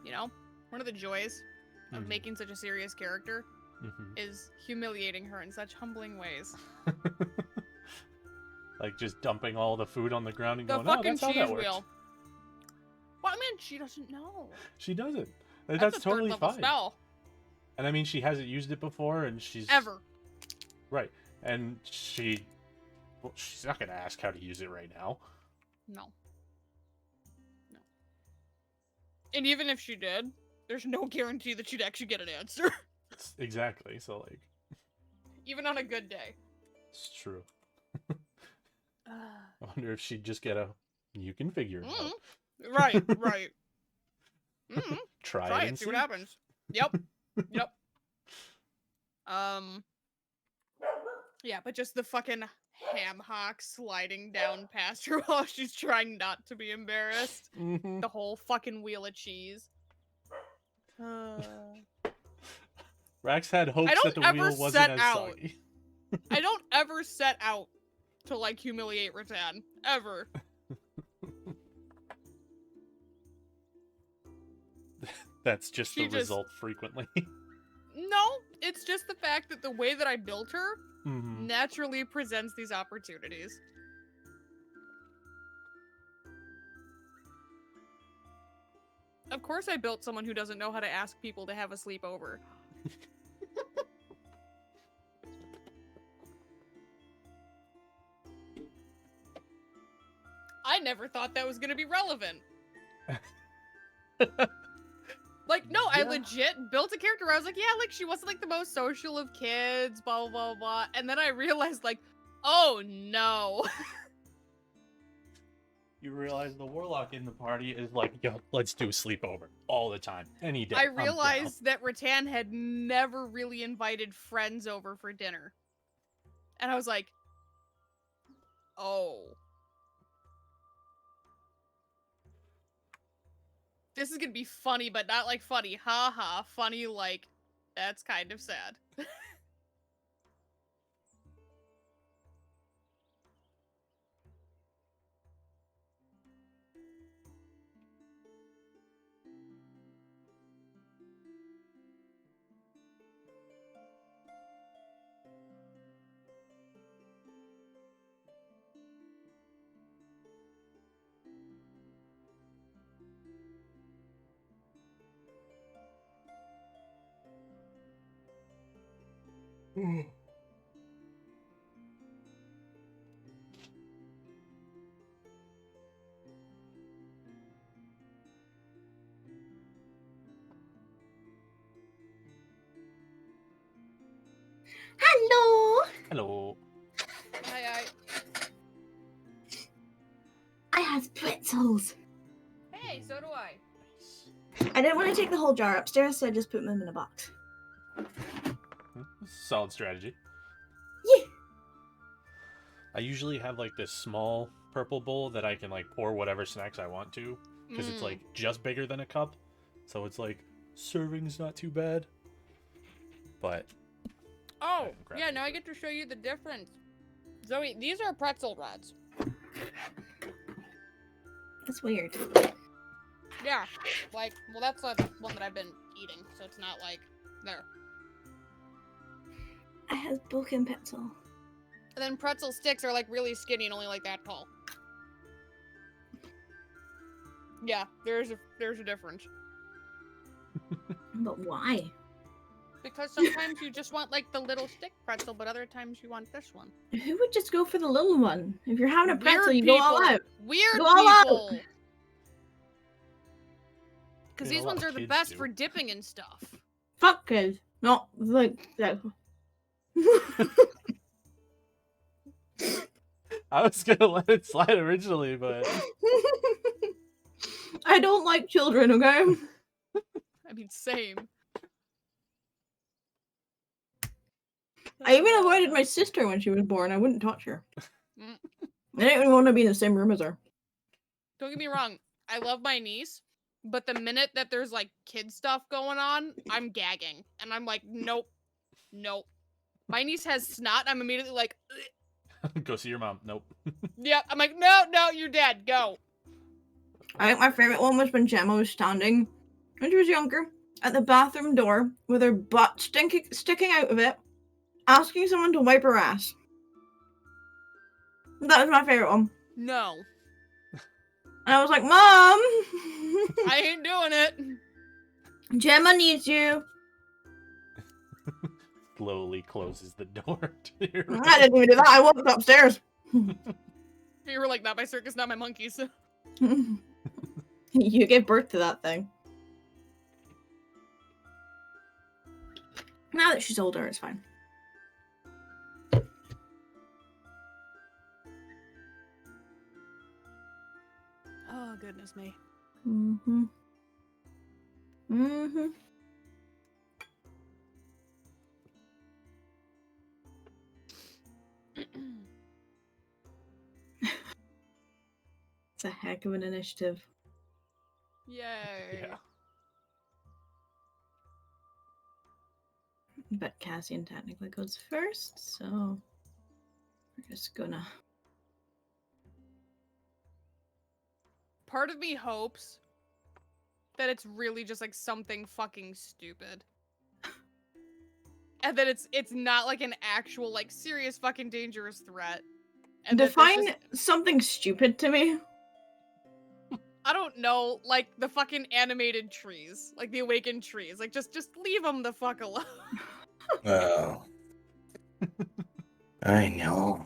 You know, one of the joys of Mhm. making such a serious character Mhm. is humiliating her in such humbling ways. Like just dumping all the food on the ground and The going, "Oh, fucking that's how cheese that works." wheel. Well, I mean, she doesn't know. She doesn't. That's That's a totally third level fine. spell. And I mean, she hasn't used it before, and she's Ever. right. And well, she's not gonna ask how to use it right now. No. No. And even if she did, there's no guarantee that she'd actually get an answer. Exactly. So like, Even on a good day. it's true. I wonder if she'd just get a. You can figure it out. Right, right. Mm-hmm. Try Try it it, and see see. what happens. Yep. Yep. Yeah, but just the fucking ham hock sliding down past her while she's trying not to be embarrassed. Mm-hmm. The whole fucking wheel of cheese. Rax had hopes don't that the ever wheel wasn't set as out. soggy. I don't ever set out to like humiliate Rattan. Ever. That's just She the just- result frequently. No, it's just the fact that the way that I built her Mhm. naturally presents these opportunities. Of course I built someone who doesn't know how to ask people to have a sleepover. I never thought that was gonna be relevant. Like, no, I Yeah. legit built a character where I was like, yeah, like, she wasn't, like, the most social of kids, blah, blah, blah, blah. And then I realized, like, oh, no. You realize the warlock in the party is like, yo, let's do a sleepover all the time, any day. I I'm down." realized that Rattan had never really invited friends over for dinner. And I was like, oh. This is gonna be funny, but not like funny, haha. Funny like, that's kind of sad. Hello! Hello. Aye, I have pretzels. Hey, so do I. Nice. I didn't want to take the whole jar upstairs, so I just put them in a box. Solid strategy. Yeah. I usually have like this small purple bowl that I can like pour whatever snacks I want to, because it's like just bigger than a cup, so it's like serving's not too bad. But Oh, grab yeah, it. now I get to show you the difference. Zoe, these are pretzel rods. That's weird. Yeah, like, well, that's the one that I've been eating, so it's not like, there. I have broken pretzel. And then pretzel sticks are like really skinny and only like that tall. Yeah, there's a difference. But why? Because sometimes you just want like the little stick pretzel, but other times you want this one. Who would just go for the little one? If you're having a pretzel, Weird you go all people. out. Weird Go all out. people. Because I mean, these a lot ones of are the kids best do. for dipping and stuff. Fuck kids. Not like that. I was gonna let it slide originally, but I don't like children, okay? I mean, same. I even avoided my sister when she was born. I wouldn't touch her. Mm. I didn't even want to be in the same room as her. Don't get me wrong. I love my niece, but the minute that there's like kid stuff going on, I'm gagging. And I'm like, nope. Nope. My niece has snot. I'm immediately like, ugh. go see your mom. Nope. Yep. I'm like, no, you're dead. Go. I think my favorite one was when Gemma was standing, when she was younger, at the bathroom door with her butt sticking out of it, asking someone to wipe her ass. That was my favorite one. No. And I was like, Mom! I ain't doing it. Gemma needs you. Slowly closes the door to your room. I didn't even do that. I walked upstairs. You were like, not my circus, not my monkeys. You gave birth to that thing. Now that she's older, it's fine. Oh, goodness me. Mm-hmm. Mm-hmm. It's a heck of an initiative. Yay. Yeah. But Cassian technically goes first, so we're just gonna. Part of me hopes that it's really just like something fucking stupid. And that it's not like an actual like serious fucking dangerous threat. And that there's Define just- something stupid to me. I don't know, like the fucking animated trees, like the awakened trees. Like just leave them the fuck alone. Oh. I know.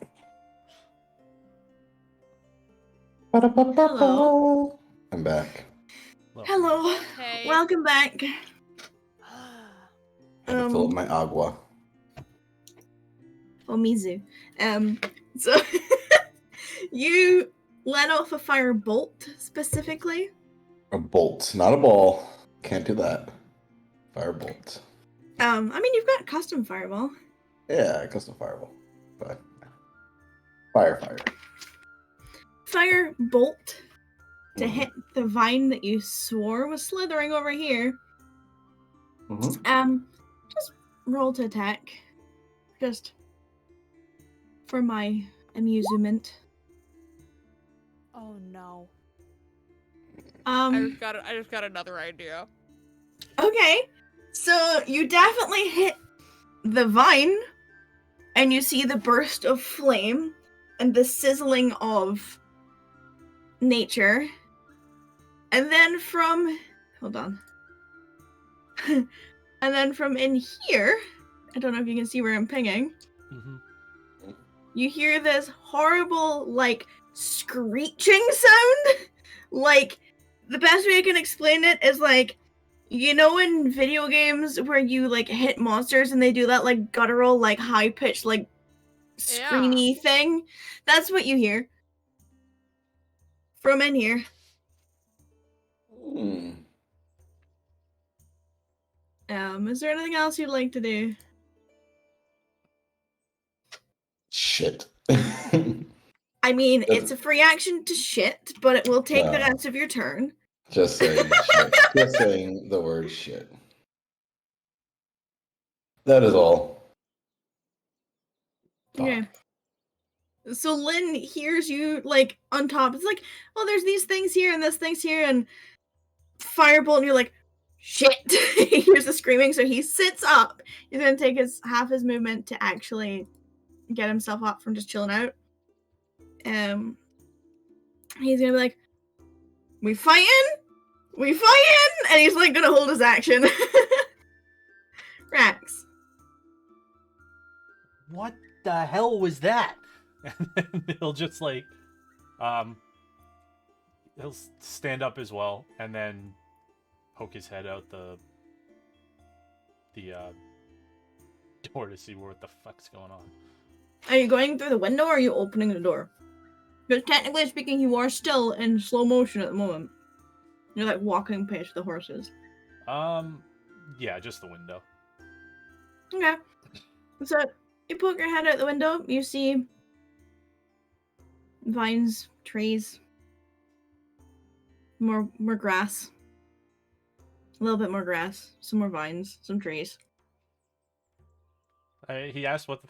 Hello. I'm back. Well, Hello. Okay. Welcome back. I had to fill up my agua. Mizu. So you let off a fire bolt specifically. A bolt, not a ball. Can't do that. Firebolt. I mean you've got custom fireball. Yeah, custom fireball. But fire. Fire bolt to Mhm. hit the vine that you swore was slithering over here. Mhm. Just roll to attack. Just for my amusement. Oh no. Um I just got another idea. Okay. So you definitely hit the vine and you see the burst of flame and the sizzling of nature. And then from hold on. And then from in here, I don't know if you can see where I'm pinging. mhm. You hear this horrible like screeching sound. Like the best way I can explain it is like you know in video games where you like hit monsters and they do that like guttural like high pitched like screamy thing? That's what you hear. From in here. Mm. Is there anything else you'd like to do? Shit. I mean, it's a free action to shit, but it will take the No. rest of your turn. Just saying shit. Just saying the word shit. That is all. Okay. Fuck. So Lynn hears you like on top. It's like, oh, there's these things here and this thing's here and firebolt, and you're like, shit. He hears the screaming, so he sits up. He's gonna take his half his movement to actually get himself up from just chilling out. He's gonna be like, we fighting? We fighting? And he's like gonna hold his action. Rax. What the hell was that? And then he'll just like, he'll stand up as well, and then poke his head out the door to see what the fuck's going on. Are you going through the window or are you opening the door? Because technically speaking, you are still in slow motion at the moment. You're like walking past the horses. Yeah, just the window. Okay. So you poke your head out the window, you see vines, trees, more grass. A little bit more grass, some more vines, some trees. He asked what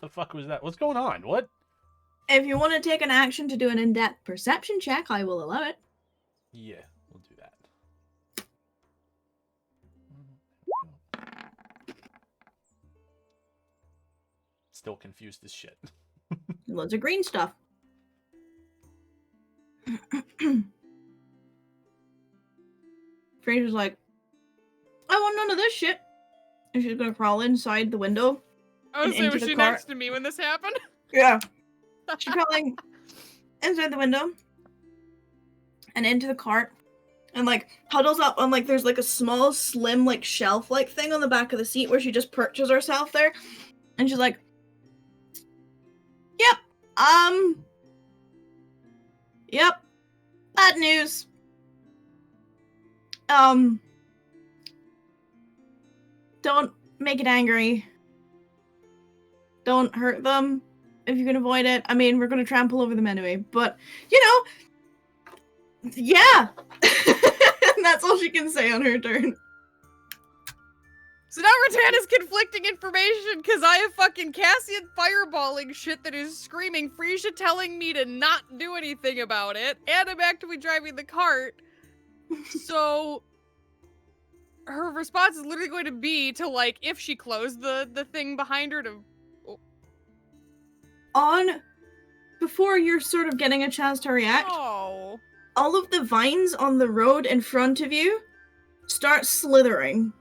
the fuck was that? What's going on? What? If you want to take an action to do an in-depth perception check, I will allow it. Yeah, we'll do that. Still confused as shit. Loads of green stuff. Fraser's like, I want none of this shit. And she's gonna crawl inside the window. I was And saying, into was the she cart. next to me when this happened? Yeah. She's crawling inside the window and into the cart and like huddles up on like there's like a small slim like shelf like thing on the back of the seat where she just perches herself there and she's like, yep, bad news. Don't make it angry. Don't hurt them if you can avoid it. I mean, we're gonna trample over them anyway, but you know, yeah. And that's all she can say on her turn. So now Ratana's conflicting information because I have fucking Cassian fireballing shit that is screaming, Frisia telling me to not do anything about it, and I'm actively driving the cart. So her response is literally going to be to like, if she closed the thing behind her to... On before you're sort of getting a chance to react, Oh. all of the vines on the road in front of you start slithering.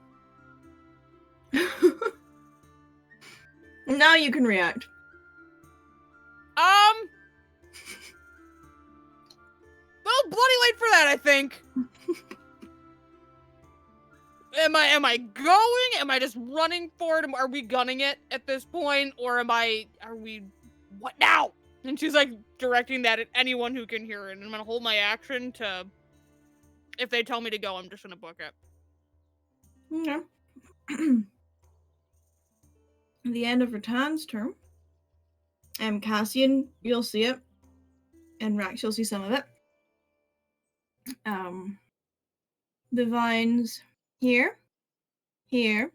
Now you can react. Little bloody late for that, I think. Am I going? Am I just running for it? Are we gunning it at this point? Or are we, what now? And she's like directing that at anyone who can hear it. And I'm gonna hold my action to, if they tell me to go, I'm just gonna book it. Okay. The end of Ratan's turn. Cassian, you'll see it. And Rax, you'll see some of it. The vines here, here,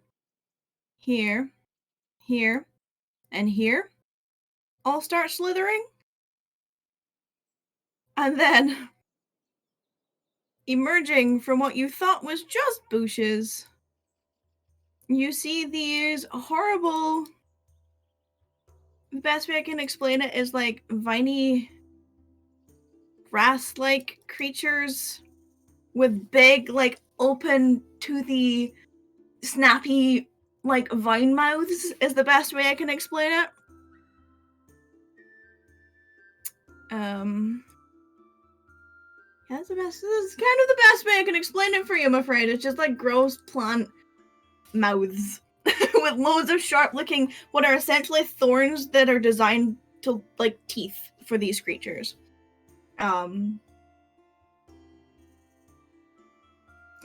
here, here, and here all start slithering. And then, emerging from what you thought was just bushes, you see these horrible... The best way I can explain it is like viney, grass-like creatures with big, like, open, toothy, snappy, like, vine mouths is the best way I can explain it. Yeah, that's the best. This is kind of the best way I can explain it for you, I'm afraid. It's just like gross plant mouths with loads of sharp-looking, what are essentially thorns that are designed to, like, teeth for these creatures.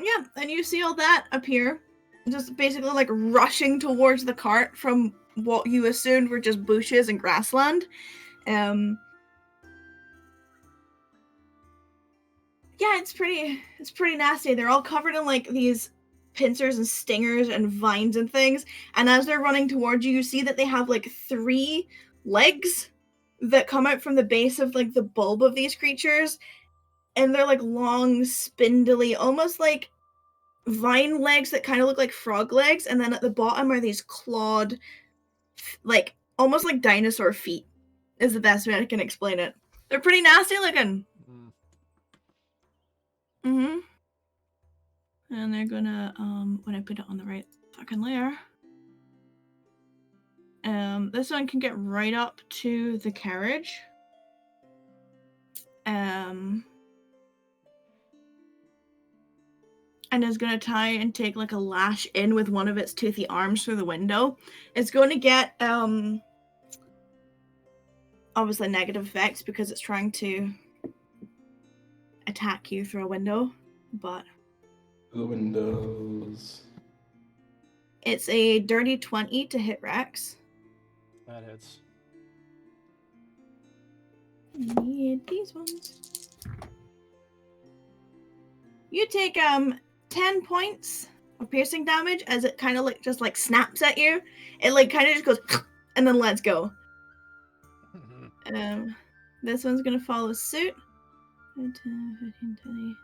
Yeah, and you see all that appear, just basically like rushing towards the cart from what you assumed were just bushes and grassland. Yeah, it's pretty nasty. They're all covered in like these pincers and stingers and vines and things, and as they're running towards you, you see that they have like 3 legs that come out from the base of like the bulb of these creatures, and they're like long, spindly, almost like vine legs that kind of look like frog legs, and then at the bottom are these clawed, like almost like dinosaur feet is the best way I can explain it. They're pretty nasty looking. And they're gonna when I put it on the right fucking layer, this one can get right up to the carriage, and is going to try and take like a lash in with one of its toothy arms through the window. It's going to get obviously negative effects because it's trying to attack you through a window, but The windows. it's a dirty 20 to hit Rex. That hits. Need these ones. You take 10 points of piercing damage as it kind of like just like snaps at you. It like kind of just goes and then lets go. This one's gonna follow suit. 10, 15, 20.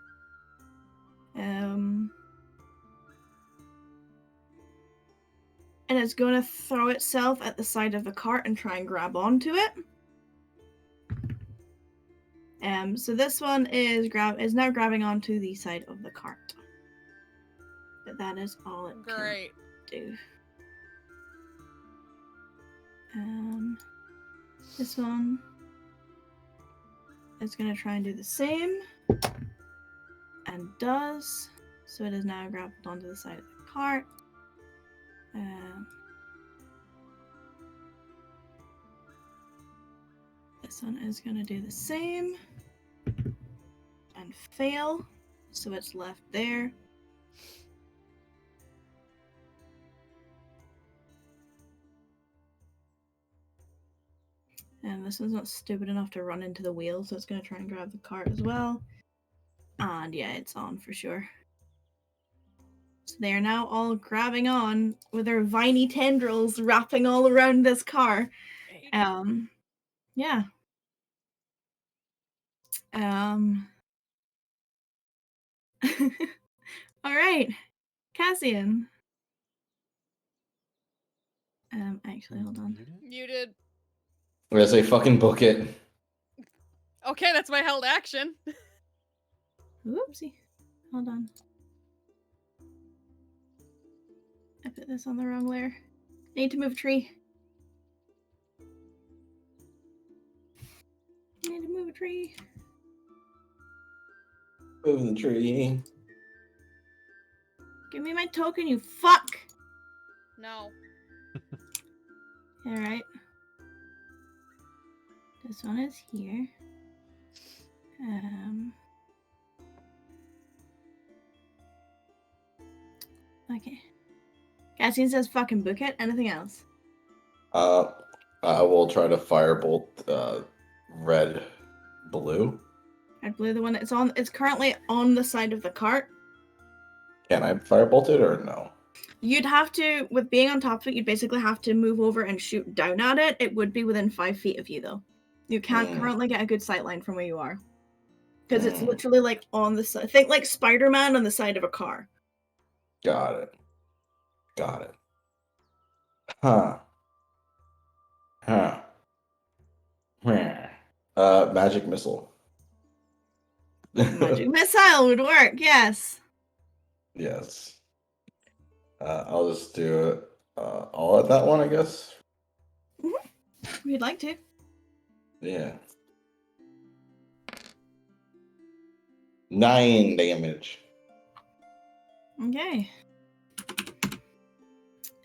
And it's gonna throw itself at the side of the cart and try and grab onto it. So this one is now grabbing onto the side of the cart. But that is all it can do. This one is gonna try and do the same. And does. So it is now grabbed onto the side of the cart. This one is gonna do the same. And fail. So it's left there. And this one's not stupid enough to run into the wheel, so it's going to try and grab the cart as well. And yeah, it's on for sure. So they are now all grabbing on with their viney tendrils wrapping all around this car. Yeah. Alright. Cassian. Actually, hold on. Muted. I'm gonna say fucking book it. Okay, that's my held action. Whoopsie. Hold on. I put this on the wrong layer. I need to move a tree. Move the tree. Give me my token, you fuck! No. Alright. This one is here. Okay. Cassian says fucking book it. Anything else? I will try to firebolt red, blue. Red, blue, the one that's on. It's currently on the side of the cart. Can I firebolt it or no? You'd have to, with being on top of it, you'd basically have to move over and shoot down at it. It would be within 5 feet of you, though. You can't currently get a good sight line from where you are. Because it's literally like on the side. Think like Spider-Man on the side of a car. Got it. Huh. Magic missile. Magic missile would work, yes. Yes. I'll just do it all at that one, I guess. If you'd like to. Yeah. 9 damage. Okay.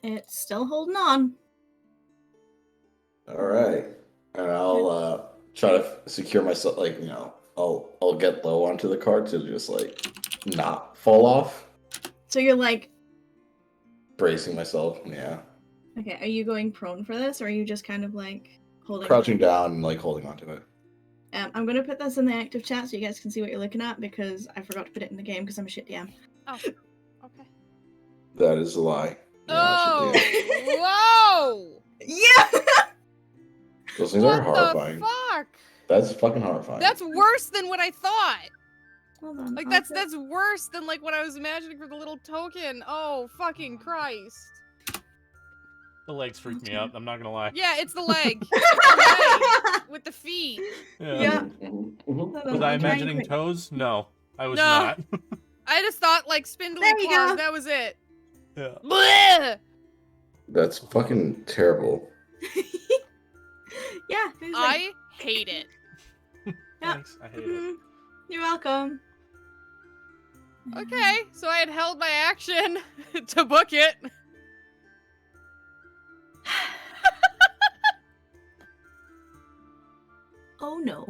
It's still holding on. All right, and I'll try to secure myself. Like, you know, I'll get low onto the cart to just like not fall off. So you're like Bracing myself. Yeah. Okay, are you going prone for this, or are you just kind of like holding? Crouching down and like holding onto it. I'm gonna put this in the active chat so you guys can see what you're looking at because I forgot to put it in the game because I'm a shit DM. Oh, okay. That is a lie. Oh, whoa! Yeah. Those things What are horrifying. the fuck? That's fucking horrifying. That's worse than what I thought. Hold on. Like that's worse than like what I was imagining for the little token. Oh, fucking Christ. The legs freak me out. I'm not gonna lie. Yeah, it's the leg. The leg with the feet. Yeah. Was I imagining toes? No, I was No. not. I just thought like spindly There you claws. go. That was it. Yeah. Blech! That's fucking terrible. Yeah. It was like, I hate it. Yeah. Thanks. I hate it. "Mhm, You're welcome. Okay, so I had held my action to book it. Oh no.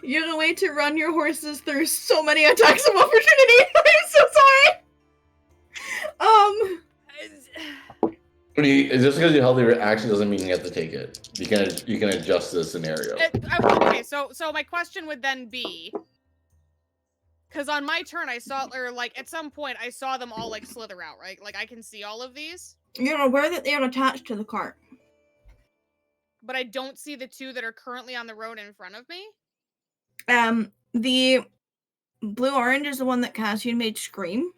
You're the way to run your horses through so many attacks of opportunity. I'm so sorry. Just because you held your action doesn't mean you have to take it. You can adjust the scenario. Okay, so my question would then be, because on my turn I saw, or like at some point I saw them all like slither out, right? Like I can see all of these, You're aware that they are attached to the cart. but I don't see the two that are currently on the road in front of me. The blue-orange is the one that Cassian made scream.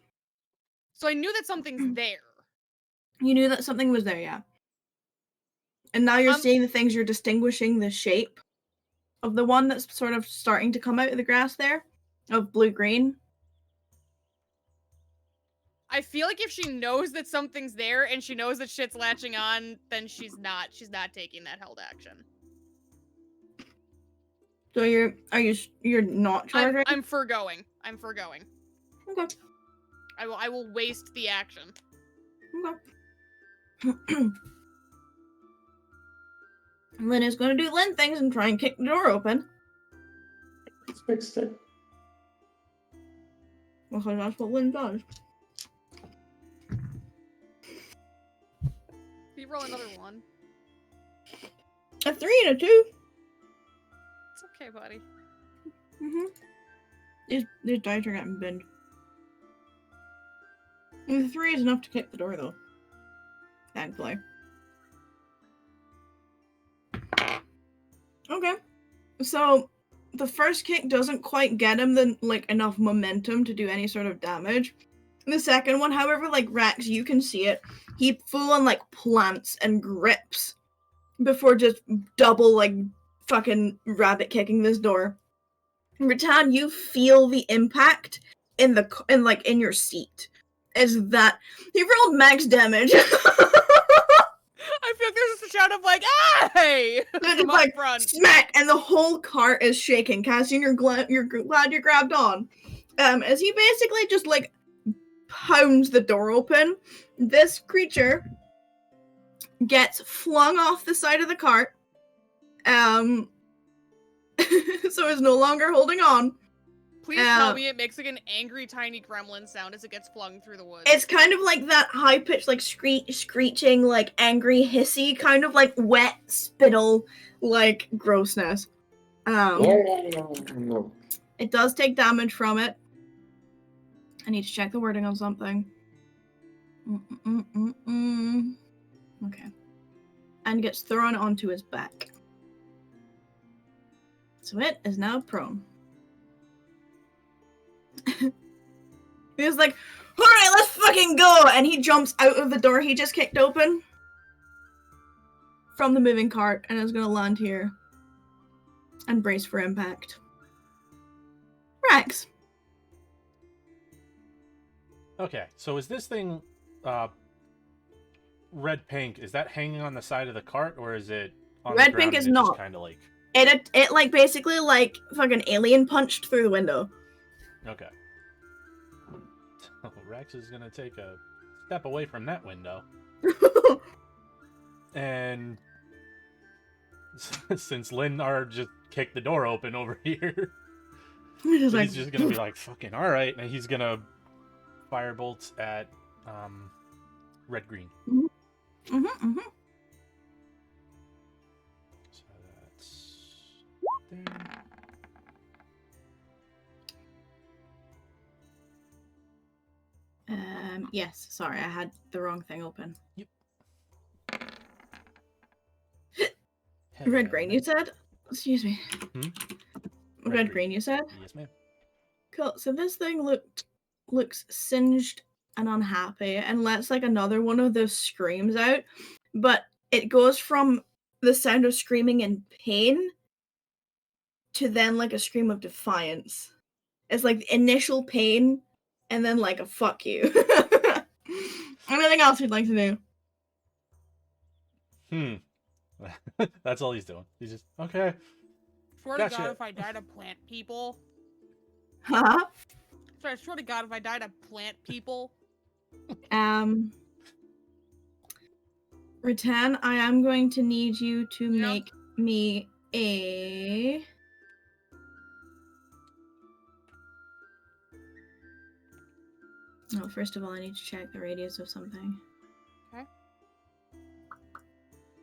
So I knew that something's there. You knew that something was there, yeah. And now you're Um, seeing the things, you're distinguishing the shape of the one that's sort of starting to come out of the grass there, of blue-green. I feel like if she knows that something's there and she knows that shit's latching on, then she's not taking that held action. So you're not charging? I'm forgoing. I'm forgoing. Okay. I will waste the action. Okay. Lynn is going to do Lynn things and try and kick the door open. It's fixed it. Because that's what Lynn does. You roll another one. A 3 and a 2. It's okay, buddy. These dice are getting binned. And the 3 is enough to kick the door, though. Thankfully. Okay. So, the first kick doesn't quite get him enough momentum to do any sort of damage. The second one, however, like Rex, you can see it. He full on plants and grips before just double fucking rabbit kicking this door. Rattan, you feel the impact in your seat. Is that he rolled max damage? I feel like there's just a shout of "Hey!" from up front. Smack, and the whole cart is shaking. Cassian, you're glad you grabbed on. as he basically just like pounds the door open, this creature gets flung off the side of the cart. So is no longer holding on. Please tell me it makes like an angry tiny gremlin sound as it gets flung through the woods. It's kind of like that high-pitched, like screeching, like angry, hissy, kind of like wet spittle, like grossness. It does take damage from it. I need to check the wording on something. Okay. And gets thrown onto his back. So it is now prone. He was like, alright, let's fucking go! And he jumps out of the door he just kicked open from the moving cart and is gonna land here and brace for impact. Rex. Okay, so is this thing red pink? Is that hanging on the side of the cart, or is it on Red the ground pink is and it just not. kind of like It like basically like fucking alien punched through the window. okay. Rex is gonna take a step away from that window, and since Linnar just kicked the door open over here, He's he's just gonna be like, "Fucking all right," and he's gonna fire bolts at red green. So that's there. Yes, sorry, I had the wrong thing open. Yep. Red green, you said? Excuse me. Red green, you said? Yes, ma'am. Cool. So this thing looks singed and unhappy and lets like another one of those screams out, but it goes from the sound of screaming in pain to then like a scream of defiance. It's like the initial pain and then like a fuck you. Anything else you'd like to do? That's all he's doing. He's just okay. Swear to God, if I die to plant people. Huh? Sorry, I swear to God, if I die to plant people. Rattan, I am going to need you to make me a... Oh, first of all, I need to check the radius of something. Okay.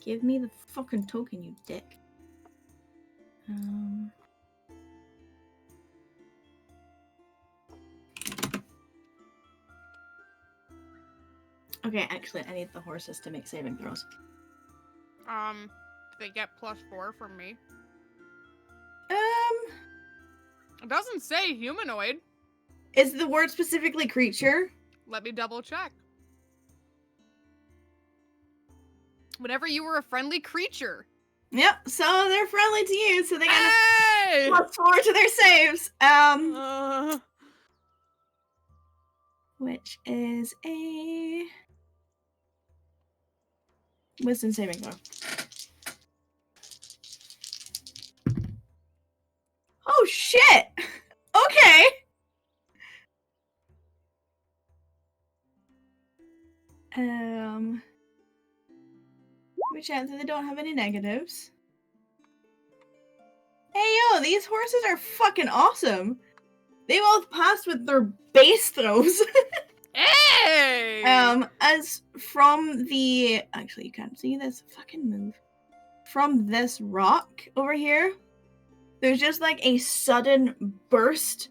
Give me the fucking token, you dick. Okay, actually, I need the horses to make saving throws. They get +4 from me. It It doesn't say humanoid. is the word specifically creature? Let me double check. Whenever you were a friendly creature. Yep, so they're friendly to you, so they get Hey! +4 to their saves. Which is a wisdom saving throw. Oh shit! Okay. Which answer they don't have any negatives. Hey yo, these horses are fucking awesome. They both passed with their base throws. Hey! As from the... Actually, you can't see this. Fucking move. From this rock over here, there's just like a sudden burst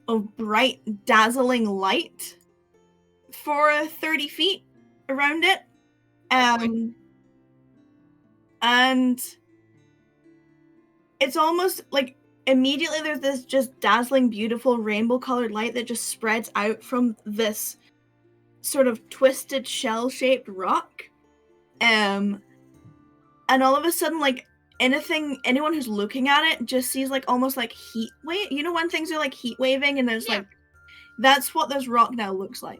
of bright, dazzling light for 30 feet around it. And it's almost like immediately there's this just dazzling, beautiful rainbow-colored light that just spreads out from this sort of twisted shell-shaped rock. And all of a sudden, like, anyone who's looking at it just sees like almost like heat wave. You know when things are like heat waving and there's like, that's what this rock now looks like.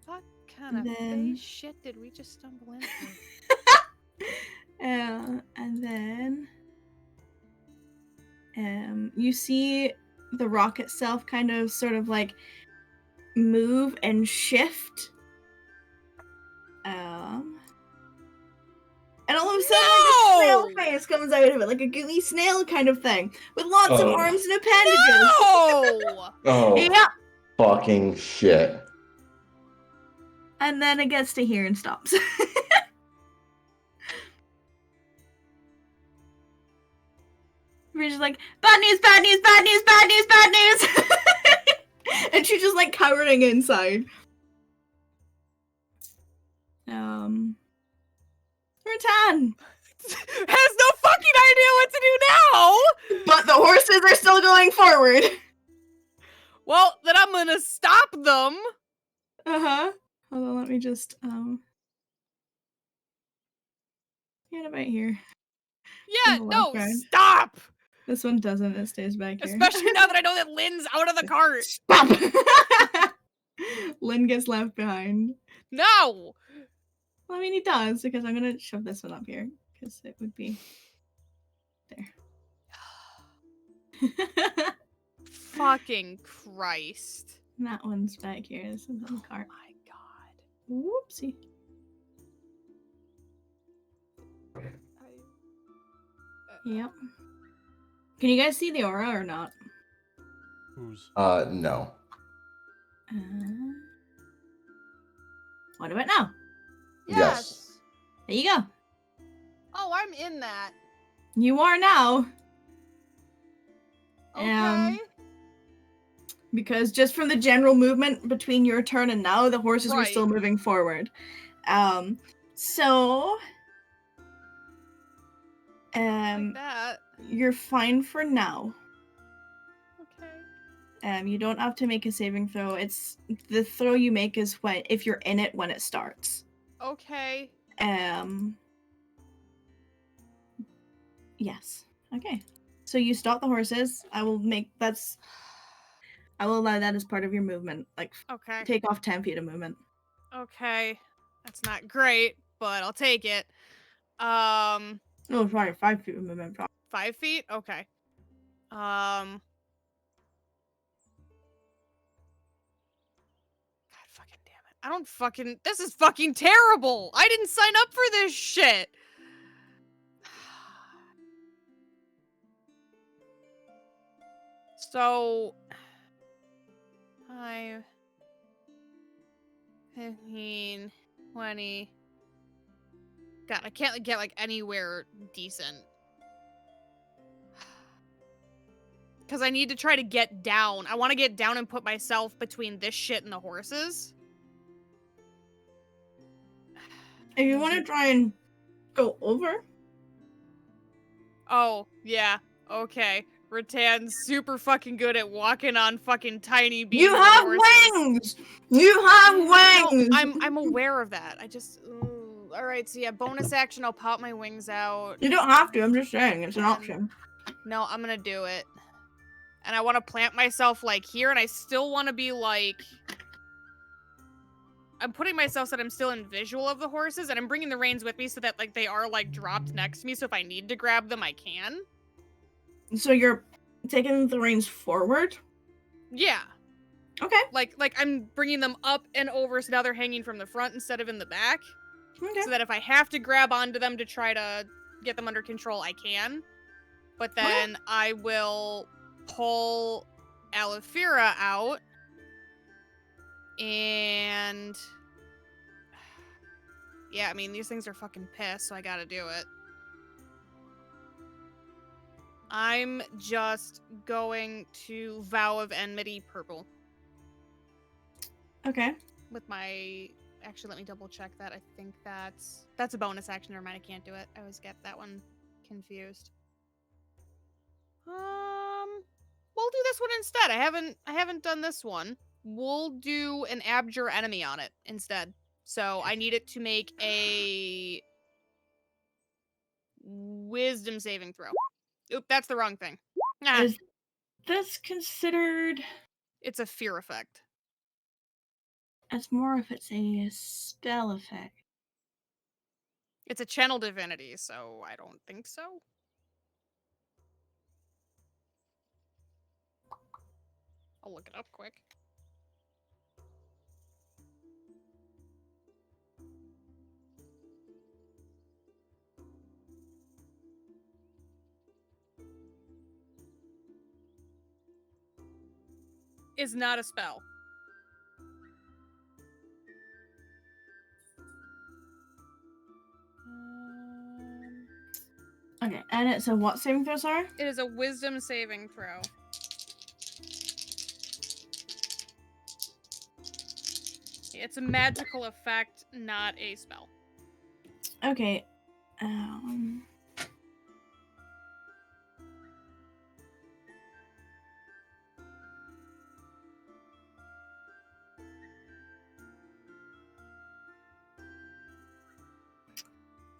What kind of base shit did we just stumble into? And then You see the rock itself kind of sort of like move and shift. And all of a sudden, like a snail face comes out of it, like a gooey snail kind of thing, with lots of arms and appendages. No! Oh, Yeah. fucking shit. And then it gets to here and stops. We're just like, bad news, bad news, bad news, bad news, bad news! And she's just like cowering inside. Rattan! Has no fucking idea what to do now! But the horses are still going forward. Well, then I'm gonna stop them. Uh-huh. Hold on, let me just, get it right here. Yeah, Oh, no, okay. stop! This one doesn't, it stays back here. Especially now that I know that Lynn's out of the cart. Stop! Lynn gets left behind. No! Well, I mean, he does, because I'm gonna shove this one up here, because it would be there. Fucking Christ. And that one's back here. This one's on the cart. My God. Whoopsie. Yep. Can you guys see the aura or not? Who's? No. What about now? Yes. There you go. Oh, I'm in that. You are now. Okay. Because just from the general movement between your turn and now, the horses were still Right. moving forward. So Like that. you're fine for now. Okay. You don't have to make a saving throw. It's the throw you make is when if you're in it when it starts. Okay. Yes. Okay. So you stop the horses. I will allow that as part of your movement. Like Okay. take off 10 feet of movement. Okay. That's not great, but I'll take it. Oh, sorry, 5 feet of movement. 5 feet? Okay. God fucking damn it. I don't fucking. This is fucking terrible! I didn't sign up for this shit! So. 5, 15, 20. God, I can't get like anywhere decent. Because I need to try to get down. I want to get down and put myself between this shit and the horses. If you want to try and go over. Oh, yeah. Okay. Rattan's super fucking good at walking on fucking tiny beams. You have wings! You have wings! No, I'm aware of that. I just... Alright, so yeah, bonus action, I'll pop my wings out. You don't have to, I'm just saying, it's an option. No, I'm gonna do it. And I want to plant myself, like, here, and I still want to be, like... I'm putting myself so that I'm still in visual of the horses, and I'm bringing the reins with me so that, like, they are, like, dropped next to me, so if I need to grab them, I can. So you're taking the reins forward? Yeah. Okay. Like I'm bringing them up and over, so now they're hanging from the front instead of in the back. Okay. So that if I have to grab onto them to try to get them under control, I can. But then I will pull Alifira out. And... yeah, I mean, these things are fucking pissed, so I gotta do it. I'm just going to Vow of Enmity purple. Okay. With my... actually, let me double check that. I think that's a bonus action. Never mind, I can't do it. I always get that one confused. We'll do this one instead. I haven't done this one. We'll do an abjure enemy on it instead. So I need it to make a wisdom saving throw. Oop, that's the wrong thing. Ah, Is this considered... it's a fear effect. It's more if it's a spell effect. It's a channel divinity, so I don't think so. I'll look it up quick. Is not a spell. Okay, and it's a what saving throw, sorry? It is a wisdom saving throw. It's a magical effect, not a spell. Okay.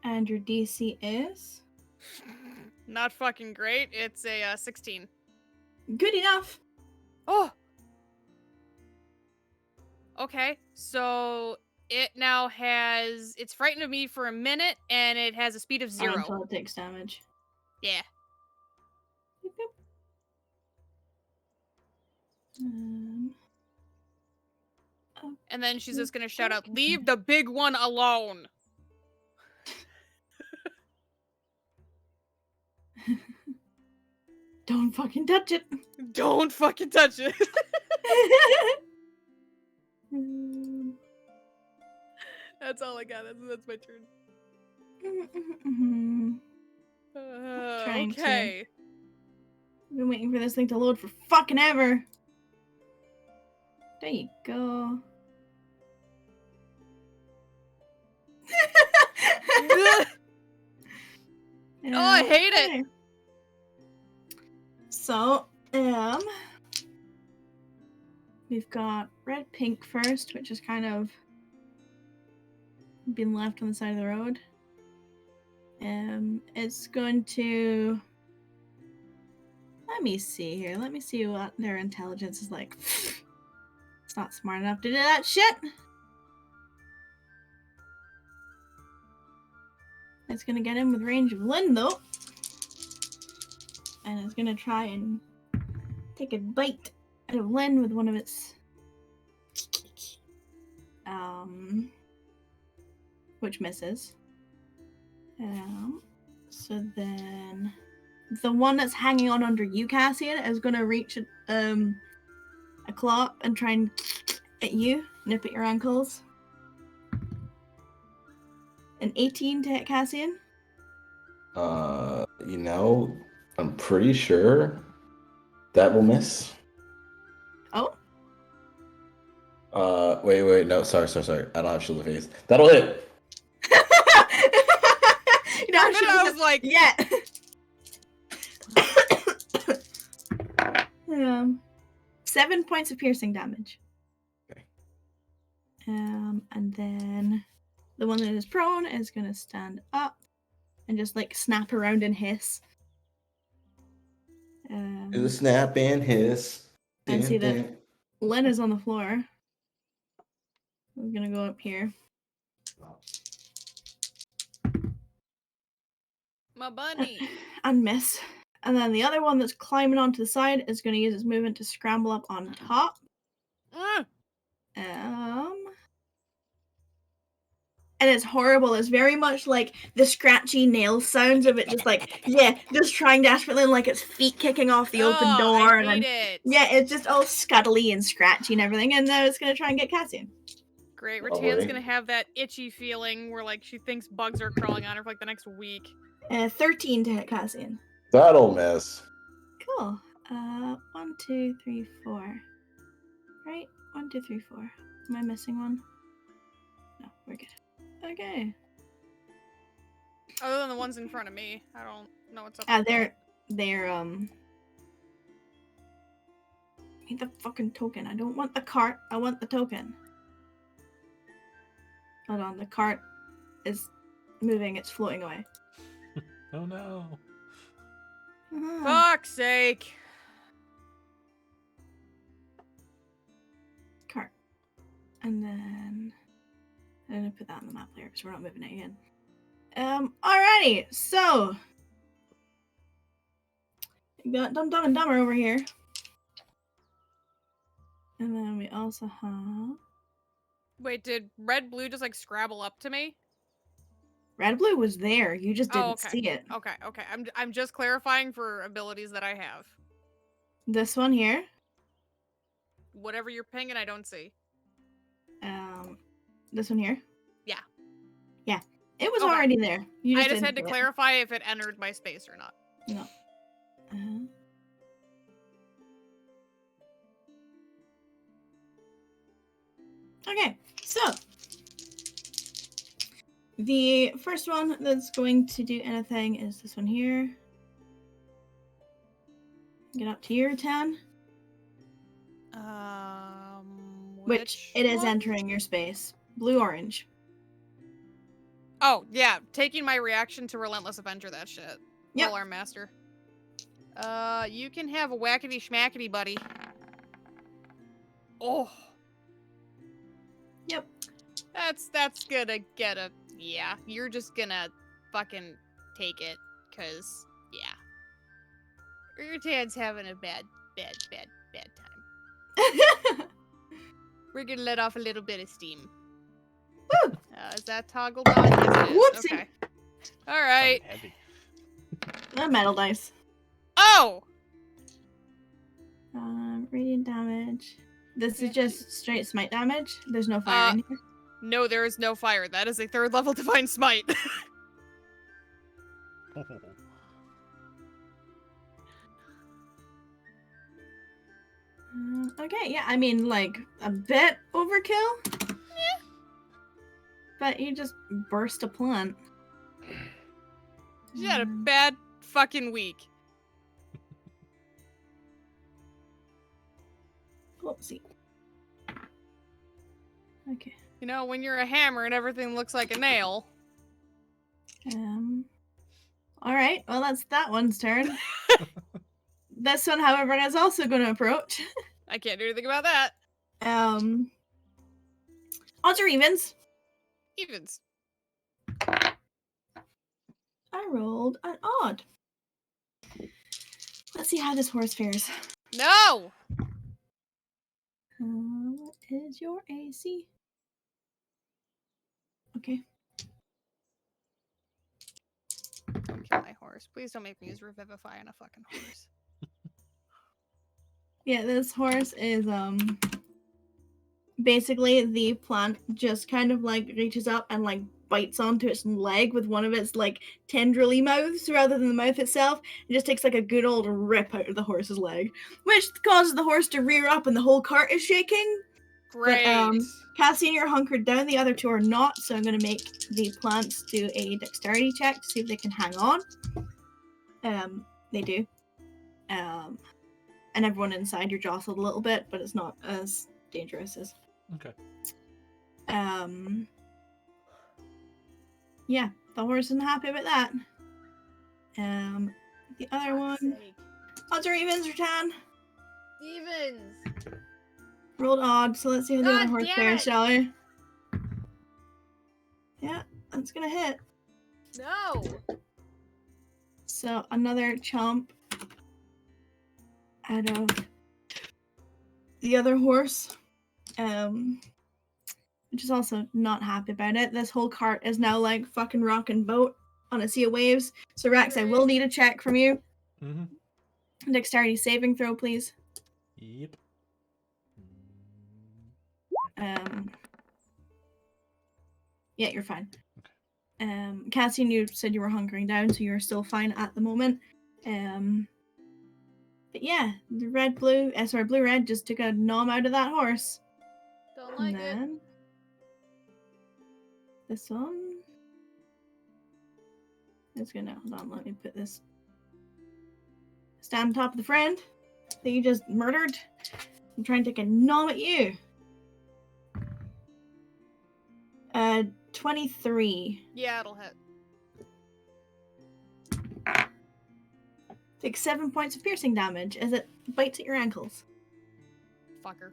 And your DC is? Not fucking great. It's a 16. Good enough. Oh! Okay, so it now has... It's frightened of me for a minute, and it has a speed of 0. Until it takes damage. Yeah. Boop, boop. And then she's just gonna shout out, "Leave the big one alone!" Don't fucking touch it. Don't fucking touch it! That's all I got. That's my turn. Trying to. Okay. I've been waiting for this thing to load for fucking ever. There you go. Oh, I hate it. Okay. So, we've got red pink first, which is kind of been left on the side of the road. It's going to... Let me see here. Let me see what their intelligence is like. It's not smart enough to do that shit. It's gonna get in with range of Lynn, though. And it's gonna try and take a bite out of Lynn with one of its... which misses. So then... The one that's hanging on under you, Cassian, is gonna reach a claw and try and at you, nip at your ankles. An 18 to hit Cassian. You know, I'm pretty sure that will miss. Oh? Wait, no, sorry. I don't have shield of faith. That'll hit. You know, I was like, yeah. 7 points of piercing damage. Okay. And then the one that is prone is gonna stand up and just like snap around and hiss. Do the snap and hiss. And see that Dun. Len is on the floor. We're gonna go up here. my bunny. And miss. And then the other one that's climbing onto the side is going to use its movement to scramble up on top. And it's horrible. It's very much like the scratchy nail sounds of it, just like, yeah, just trying desperately, and like its feet kicking off the open door. I and hate then, it. yeah, it's just all scuttly and scratchy and everything. And then it's going to try and get Cassian. Great. Oh, Rattan's wait. gonna have that itchy feeling where like she thinks bugs are crawling on her for like the next week. 13 to hit Cassian. That'll miss. Cool. 1, 2, 3, 4. Right? 1, 2, 3, 4. Am I missing one? No, we're good. Okay. Other than the ones in front of me, I don't know what's up. with They're I need the fucking token. I don't want the cart. I want the token. Hold on, the cart is moving. It's floating away. Oh no. that. Fuck's sake. Cart. And then I'm gonna put that on the map later because we're not moving it again. Alrighty, so we got Dumb and Dumber over here. And then we also have Wait, did red blue just like scrabble up to me? red blue was there. You just didn't Oh, okay. see it. Okay. I'm just clarifying for abilities that I have. This one here. Whatever you're pinging, I don't see. This one here. Yeah. Yeah. It was Okay. already there. You I just just had to didn't see it. clarify if it entered my space or not. No. Okay, so the first one that's going to do anything is this one here. Get up to your 10, which it is one? entering your space. Blue-orange. Oh, yeah. Taking my reaction to Relentless Avenger, that shit. Yep. Roll Arm Master. You can have a whackity schmackety, buddy. Oh. Yep. That's gonna get a... Yeah, you're just gonna fucking take it, cause, yeah. Urtan's having a bad time. We're gonna let off a little bit of steam. Woo! Is that toggled on? Yes, it is. Whoopsie. Okay. Alright. Heavy. A metal dice. Oh! Radiant damage. This is just straight smite damage. There's no fire in here. No, there is no fire. That is a 3rd level Divine Smite. Okay, yeah, I mean, like, a bit overkill. Yeah. But you just burst a plant. She had a bad fucking week. Whoopsie. Okay. You know, when you're a hammer and everything looks like a nail. Alright, well, that's that one's turn. This one, however, is also going to approach. I can't do anything about that. Odds or evens? Evens. I rolled an odd. Let's see how this horse fares. No! What is your AC? Okay. Don't kill my horse. Please don't make me use Revivify on a fucking horse. Yeah, this horse is, basically the plant just kind of, like, reaches up and, like, bites onto its leg with one of its, like, tendrily mouths rather than the mouth itself. It just takes, like, a good old rip out of the horse's leg, which causes the horse to rear up and the whole cart is shaking. Great. But, Cassie and you're hunkered down. The other two are not, so I'm going to make the plants do a dexterity check to see if they can hang on. They do. And everyone inside you're jostled a little bit, but it's not as dangerous as... Okay. Yeah, the horse isn't happy about that. The other one... Odds or evens, Ratan? Stevens. Rolled odd, so let's see how the other God horse damn fares, it. shall we? Yeah, that's gonna hit. No. So another chomp out of the other horse, which is also not happy about it. This whole cart is now like fucking rocking boat on a sea of waves. So Rax, I will need a check from you. Mm-hmm. Dexterity saving throw, please. Yep. Yeah, you're fine. Cassian, you said you were hunkering down, so you're still fine at the moment. But yeah, the blue-red just took a nom out of that horse. Don't like And it. then this one is gonna, hold on, let me put this, stand on top of the friend that you just murdered and try and take a nom at you. 23. Yeah, it'll hit. Take 7 points of piercing damage as it bites at your ankles. Fucker.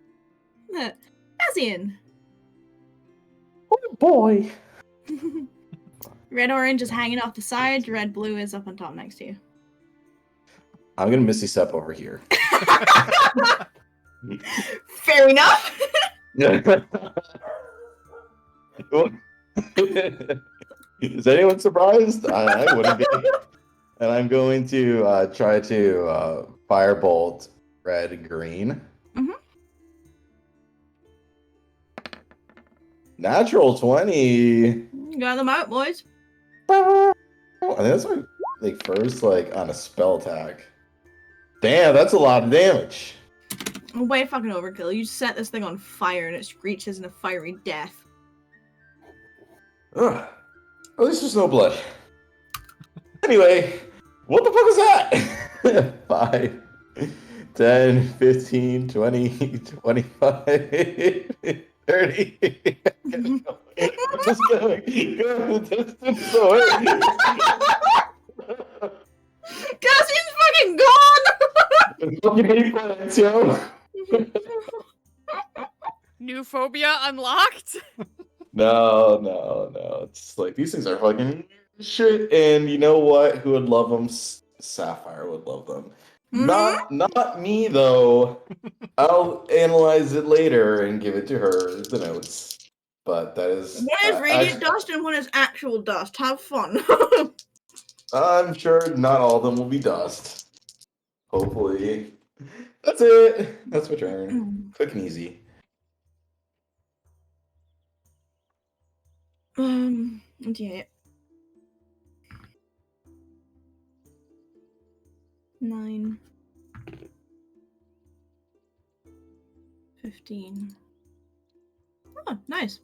Cassian! Oh boy. Red-orange is hanging off the side, red-blue is up on top next to you. I'm gonna Misty Step over here. Fair enough. Is anyone surprised? I wouldn't be. And I'm going to try to firebolt red and green. Mhm. Natural 20. Got them out, boys. I think that's my first on a spell attack. Damn, that's a lot of damage. Way fucking overkill. You set this thing on fire and it screeches in a fiery death. Ugh. At least there's no blood. Anyway, what the fuck is that? 5, 10, 15, 20, 25, 30. I'm just going the distance away. Cassian's fucking gone! Fucking hate plants, yo. New phobia unlocked. No. It's like these things are fucking shit. And you know what? Who would love them? Sapphire would love them. Not me though. I'll analyze it later and give it to her, the notes. But that is. One is radiant dust and one is actual dust. Have fun. I'm sure not all of them will be dust. Hopefully. That's it. That's my turn. Quick and easy. Yeah. 9. 15. Oh, nice.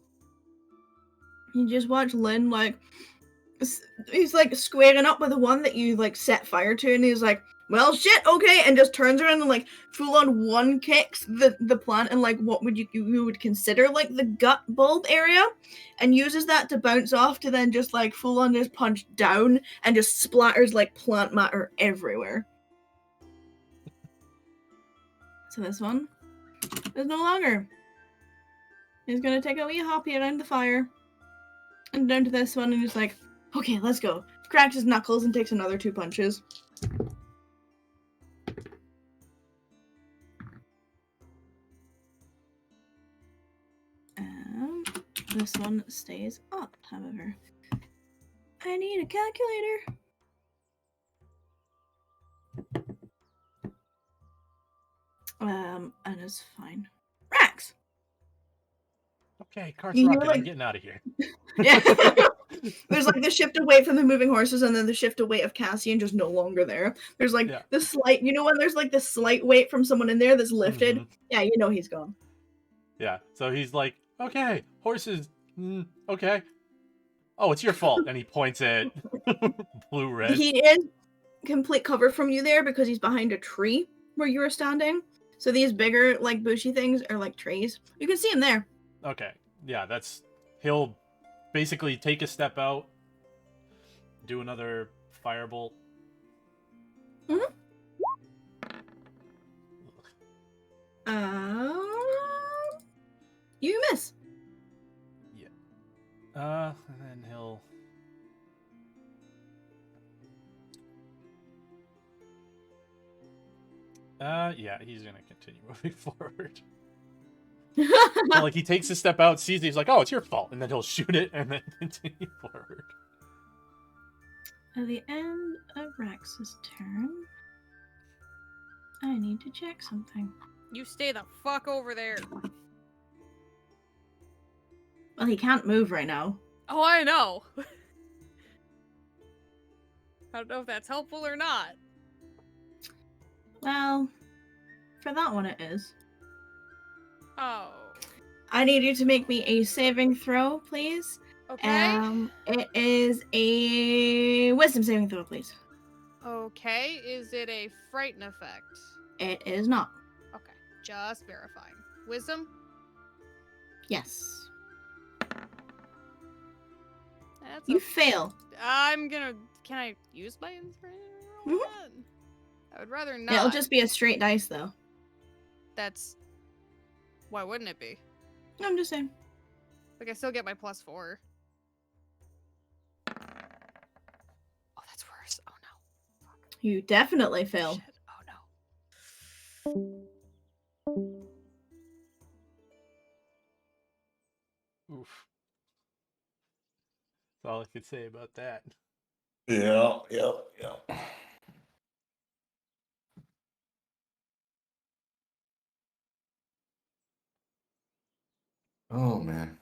You just watch Lynn, he's squaring up with the one that you set fire to, and he's like, well, shit, okay, and just turns around and full on one kicks the plant and what would you would consider the gut bulb area, and uses that to bounce off to then just full on just punch down and just splatters plant matter everywhere. So this one is no longer. He's gonna take a wee hoppy around the fire and down to this one, and he's like, okay, let's go. Cracks his knuckles and takes another 2 punches. This one stays up, however. I need a calculator. And it's fine. Rax! Okay, car's You rocking. I'm getting out of here. Yeah. There's the shift away from the moving horses, and then the shift away of Cassian just no longer there. There's the slight, when there's the slight weight from someone in there that's lifted. Mm-hmm. Yeah, he's gone. Yeah, so he's like, okay, horses, okay. Oh, it's your fault. And he points at blue red. He is complete cover from you there because he's behind a tree where you were standing. So these bigger, bushy things are trees. You can see him there. Okay, yeah, he'll basically take a step out, do another firebolt. Mm-hmm. You miss. Yeah. And then he'll. Yeah, he's gonna continue moving forward. So, he takes a step out, sees it, he's like, oh, it's your fault, and then he'll shoot it and then continue forward. At the end of Rax's turn, I need to check something. You stay the fuck over there. Well, he can't move right now. Oh, I know. I don't know if that's helpful or not. Well, for that one it is. Oh. I need you to make me a saving throw, please. Okay. It is a wisdom saving throw, please. Okay. Is it a frighten effect? It is not. Okay. Just verifying. Wisdom? Yes. That's you fail. Can I use my inspiration? Mm-hmm. I would rather not. It'll just be a straight dice, though. Why wouldn't it be? I'm just saying. I still get my +4. Oh, that's worse. Oh no. Fuck. You definitely fail. Shit. Oh no. all I could say about that. Yeah. Oh man.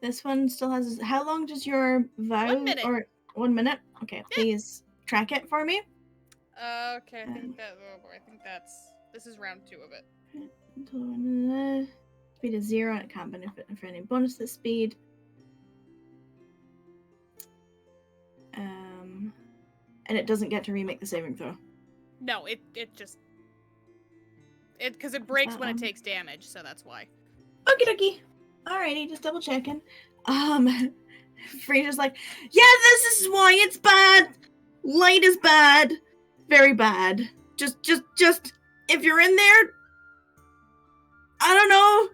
This one still has. How long does your vow? 1 minute. Or 1 minute? Okay, please track it for me. Okay, I think that. Oh boy, I think that's. This is round 2 of it. Speed is 0 and it can't benefit for any bonus to speed. And it doesn't get to remake the saving throw. No, it just. Because it breaks when it Um. takes damage, so that's why. Okie dokie. Alrighty, just double checking. Frasia's like, yeah, this is why it's bad. Light is bad. Very bad. Just, if you're in there, I don't know,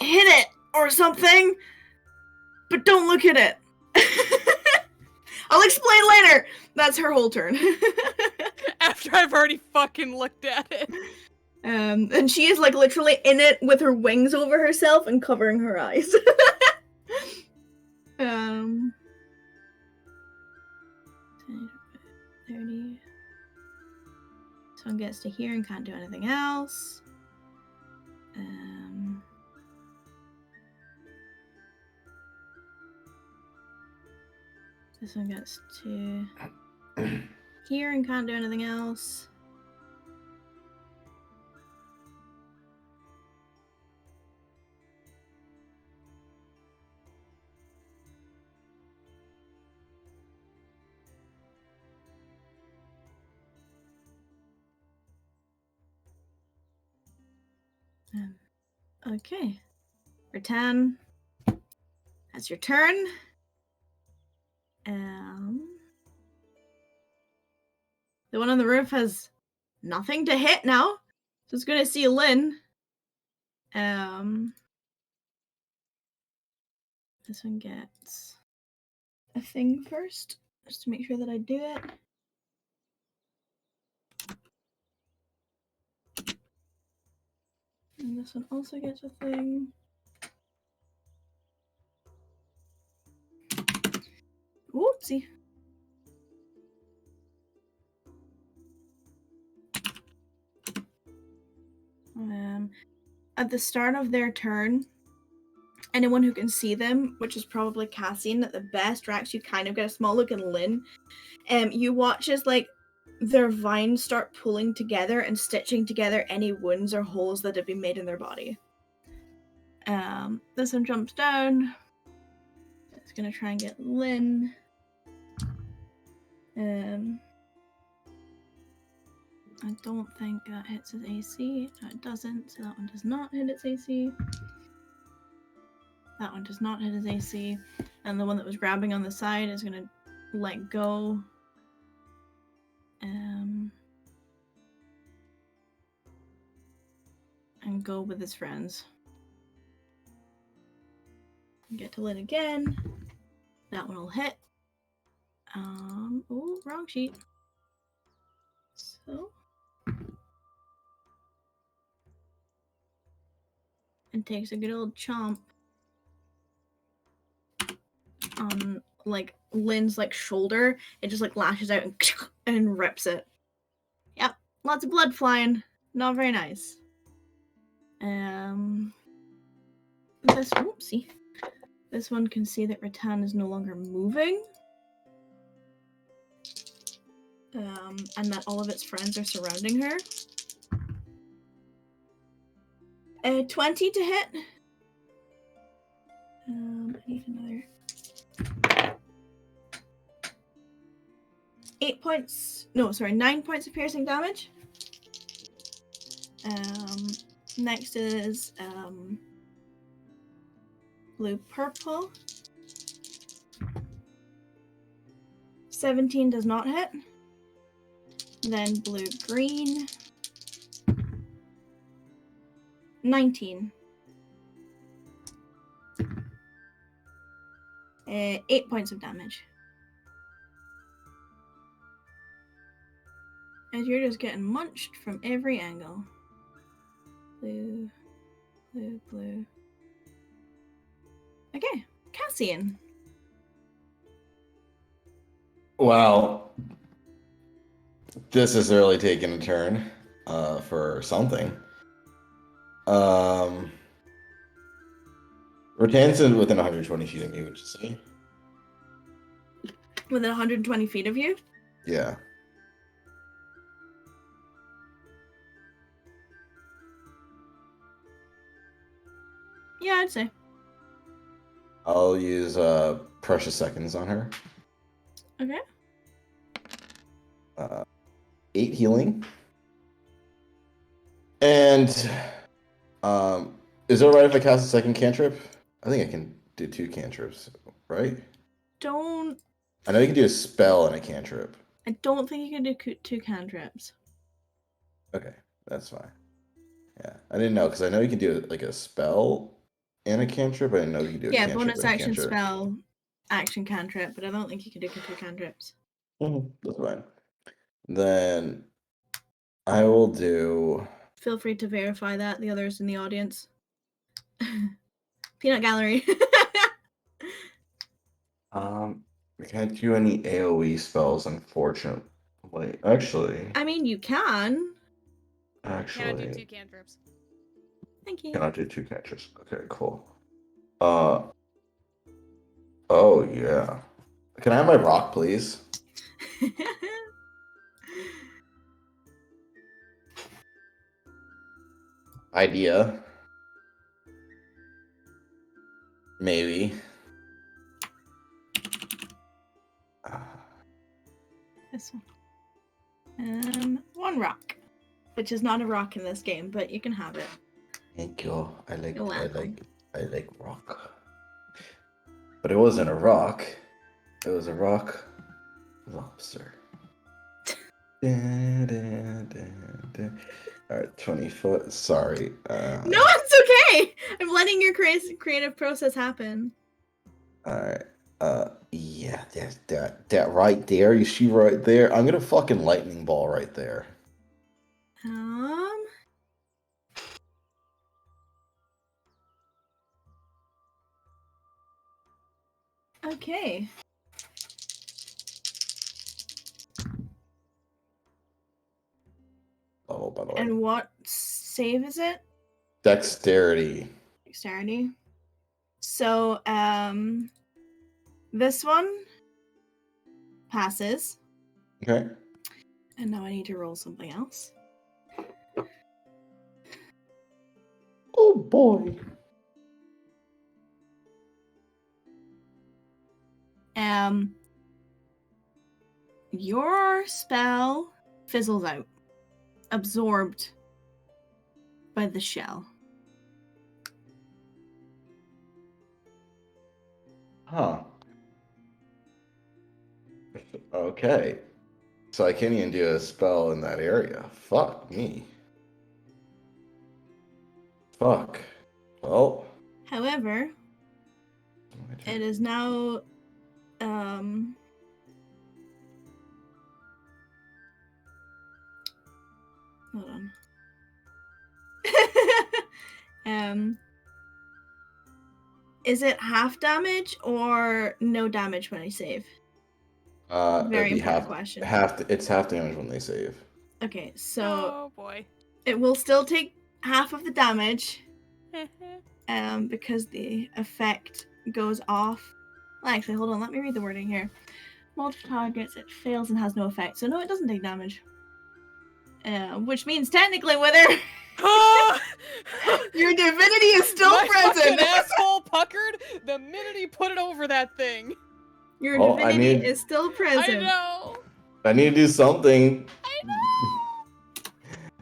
hit it or something, but don't look at it. I'll explain later. That's her whole turn. After I've already fucking looked at it. And she is like literally in it with her wings over herself and covering her eyes. 30. This one gets to here and can't do anything else. This one gets to here and can't do anything else. Okay. Rattan, that's your turn. The one on the roof has nothing to hit now, so it's gonna see Lynn. This one gets a thing first, just to make sure that I do it. And this one also gets a thing. Whoopsie. At the start of their turn, anyone who can see them, which is probably Cassian at the best, Rax, you kind of get a small look, and Lynn, you watch as like their vines start pulling together and stitching together any wounds or holes that have been made in their body. This one jumps down. It's gonna try and get Lynn. I don't think that hits his AC. No, it doesn't, so that one does not hit its AC. That one does not hit his AC. And the one that was grabbing on the side is gonna let go. And go with his friends. Get to lit again. That one will hit. Oh, wrong sheet. So. And takes a good old chomp on like Lynn's like shoulder. It just like lashes out and rips it. Yep, lots of blood flying. Not very nice. This one can see that Rattan is no longer moving. And that all of its friends are surrounding her. 20 to hit. I need another 9 points of piercing damage. Next is blue purple. 17 does not hit. Then blue green. 19. 8 points of damage. As you're just getting munched from every angle. Blue, blue, blue. Okay, Cassian. Wow. This is really taking a turn for something. Rattan's within 120 feet of me, would you say? Within 120 feet of you? Yeah. Yeah, I'd say. I'll use Precious Seconds on her. Okay. 8 healing. And is it alright if I cast a second cantrip? I think I can do 2 cantrips, right? I know you can do a spell and a cantrip. I don't think you can do 2 cantrips. Okay, that's fine. Yeah, I didn't know because I know you can do like a spell and a cantrip. I didn't know you could do a cantrip bonus and a action cantrip. spell, action cantrip, but I don't think you can do 2 cantrips. That's fine. Then I will do. Feel free to verify that, the others in the audience. Peanut gallery. I can't do any AoE spells, unfortunately. Actually, I mean, you can. Cannot do 2 cantrips. Thank you. cannot do 2 cantrips. Okay, cool. Oh yeah. Can I have my rock, please? Idea. Maybe. This one. 1 rock. Which is not a rock in this game, but you can have it. Thank you. I like You're welcome. rock. But it wasn't a rock. It was a rock lobster. Alright, 20 foot. Sorry. No, it's okay. I'm letting your creative process happen. Alright. Yeah, that right there. You see right there? I'm gonna fucking lightning ball right there. Okay. Oh, by the way. And what save is it? Dexterity. Dexterity. So, this one passes. Okay. And now I need to roll something else. Oh boy. Your spell fizzles out, absorbed by the shell. Huh. Okay. So I can't even do a spell in that area. Fuck me. Fuck. Well. However, it is now hold on. Is it half damage or no damage when I save? Very It'd be important question. It's half damage when they save. Okay, so Oh boy. it will still take half of the damage, because the effect goes off. Well, actually, hold on. Let me read the wording here. Multiple targets, it fails and has no effect. So no, it doesn't take damage. Which means technically, whether your divinity is still My present. fucking asshole puckered the minute he put it over that thing. Your Oh, I divinity need- is still I present. know. I need to do something. I know.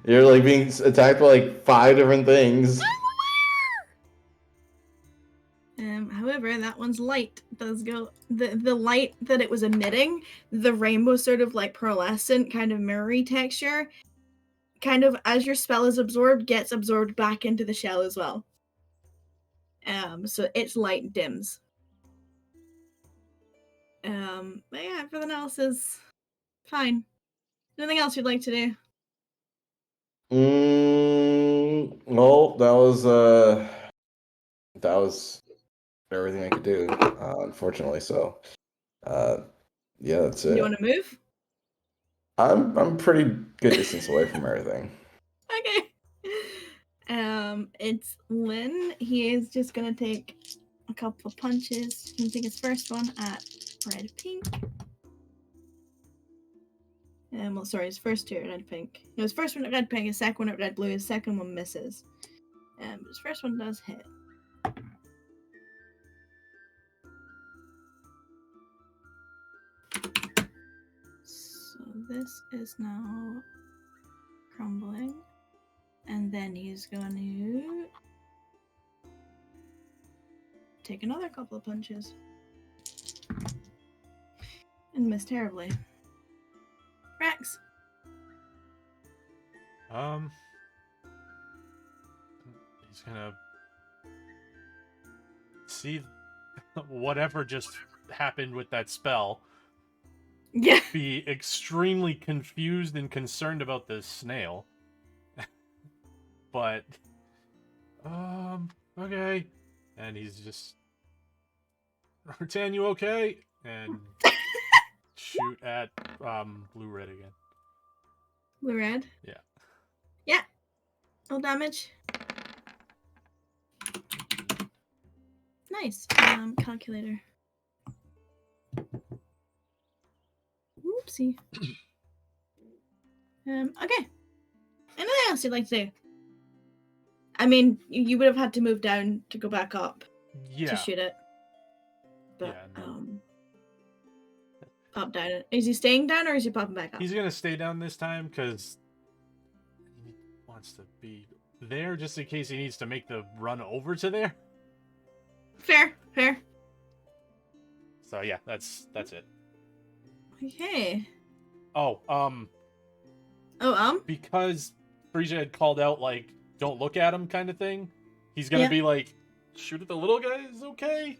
You're like being attacked by like 5 different things. However, that one's light does go the light that it was emitting, the rainbow sort of like pearlescent kind of mirrory texture, kind of as your spell is absorbed, gets absorbed back into the shell as well. So its light dims. But yeah, everything else is fine. Anything else you'd like to do? Well, that was everything I could do, unfortunately. So, yeah, that's You it. want to move? I'm pretty good distance away from everything. Okay. It's Lynn. He is just gonna take a couple of punches. He's gonna take his first one at red pink. Well, sorry, his first two at red pink. No, his first one at red pink, his second one at red blue, his second one misses. His first one does hit. So this is now crumbling. And then he's going to take another couple of punches. And miss terribly. Rex. He's gonna see whatever just happened with that spell, Yeah. be extremely confused and concerned about this snail. But okay. And he's just, Rotan, you okay? And shoot at blue red again. Blue red. Yeah. Yeah. No damage. Nice. Calculator. Oopsie. Okay. Anything else you'd like to do? I mean, you would have had to move down to go back up Yeah. to shoot it. But, Yeah, no. pop down. Is he staying down or is he popping back up? He's gonna stay down this time because he wants to be there just in case he needs to make the run over to there. Fair, fair. So yeah, that's it. Okay. Oh, because Frisia had called out like, don't look at him kind of thing, he's gonna be like, shoot at the little guys, okay?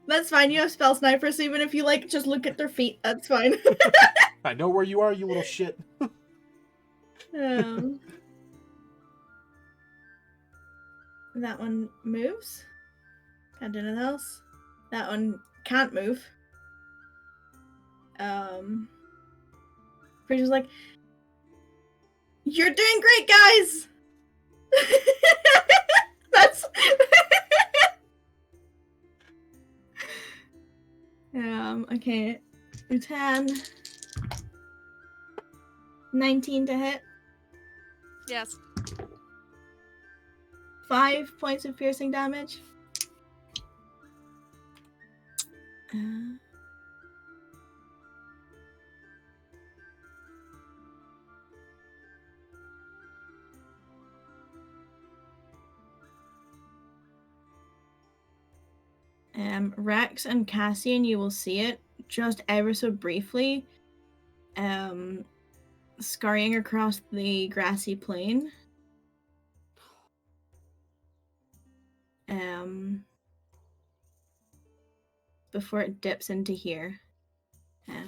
That's fine. You have spell sniper, so even if you like just look at their feet, that's fine. I know where you are, you little shit. That one moves. Can't do anything else. That one can't move. Frasia's like, you're doing great, guys! That's... okay. Utan. 19 to hit. Yes. 5 points of piercing damage. Rex and Cassian, you will see it. just ever so briefly, scurrying across the grassy plain. Before it dips into here.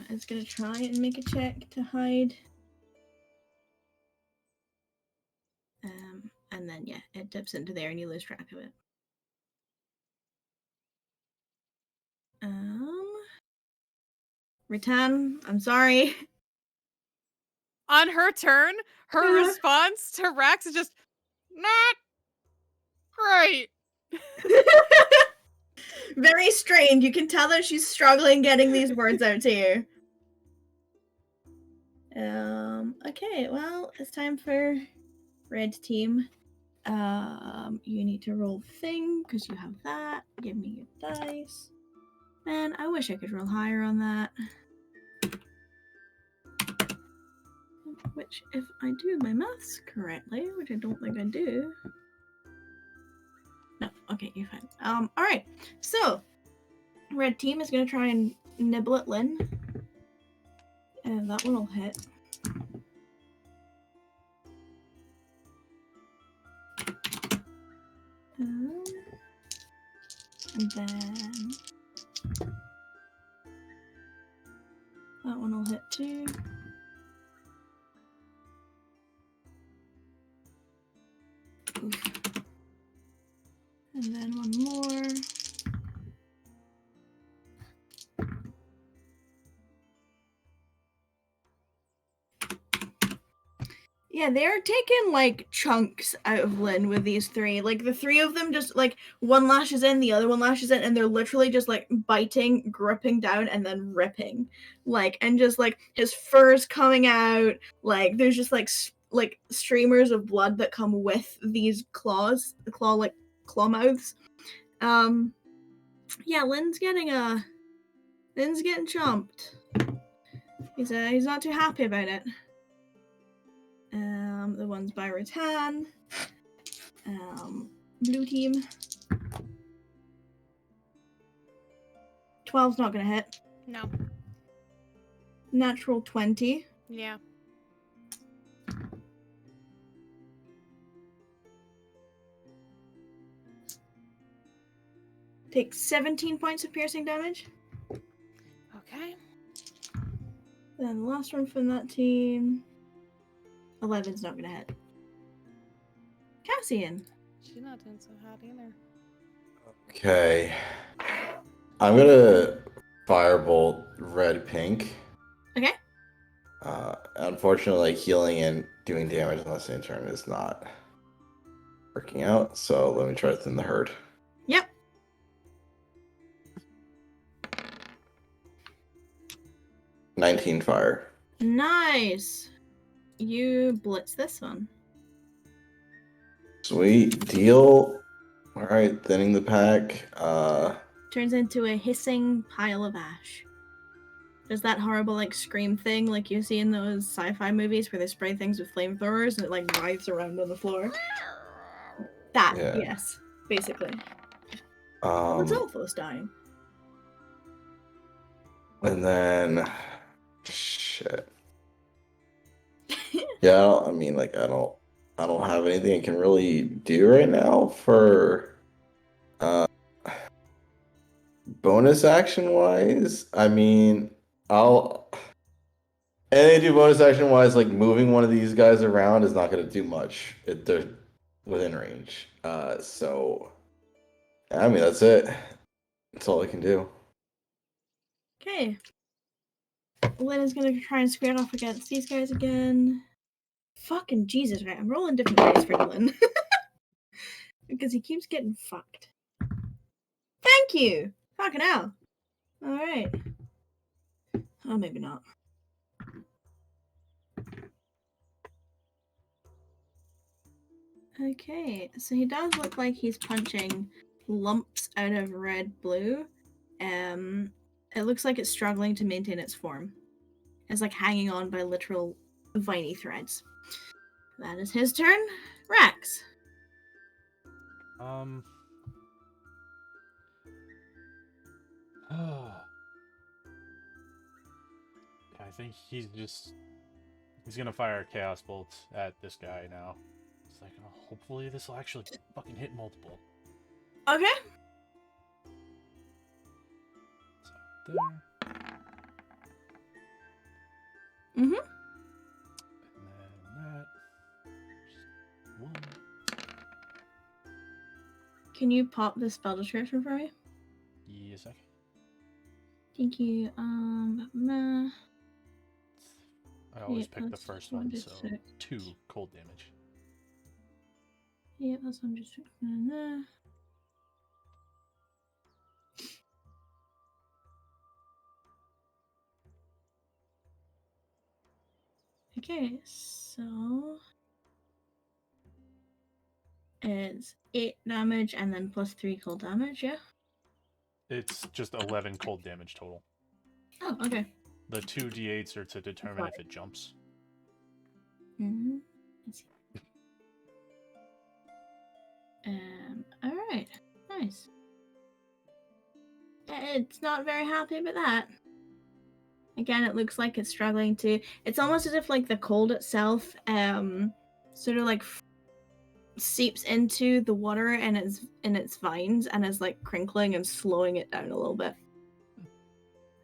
It's gonna try and make a check to hide. And then yeah, it dips into there and you lose track of it. Ratan, I'm sorry. On her turn, her response to Rax is just not great. Very strained. You can tell that she's struggling getting these words out to you. Okay, well, it's time for red team. You need to roll thing because you have that. Give me your dice. Man, I wish I could roll higher on that. Which, if I do my maths correctly, which I don't think I do. No, okay, you're fine. Alright. So, red team is gonna try and nibble at Lynn. And that one will hit. And then that one will hit too. Oof. And then one more. Yeah, they're taking like chunks out of Lynn with these three. Like the three of them just like one lashes in, the other one lashes in, and they're literally just like biting, gripping down, and then ripping. Like, and just like his fur's coming out. Like there's just like streamers of blood that come with these claws, the claw mouths. Yeah, Lynn's getting chomped. He's not too happy about it. The one's by Ratan. Blue team. 12's not gonna hit. No. Natural 20. Yeah. Takes 17 points of piercing damage. Okay. Then the last one from that team. 11's not gonna hit. Cassian. She's not doing so hot either. Okay. I'm gonna firebolt red pink. Okay. Unfortunately, healing and doing damage on the same turn is not working out, so let me try to thin the herd. Yep. $19 fire. Nice. You blitz this one. Sweet deal. Alright, thinning the pack. Turns into a hissing pile of ash. Does that horrible like scream thing like you see in those sci-fi movies where they spray things with flamethrowers and it like writhes around on the floor? That, Yeah. yes, basically. What's Um, Alphos dying? and then shit. Yeah, I don't have anything I can really do right now for bonus action wise. I mean, anything to do bonus action wise, like moving one of these guys around is not going to do much. They're within range. So I mean that's it. That's all I can do. Okay. Lynn is gonna try and square off against these guys again. Fucking Jesus, right? I'm rolling different dice for Lynn. Because he keeps getting fucked. Thank you! Fucking hell. Alright. Oh, maybe not. Okay, so he does look like he's punching lumps out of red blue. It looks like it's struggling to maintain its form. It's like hanging on by literal viney threads. That is his turn. Rex. think he's gonna fire chaos bolts at this guy now. It's like, oh, hopefully this will actually fucking hit multiple. Okay. So there. Mm-hmm. And then that. Just one. Can you pop the spell description for me? Yes, I can. Thank you. I always Yeah, pick the that's first one, so 1d6. 2 cold damage. Yeah, that's 1d6. Okay, so it's 8 damage and then plus 3 cold damage, yeah? It's just 11 cold damage total. Oh, okay. The 2 d8s are to determine if it jumps. Mm-hmm. Let's see. Alright. Nice. It's not very happy about that. Again, it looks like it's struggling to... It's almost as if, like, the cold itself, sort of, like, seeps into the water and its vines and is, like, crinkling and slowing it down a little bit.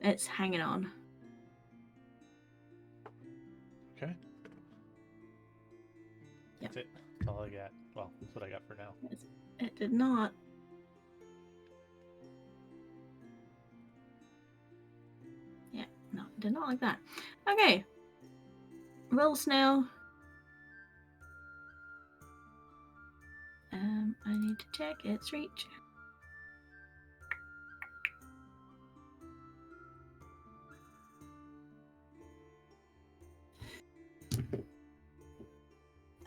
It's hanging on. Okay. Yep. That's it. That's all I got. Well, that's what I got for now. It did not. Yeah, no, it did not like that. Okay. Roll snail. I need to check its reach.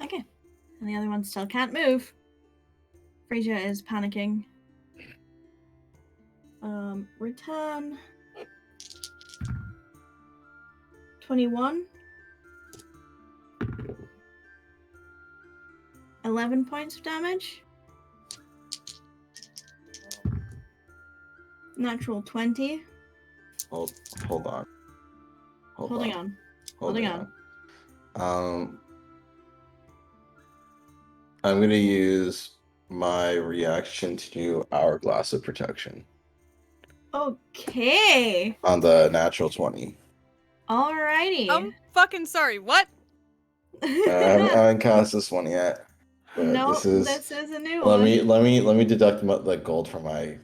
Okay. And the other one still can't move. Frasier is panicking. Return. 21. 11 points of damage. Natural 20. Hold on. Holding on. I'm gonna use my reaction to do Hourglass of Protection Okay. on the natural 20. Alrighty. I'm fucking sorry. What? I haven't cast this one yet. But No, this is a new let one. me deduct the gold from my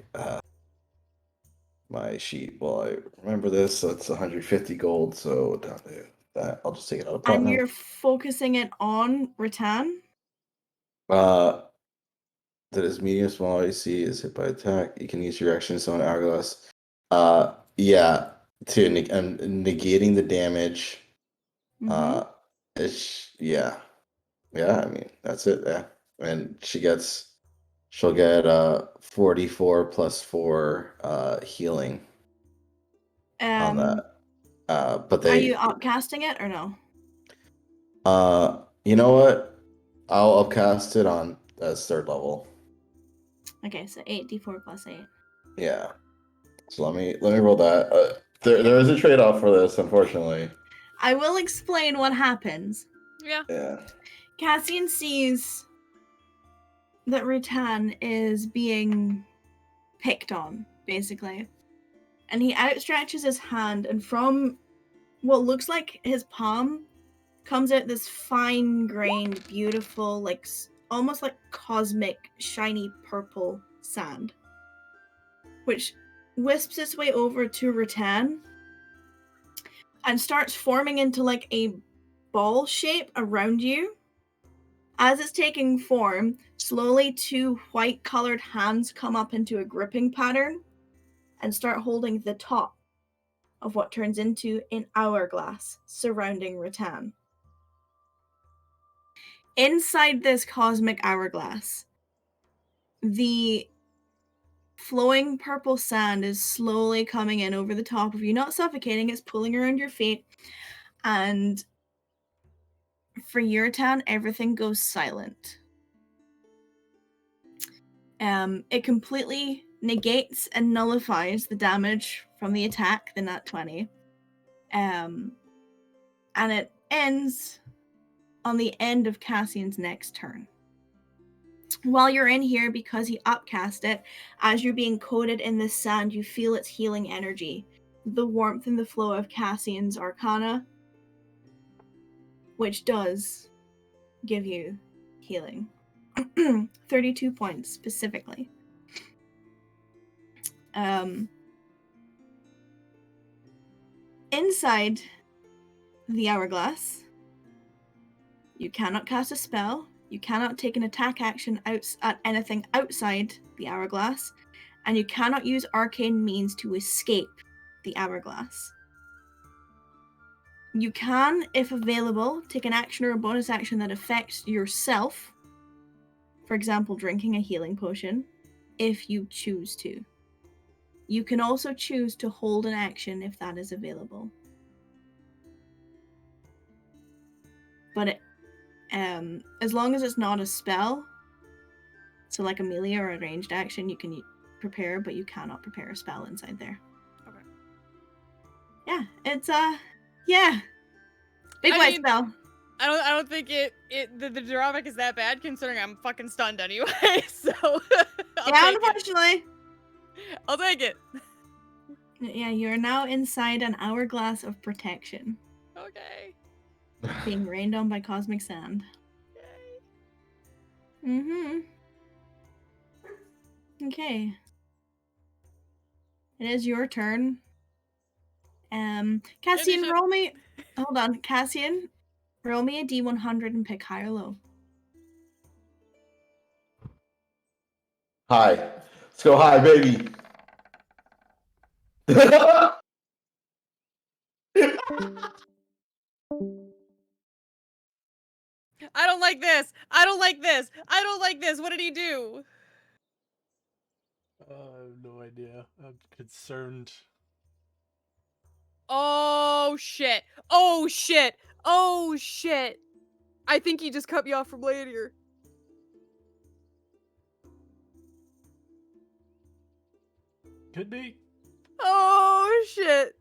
my sheet. Well, I remember this, so it's 150 gold. So down to that, I'll just take it out of And platinum. you're focusing it on Rattan? That is medium small AC is hit by attack. You can use your action on Hourglass. Yeah, to negating the damage. Mm-hmm. Yeah. I mean that's it. Yeah, and she'll get 44 plus 4 healing on that. But Are you they upcasting it or no? you know what? I'll upcast it on as 3rd level. Okay, so 8d4 plus 8. Yeah. So let me roll that. There is a trade-off for this, unfortunately. I will explain what happens. Yeah. Yeah. Cassian sees that Rattan is being picked on, basically. And he outstretches his hand, and from what looks like his palm comes out this fine-grained, beautiful, like almost like cosmic, shiny purple sand, which wisps its way over to Rattan and starts forming into like a ball shape around you. As it's taking form, slowly 2 white-colored hands come up into a gripping pattern and start holding the top of what turns into an hourglass surrounding Rattan. Inside this cosmic hourglass, the flowing purple sand is slowly coming in over the top of you, not suffocating, it's pulling around your feet. And for your town, everything goes silent. It completely negates and nullifies the damage from the attack, the nat 20. and it ends on the end of Cassian's next turn. While you're in here, because he upcast it, as you're being coated in this sand, you feel its healing energy, the warmth and the flow of Cassian's arcana, which does give you healing. 32 points specifically. Inside the hourglass, you cannot cast a spell, you cannot take an attack action at anything outside the hourglass, and you cannot use arcane means to escape the hourglass. You can, if available, take an action or a bonus action that affects yourself, for example, drinking a healing potion, if you choose to. You can also choose to hold an action if that is available. But as long as it's not a spell, so like a melee or a ranged action, you can prepare, but you cannot prepare a spell inside there. Okay. Yeah, it's yeah, big white spell. I don't think the drawback is that bad considering I'm fucking stunned anyway. So Unfortunately. I'll take it. Yeah, you are now inside an hourglass of protection. Okay. Being rained on by cosmic sand. Yay. Mm-hmm. Okay. It is your turn. Cassian, Initiative. roll me... Hold on. Cassian, roll me a D100 and pick high or low. Hi. Let's go high, baby. I don't like this. I don't like this. I don't like this. What did he do? I have no idea. I'm concerned. Oh shit. Oh shit. Oh shit. I think he just cut me off from later. Could be. Oh shit.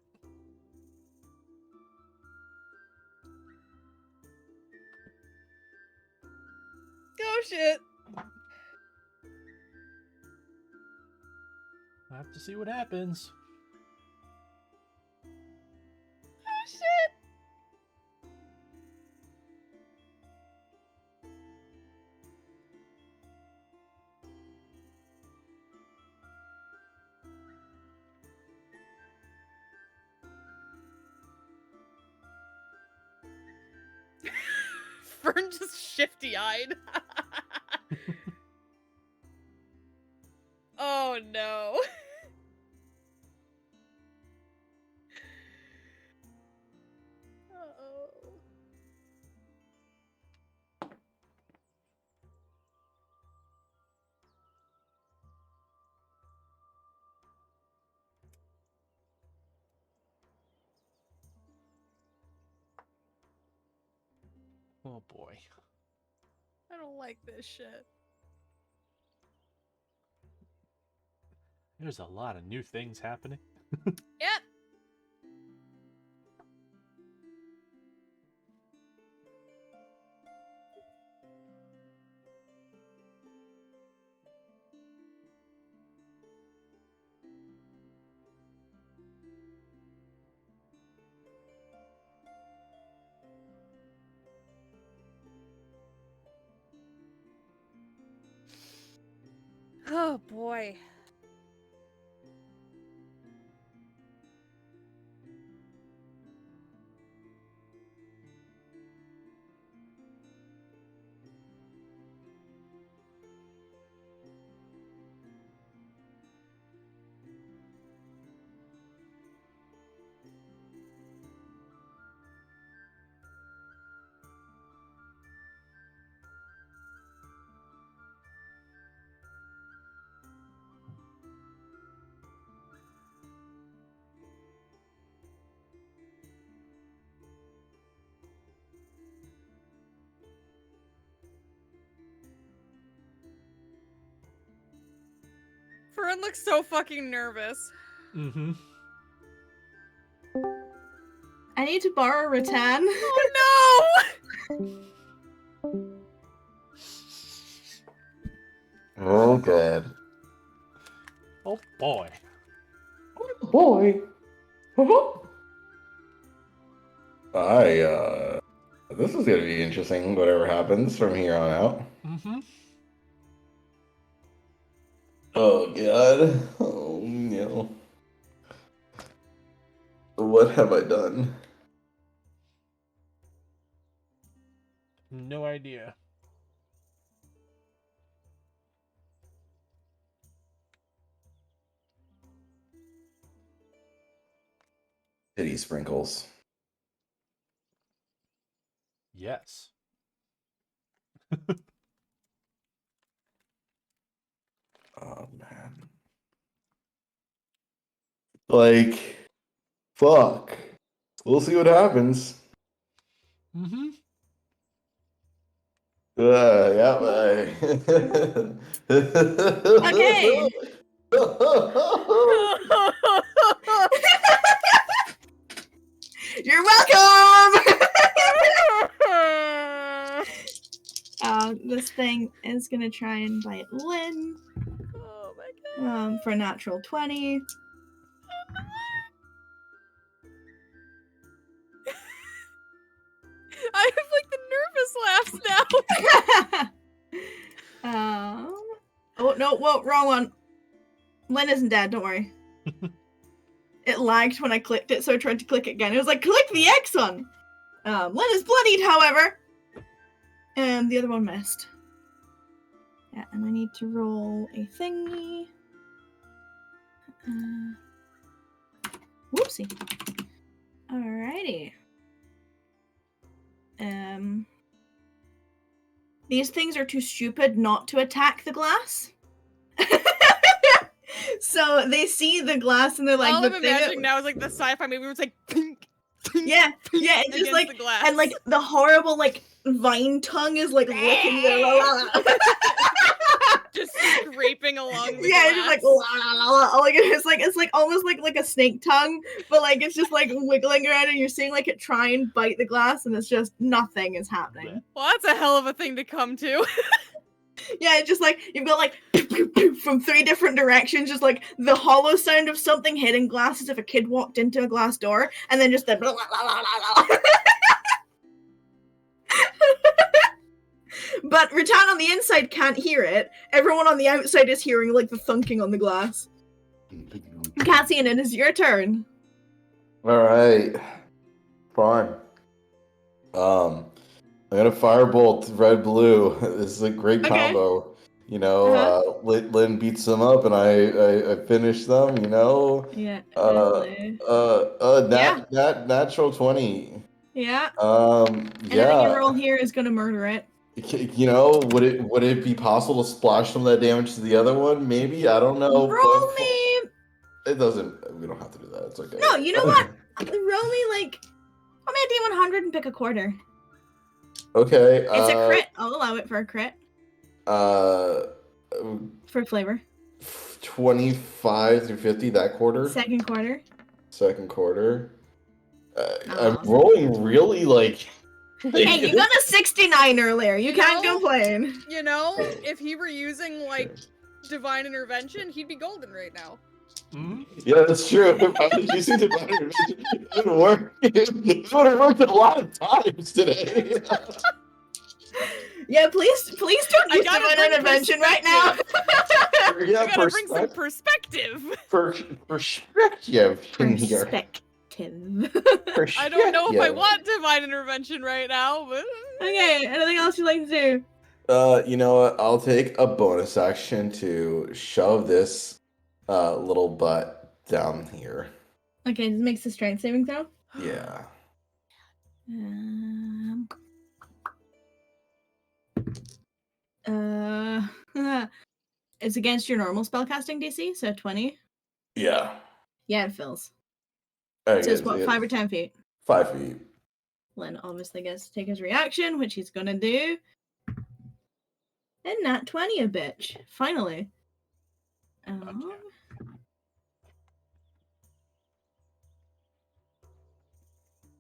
Oh shit. I have to see what happens. Oh shit. Fern just shifty-eyed. Oh no. Uh-oh. Oh boy. I don't like this shit. There's a lot of new things happening. Yep. Oh boy. Fern looks so fucking nervous. Mm-hmm. I need to borrow Rattan. Oh Oh, good. Oh boy. Boy. This is gonna be interesting, whatever happens from here on out. Mm-hmm. Oh, God. Oh, no. What have I done? No idea. Pity sprinkles. Yes. Oh, man. Like, fuck. We'll see what happens. Mm-hmm. Yeah. Okay. You're welcome! no! This thing is gonna try and bite Lynn. Oh my god. For a natural 20. I have like the nervous laughs now. Oh no, whoa, wrong one. Lynn isn't dead, don't worry. It lagged when I clicked it, so I tried to click it again. It was like, click the X one! Lynn is bloodied, however! And the other one missed. Yeah, and I need to roll a thingy. Whoopsie. Alrighty. These things are too stupid not to attack the glass. So they see the glass and they're like, all the I'm thing imagining that... now is like the sci-fi movie where it's like pink, pink, Yeah, pink yeah, it's just against like, the glass. and like the horrible like vine tongue is like licking their just scraping along the yeah, glass. it's just like like it's like almost like a snake tongue, but like it's just like wiggling around and you're seeing like it try and bite the glass and it's just nothing is happening. Well, that's a hell of a thing to come to. Yeah, it's just like you've got like from 3 different directions, just like the hollow sound of something hitting glass as if a kid walked into a glass door, and then just the But Rattan on the inside can't hear it. Everyone on the outside is hearing like the thunking on the glass. Cassian, it is your turn. Alright. Fine. I'm gonna firebolt red blue. This is a great Okay. combo. You know, Lynn beats them up and I finish them, you know. Yeah. Natural 20. Yeah. Anything you Yeah. roll here is gonna murder it. You know, would it be possible to splash some of that damage to the other one? Maybe, I don't know. Roll but me. it doesn't. We don't have to do that. It's okay. No, you know what? Roll me like. Roll me a D100 and pick a quarter. Okay. It's a crit. I'll allow it for a crit. For flavor. 25 through 50 that quarter. Second quarter. Second quarter. I'm Awesome. rolling really like. Hey, you got a 69 earlier. You can't No. complain. You know, if he were using like divine intervention, he'd be golden right now. Mm-hmm. Yeah, that's true. How did you see the better? It didn't work. It would have worked a lot of times today. Yeah, please don't I use gotta divine bring intervention right now. Yeah, I gotta bring some perspective. Perspective in here. Perspective. I don't know if I want divine intervention right now, but Okay, anything else you'd like to do? You know what? I'll take a bonus action to shove this little butt down here. Okay, this makes a strength saving throw. Yeah. It's against your normal spellcasting DC, so 20. Yeah. Yeah, it fills. Okay, So it's what, 5 or 10 feet? 5 feet. Len obviously gets to take his reaction, which he's gonna do. And not 20 a bitch. Finally.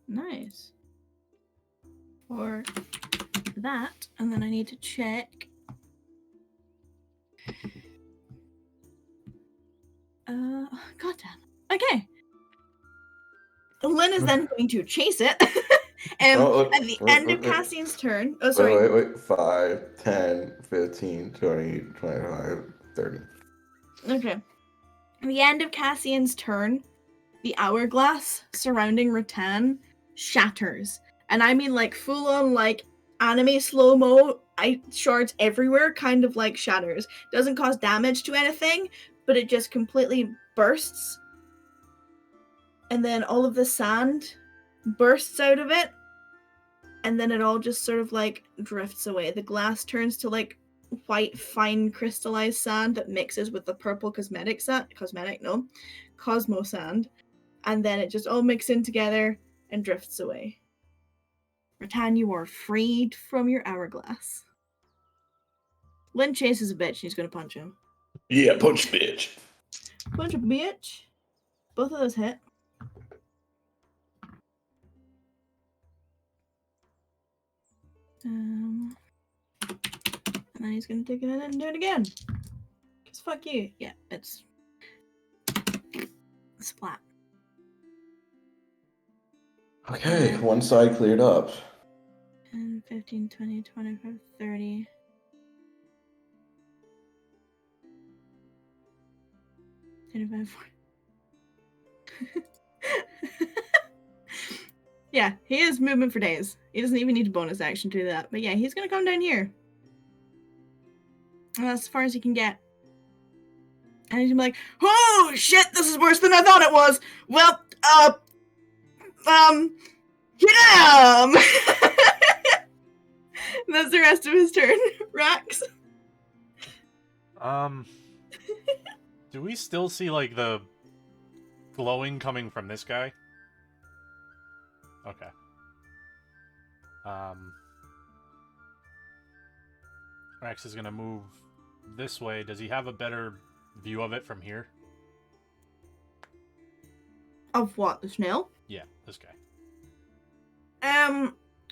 Nice. For that, and then I need to check. Goddamn. Okay. Lynn is then going to chase it. At the end of Cassian's turn. Oh, sorry. Wait. 5, 10, 15, 20, 25, 30. Okay. At the end of Cassian's turn, the hourglass surrounding Rattan shatters. And I mean like full on like anime slow-mo, shards everywhere, kind of like shatters. Doesn't cause damage to anything, but it just completely bursts. And then all of the sand bursts out of it. And then it all just sort of like drifts away. The glass turns to like white, fine crystallized sand that mixes with the purple cosmo sand. And then it just all mixes in together and drifts away. Rattan, you are freed from your hourglass. Lynn chases a bitch and he's gonna punch him. Yeah, punch bitch. Punch a bitch. Both of those hit. And then he's gonna take it in and do it again. Cause fuck you. Yeah, it's splat. Okay, one side cleared up. 10, 15, 20, 25, 30. 35, 40. Yeah, he is movement for days. He doesn't even need a bonus action to do that. But yeah, he's gonna come down here. And that's as far as he can get. And he's gonna be like, oh shit, this is worse than I thought it was. Well, yeah. That's the rest of his turn. Rax. Do we still see like the glowing coming from this guy? Okay. Rax is gonna move this way. Does he have a better view of it from here? Of what? The snail? Yeah, this guy.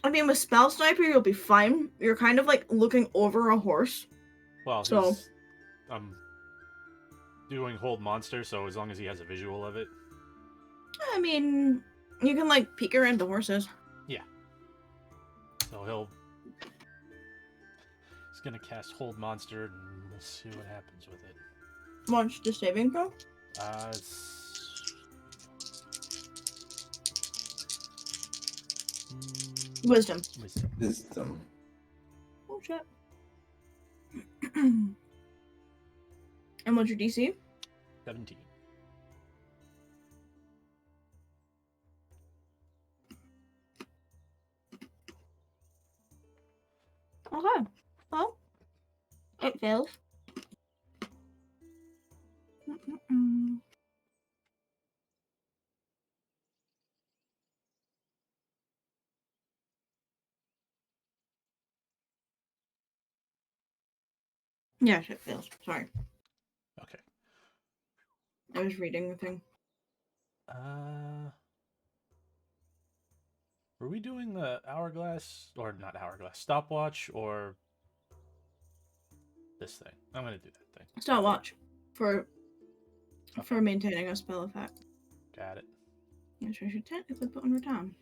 I mean, with Spell Sniper, you'll be fine. You're kind of like looking over a horse. Well, So- he's doing hold monster, so as long as he has a visual of it. I mean, you can like peek around the horses. So he's gonna cast hold monster, and we'll see what happens with it. Watch the saving throw. Wisdom. Wisdom. Oh shit. And what's your DC? 17. Okay. Well, it fails. Yes, it fails. Sorry. Okay. I was reading the thing. Were we doing the hourglass, or not hourglass, stopwatch, or this thing? I'm gonna do that thing. Stopwatch for maintaining a spell effect. Got it. Which I should technically put on Rattan.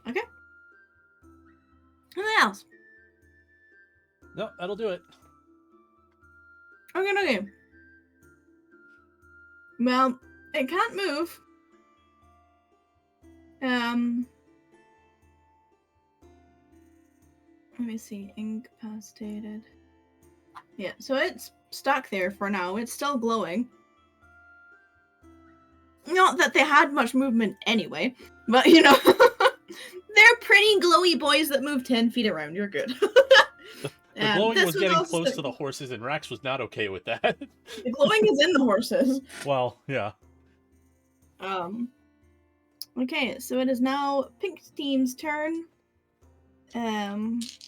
Okay. Anything else? No, that'll do it. Okay. Well, it can't move. Let me see. Incapacitated. Yeah, so it's stuck there for now. It's still glowing. Not that they had much movement anyway, but you know, they're pretty glowy boys that move 10 feet around. You're good. The glowing was getting also close to the horses, and Rax was not okay with that. The glowing is in the horses. Well, yeah. Okay, so it is now Pink Team's turn. It's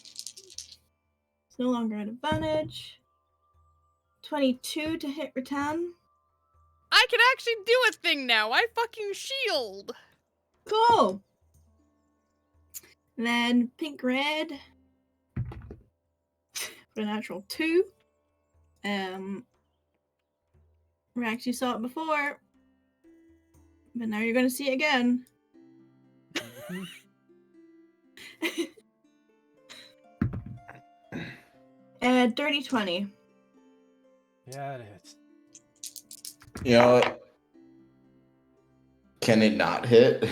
no longer at advantage. 22 to hit Rattan. I can actually do a thing now. I fucking shield. Cool. Then pink red for a natural 2. Rex, you saw it before, but now you're gonna see it again. Dirty 20. Yeah, it is. You know, can it not hit?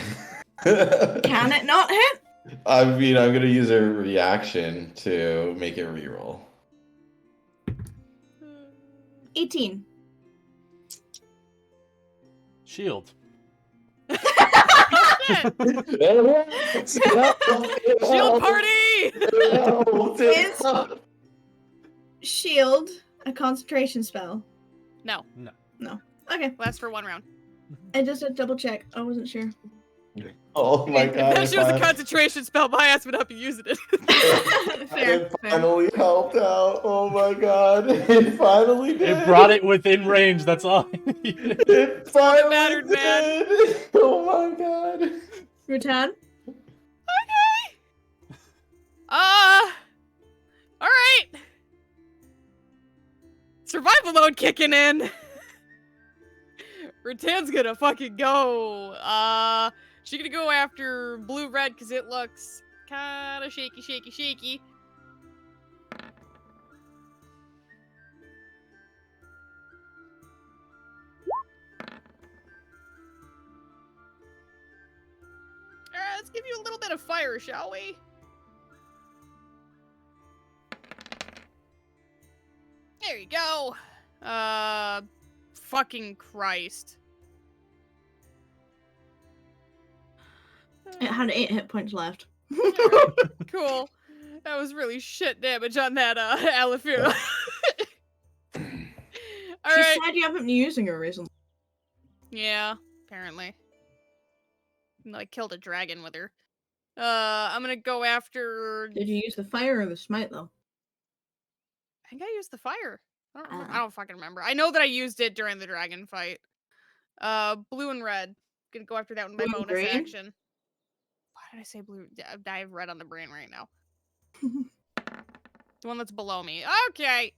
Can it not hit? I mean, I'm gonna use a reaction to make it reroll. 18. Shield. Shit. Shield party! Is shield a concentration spell? No, No. Okay. lasts for 1 round. I just had to double check. I wasn't sure. Oh my If god! that shit was a concentration spell, my ass would not be using it. Fair. It finally helped out. Oh my god! It finally did. It brought it within range. That's all I needed. It finally mattered, man. did. Oh my god! Rutan? Okay. Alright. Survival mode kicking in. Rutan's gonna fucking go. She's gonna go after blue-red because it looks kinda shaky. Alright, let's give you a little bit of fire, shall we? There you go. Fucking Christ. It had 8 hit points left. Alright, cool. That was really shit damage on that, Alifira. She Alright. said you haven't been using her recently. Yeah, apparently. I killed a dragon with her. I'm gonna go after... Did you use the fire or the smite, though? I think I used the fire. I Ah. don't fucking remember. I know that I used it during the dragon fight. Blue and red. Gonna go after that with my Blue and bonus green? action. Why did I say blue? I have red on the brain right now. The one that's below me. Okay,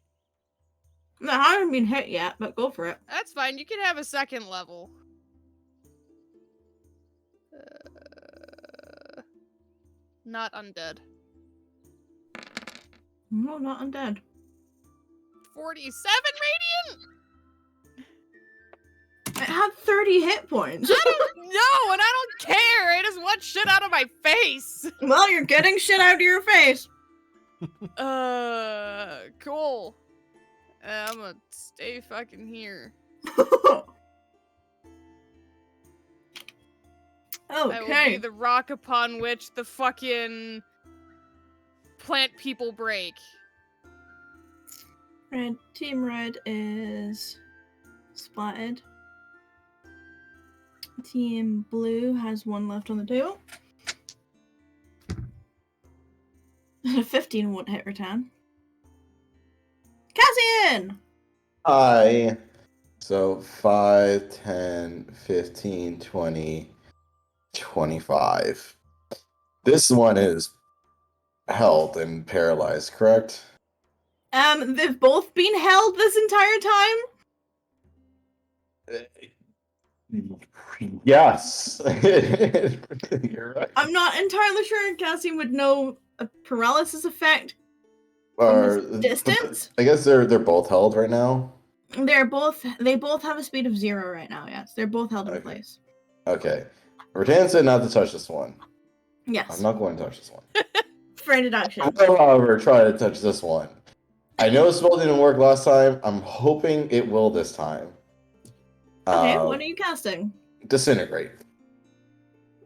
I haven't been hit yet, but go for it. that's fine. You can have a second level. Not undead. No, not undead. 47 radiant? It had 30 hit points. I don't know, and I don't care. I just want shit out of my face. Well, you're getting shit out of your face. Cool. I'm gonna stay fucking here. That will be Okay. the rock upon which the fucking plant people break. Team red is splatted. Team blue has 1 left on the table. A 15 won't hit Rattan. Cassian! Hi. So 5, 10, 15, 20, 25. This one is held and paralyzed, correct? They've both been held this entire time? Yes. You're right. I'm not entirely sure Cassian would know a paralysis effect. Or this distance? I guess they're both held right now. They both have a speed of 0 right now, yes. They're both held in Okay. place. Okay. Rattan said not to touch this one. Yes. I'm not going to touch this one. For deduction. I will, however, try to touch this one. I know spell didn't work last time. I'm hoping it will this time. Okay, what are you casting? Disintegrate.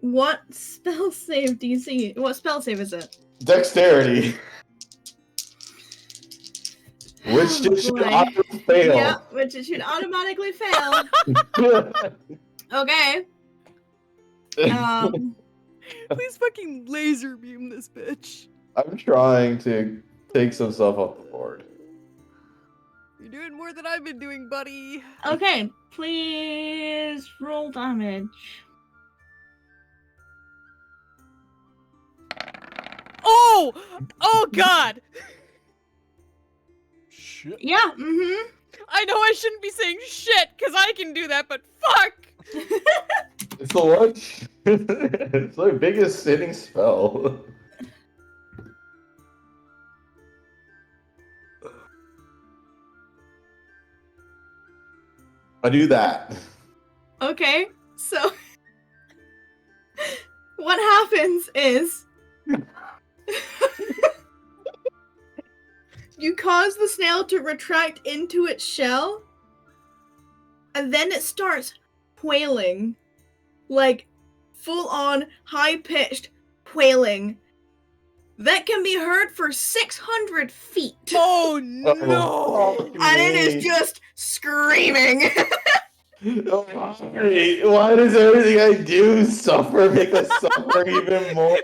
What spell save do you see? What spell save is it? Dexterity. Which Oh, should boy. auto fail. Yeah, which it should automatically fail. Okay. Please fucking laser beam this bitch. I'm trying to take some stuff off the board. You're doing more than I've been doing, buddy. Okay, please roll damage. Oh! Oh god! Shit. Yeah, mm-hmm. I know I shouldn't be saying shit, because I can do that, but fuck! It's the one. It's my biggest hitting spell. I do that. Okay, so what happens is you cause the snail to retract into its shell, and then it starts wailing, like full-on high-pitched wailing that can be heard for 600 feet. Oh no! And it is just screaming. Why does everything I do make us suffer even more?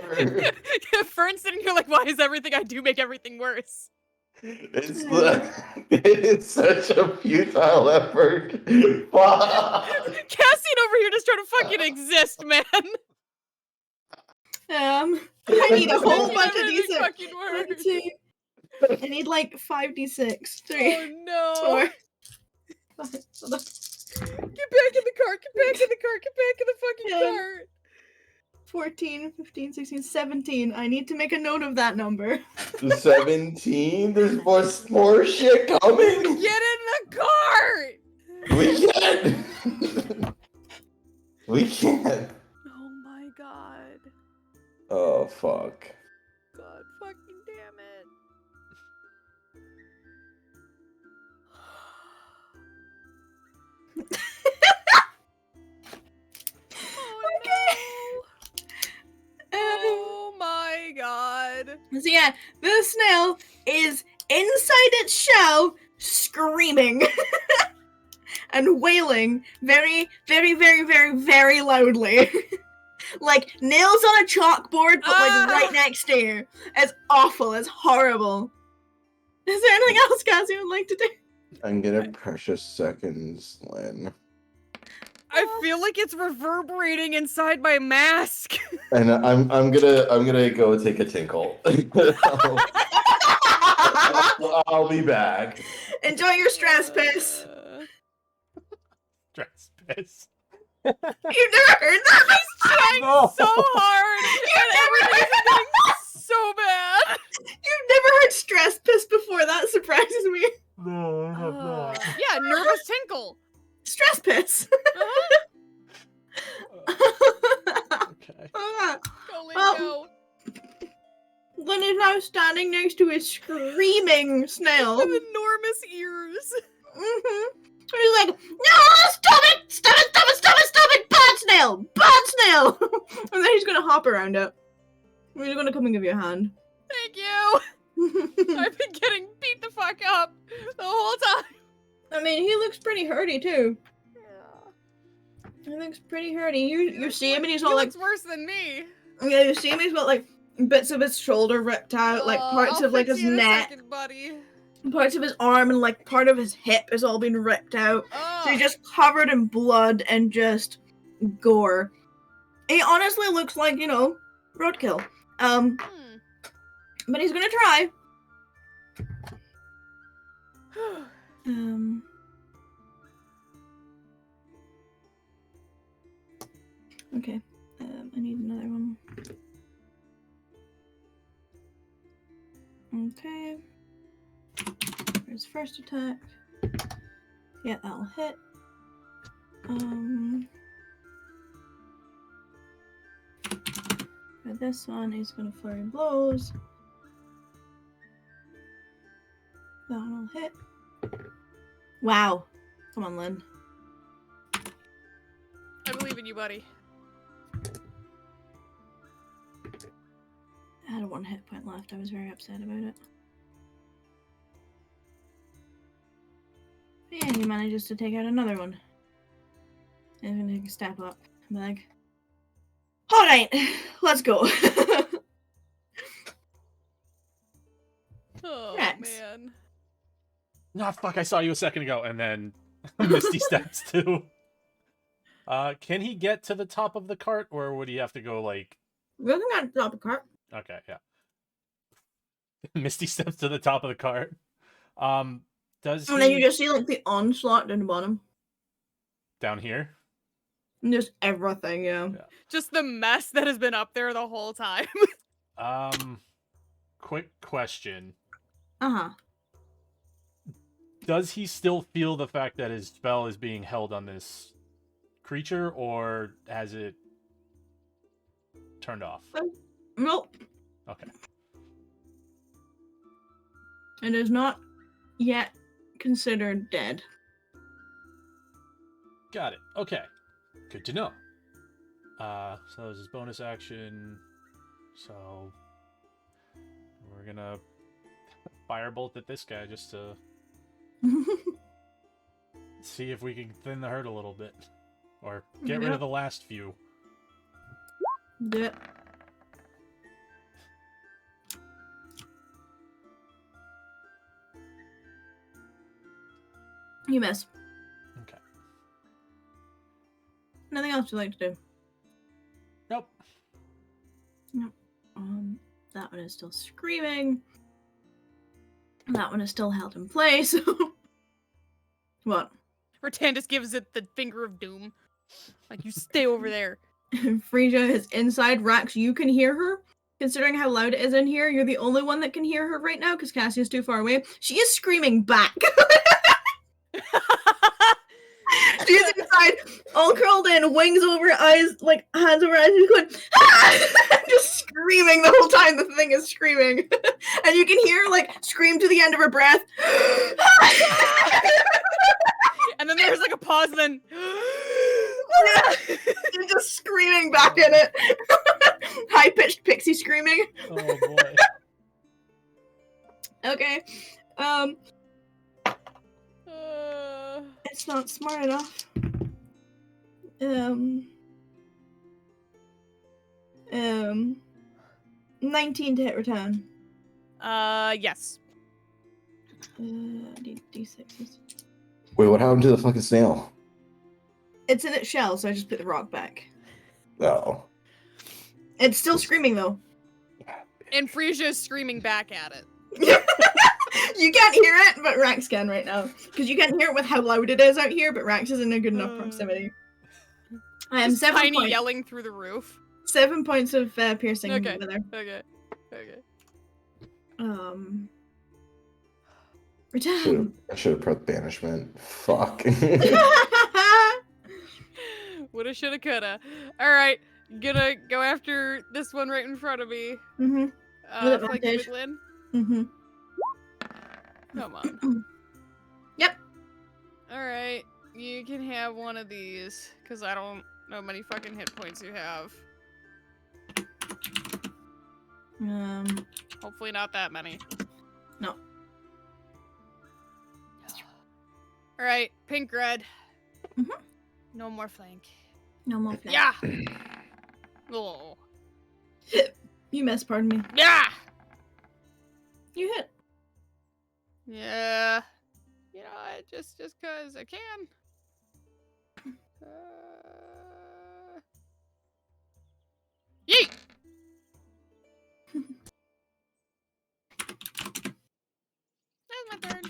Fern's sitting here like, why does everything I do make everything worse? It's such a futile effort. Fuck. Cassian over here just trying to fucking exist, man. I need a whole Making bunch of everything d6. fucking 1, worse. 2. I need like 5d6. 3, Oh no! 4. 5. Hold on. Get back in the cart! Get back in the cart! Get back in the fucking 10. cart! 14, 15, 16, 17. I need to make a note of that number. 17? There's more shit coming. Get in the cart! We can't. We can't. Oh my god. Oh fuck. God fucking damn it. Oh no. Oh my god. So yeah, the snail is inside its shell, screaming and wailing very, very, very, very, very loudly. Like nails on a chalkboard, but like right next to you. It's awful. It's horrible. Is there anything else, Cassie, would like to do? I'm gonna precious seconds, Lynn. I feel like it's reverberating inside my mask. And I'm gonna go take a tinkle. I'll be back. Enjoy your stress piss. Stress piss. You've never heard that? He's trying No. so hard, and everything is getting so bad. You've never heard stress piss before. That surprises me. No, I have not. Yeah, nervous tinkle. Stress piss. Okay. Go, Lynn, Well, go. Lynn is now standing next to a screaming snail. With enormous ears. Mm-hmm. He's like, no, stop it! Stop it! Stop it! Stop it! Stop it! Bad snail! Bad snail! And then he's gonna hop around it. He's gonna come and give you a hand. Thank you. I've been getting beat the fuck up the whole time. I mean, he looks pretty hurty too. Yeah. He looks pretty hurty. You see him and he's all He like, looks worse than me. yeah, you see him. He's got like bits of his shoulder ripped out, like parts I'll of like fix his you in a neck, second, buddy. parts of his arm, and like part of his hip has all been ripped out. So he's just covered in blood and just gore. He honestly looks like, you know, roadkill. But he's gonna try. Okay. I need another one. Okay. Here's first attack. Yeah, that'll hit. For this one, he's gonna flurry blows. That one will hit. Wow. Come on, Lynn. I believe in you, buddy. I had a 1 hit point left. I was very upset about it. But yeah, he manages to take out another one. And I'm gonna take a step up. I'm like, alright, let's go. Oh, Rex. man. "Nah, fuck! I saw you a second ago," and then Misty steps too. Can he get to the top of the cart, or would he have to go like? Looking at the top of the cart. Okay, yeah. Misty steps to the top of the cart. Does And then you he just see like the onslaught down the bottom. down here? And just everything, yeah. Just the mess that has been up there the whole time. Quick question. Uh-huh. Does he still feel the fact that his spell is being held on this creature, or has it turned off? Nope. Okay. It is not yet considered dead. Got it. Okay. Good to know. So this is bonus action. So we're gonna firebolt at this guy just to see if we can thin the herd a little bit. Or get rid of the last few. Do it. You miss. Okay. Nothing else you'd like to do? Nope. That one is still screaming. That one is still held in place. What? Rotandus gives it the finger of doom. Like, you stay over there. Frisia is inside. Rax, you can hear her. Considering how loud it is in here, you're the only one that can hear her right now because Cassia's too far away. She is screaming back. She's inside, all curled in, wings over, eyes, like, hands over eyes, she's going, ah! Just screaming the whole time the thing is screaming. And you can hear, like, scream to the end of her breath. And then there's like a pause, and then You're just screaming back in it. High-pitched pixie screaming. Oh boy. Okay. It's not smart enough. 19 to hit return. Yes. D6s. Wait, what happened to the fucking snail? It's in its shell, so I just put the rock back. Oh. It's still screaming though. And Frisia is screaming back at it. You can't hear it, but Rax can right now. Because you can't hear it with how loud it is out here, but Rax is in a good enough proximity. I am Just 7 tiny points. yelling through the roof. 7 points of piercing Okay. with her. Okay. Return. I should have pressed banishment. Fuck. Woulda, shoulda, coulda. Alright, gonna go after this one right in front of me. With Flanking advantage. with Lynn. Come on. Yep. Alright, you can have one of these, because I don't know how many fucking hit points you have. Hopefully not that many. No. Alright, pink red. Mhm. No more flank. No more flank. Yeah! Oh. You missed, pardon me. Yeah! You hit. Yeah. You know, just cause I can. Yeet! That's my turn.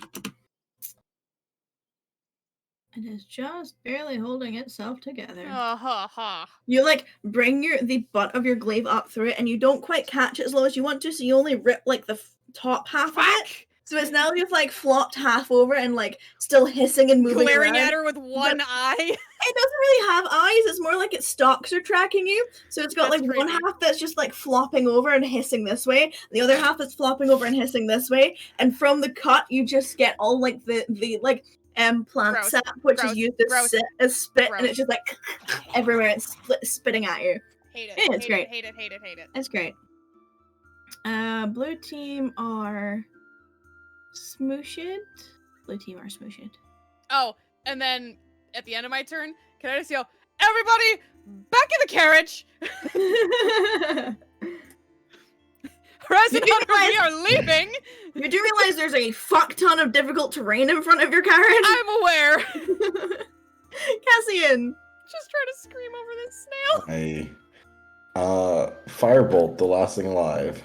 It is just barely holding itself together. Ha. You like bring the butt of your glaive up through it, and you don't quite catch it as low as you want to, so you only rip like the top half of it. Fuck! So it's now just like flopped half over and like still hissing and moving Glaring around. at her with one eye. It doesn't really have eyes. It's more like its stalks are tracking you. So it's got That's like one creepy. half that's just like flopping over and hissing this way. The other half that's flopping over and hissing this way. And from the cut, you just get all like the plant Gross. sap, which Gross. is used Gross. as spit, and Gross. it's just like everywhere. It's spitting at you. Hate it. Yeah, it's hate great. It, hate it. Hate it. Hate it. That's great. Blue team are smooshed. Blue team are smooshed. Oh, and then at the end of my turn, can I just yell, "Everybody, back in the carriage!" Horizon You Hunter, we realize- are leaving! You do realize there's a fuck ton of difficult terrain in front of your carriage? I'm aware! Cassian! Just trying to scream over this snail. Firebolt, the last thing alive.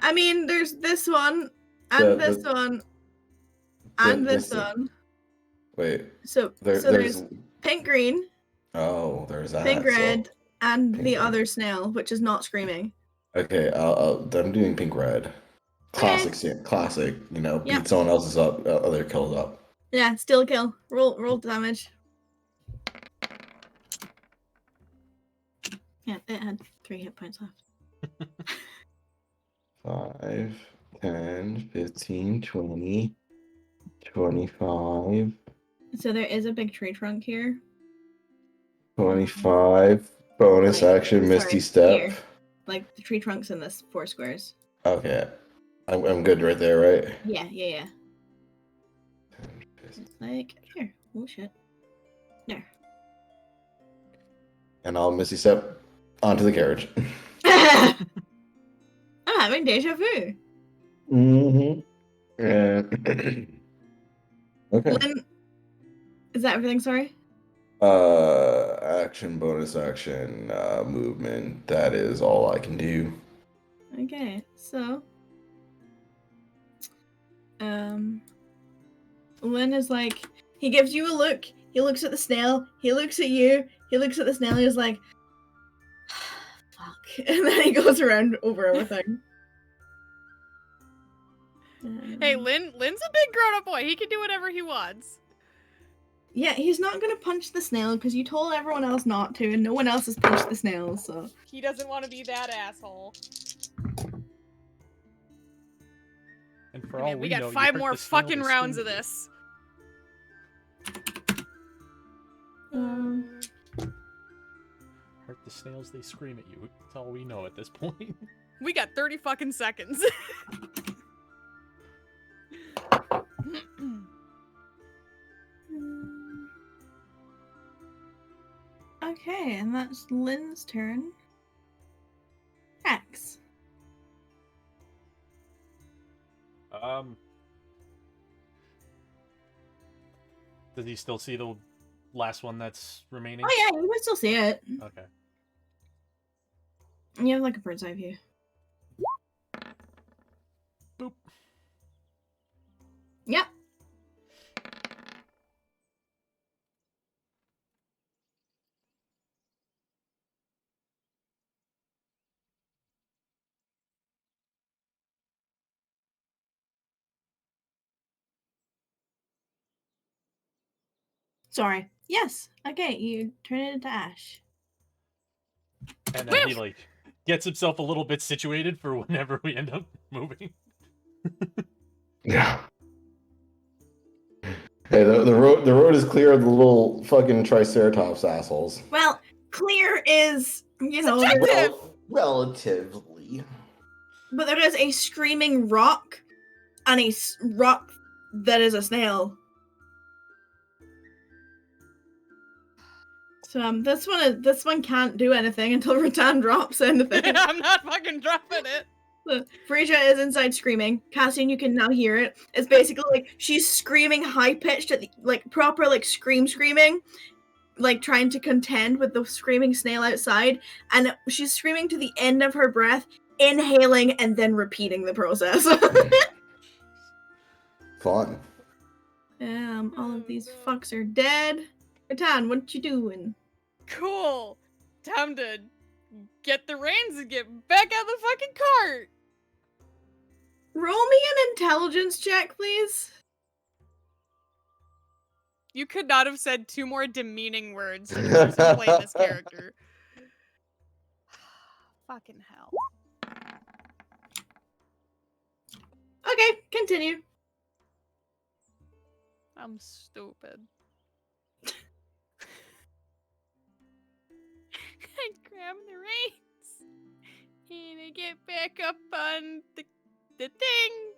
I mean, there's this one, and this one, and this one. Wait, So there's pink green, there's that. pink red, and pink the red. other snail, which is not screaming. Okay, I'm doing pink red. Classic, classic. Yep. Beat someone else's up, other kills up. Yeah, still kill. Roll damage. Yeah, it had 3 hit points left. 5, 10, 15, 20, 25, So there is a big tree trunk here. 25. Bonus action, Misty Step. Here. Like the tree trunks in this 4 squares. Okay, I'm good right there, right? Yeah. It's like here. Oh shit. There. And I'll Misty Step onto the carriage. I'm having deja vu. Mm-hmm. Yeah. Okay. Lynn, is that everything? Sorry. Action, bonus action, movement. That is all I can do. Okay, so Lynn is like, he gives you a look, he looks at the snail, he looks at you, he looks at the snail, he's like, fuck, and then he goes around over everything. Hey, Lynn's a big grown-up boy. He can do whatever he wants. Yeah, he's not gonna punch the snail because you told everyone else not to, and no one else has punched the snail, so. He doesn't want to be that asshole. And for I all mean, we know, got you 5 hurt more the snail fucking to rounds scream of at you. this. Hurt the snails, they scream at you. That's all we know at this point. We got 30 fucking seconds. Okay, and that's Lynn's turn. X. Does he still see the last one that's remaining? Oh yeah, you would still see it. Okay. You have like a bird's eye view. Boop. Yep. Sorry. Yes. Okay, you turn it into ash. And then he like gets himself a little bit situated for whenever we end up moving. Yeah. Hey, the road is clear of the little fucking Triceratops assholes. Well, clear is, you know, Subjective. there's- Relatively. but there is a screaming rock and a rock that is a snail. So this one can't do anything until Rattan drops anything. I'm not fucking dropping it. Frisia is inside screaming. Cassian, you can now hear it. It's basically like she's screaming high pitched at the, like proper like screaming, like trying to contend with the screaming snail outside, and she's screaming to the end of her breath, inhaling and then repeating the process. Fun. All of these fucks are dead. Rattan, what you doing? Cool. Time to get the reins and get back out of the fucking cart. Roll me an intelligence check, please. You could not have said 2 more demeaning words to the person playing this character. Fucking hell. Okay, continue. I'm stupid. I grab the reins and I get back up on the thing.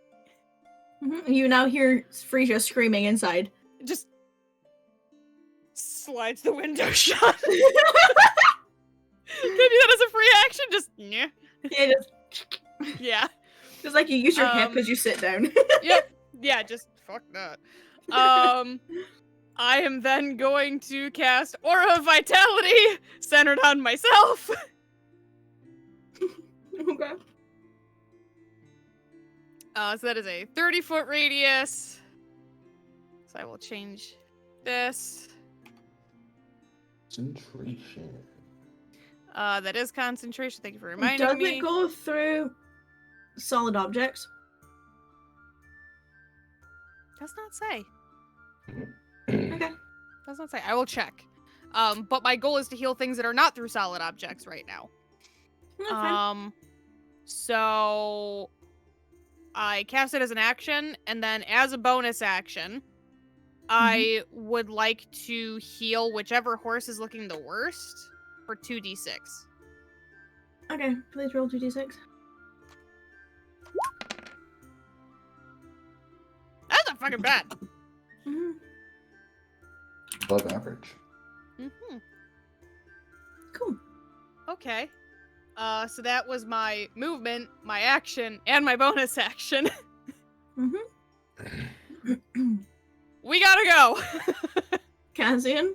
You now hear Frisia screaming inside. Just slides the window shut. Can you do that as a free action? Just yeah. Yeah, just Yeah. Just like you use your hip Um, as you sit down. Yep. Yeah, just fuck that. I am then going to cast Aura of Vitality centered on myself. Okay. So that is a 30-foot radius. So I will change this. Concentration. That is concentration. Thank you for reminding Does me. it go through solid objects? Does not say. Okay. Does not say. I will check. But my goal is to heal things that are not through solid objects right now. Okay. So I cast it as an action, and then as a bonus action, I would like to heal whichever horse is looking the worst for 2d6. Okay, please roll 2d6. That's not fucking bad. Mm-hmm. Above average. Mm-hmm. Cool. Okay. So that was my movement, my action, and my bonus action. Mm-hmm. We gotta go. Cassian?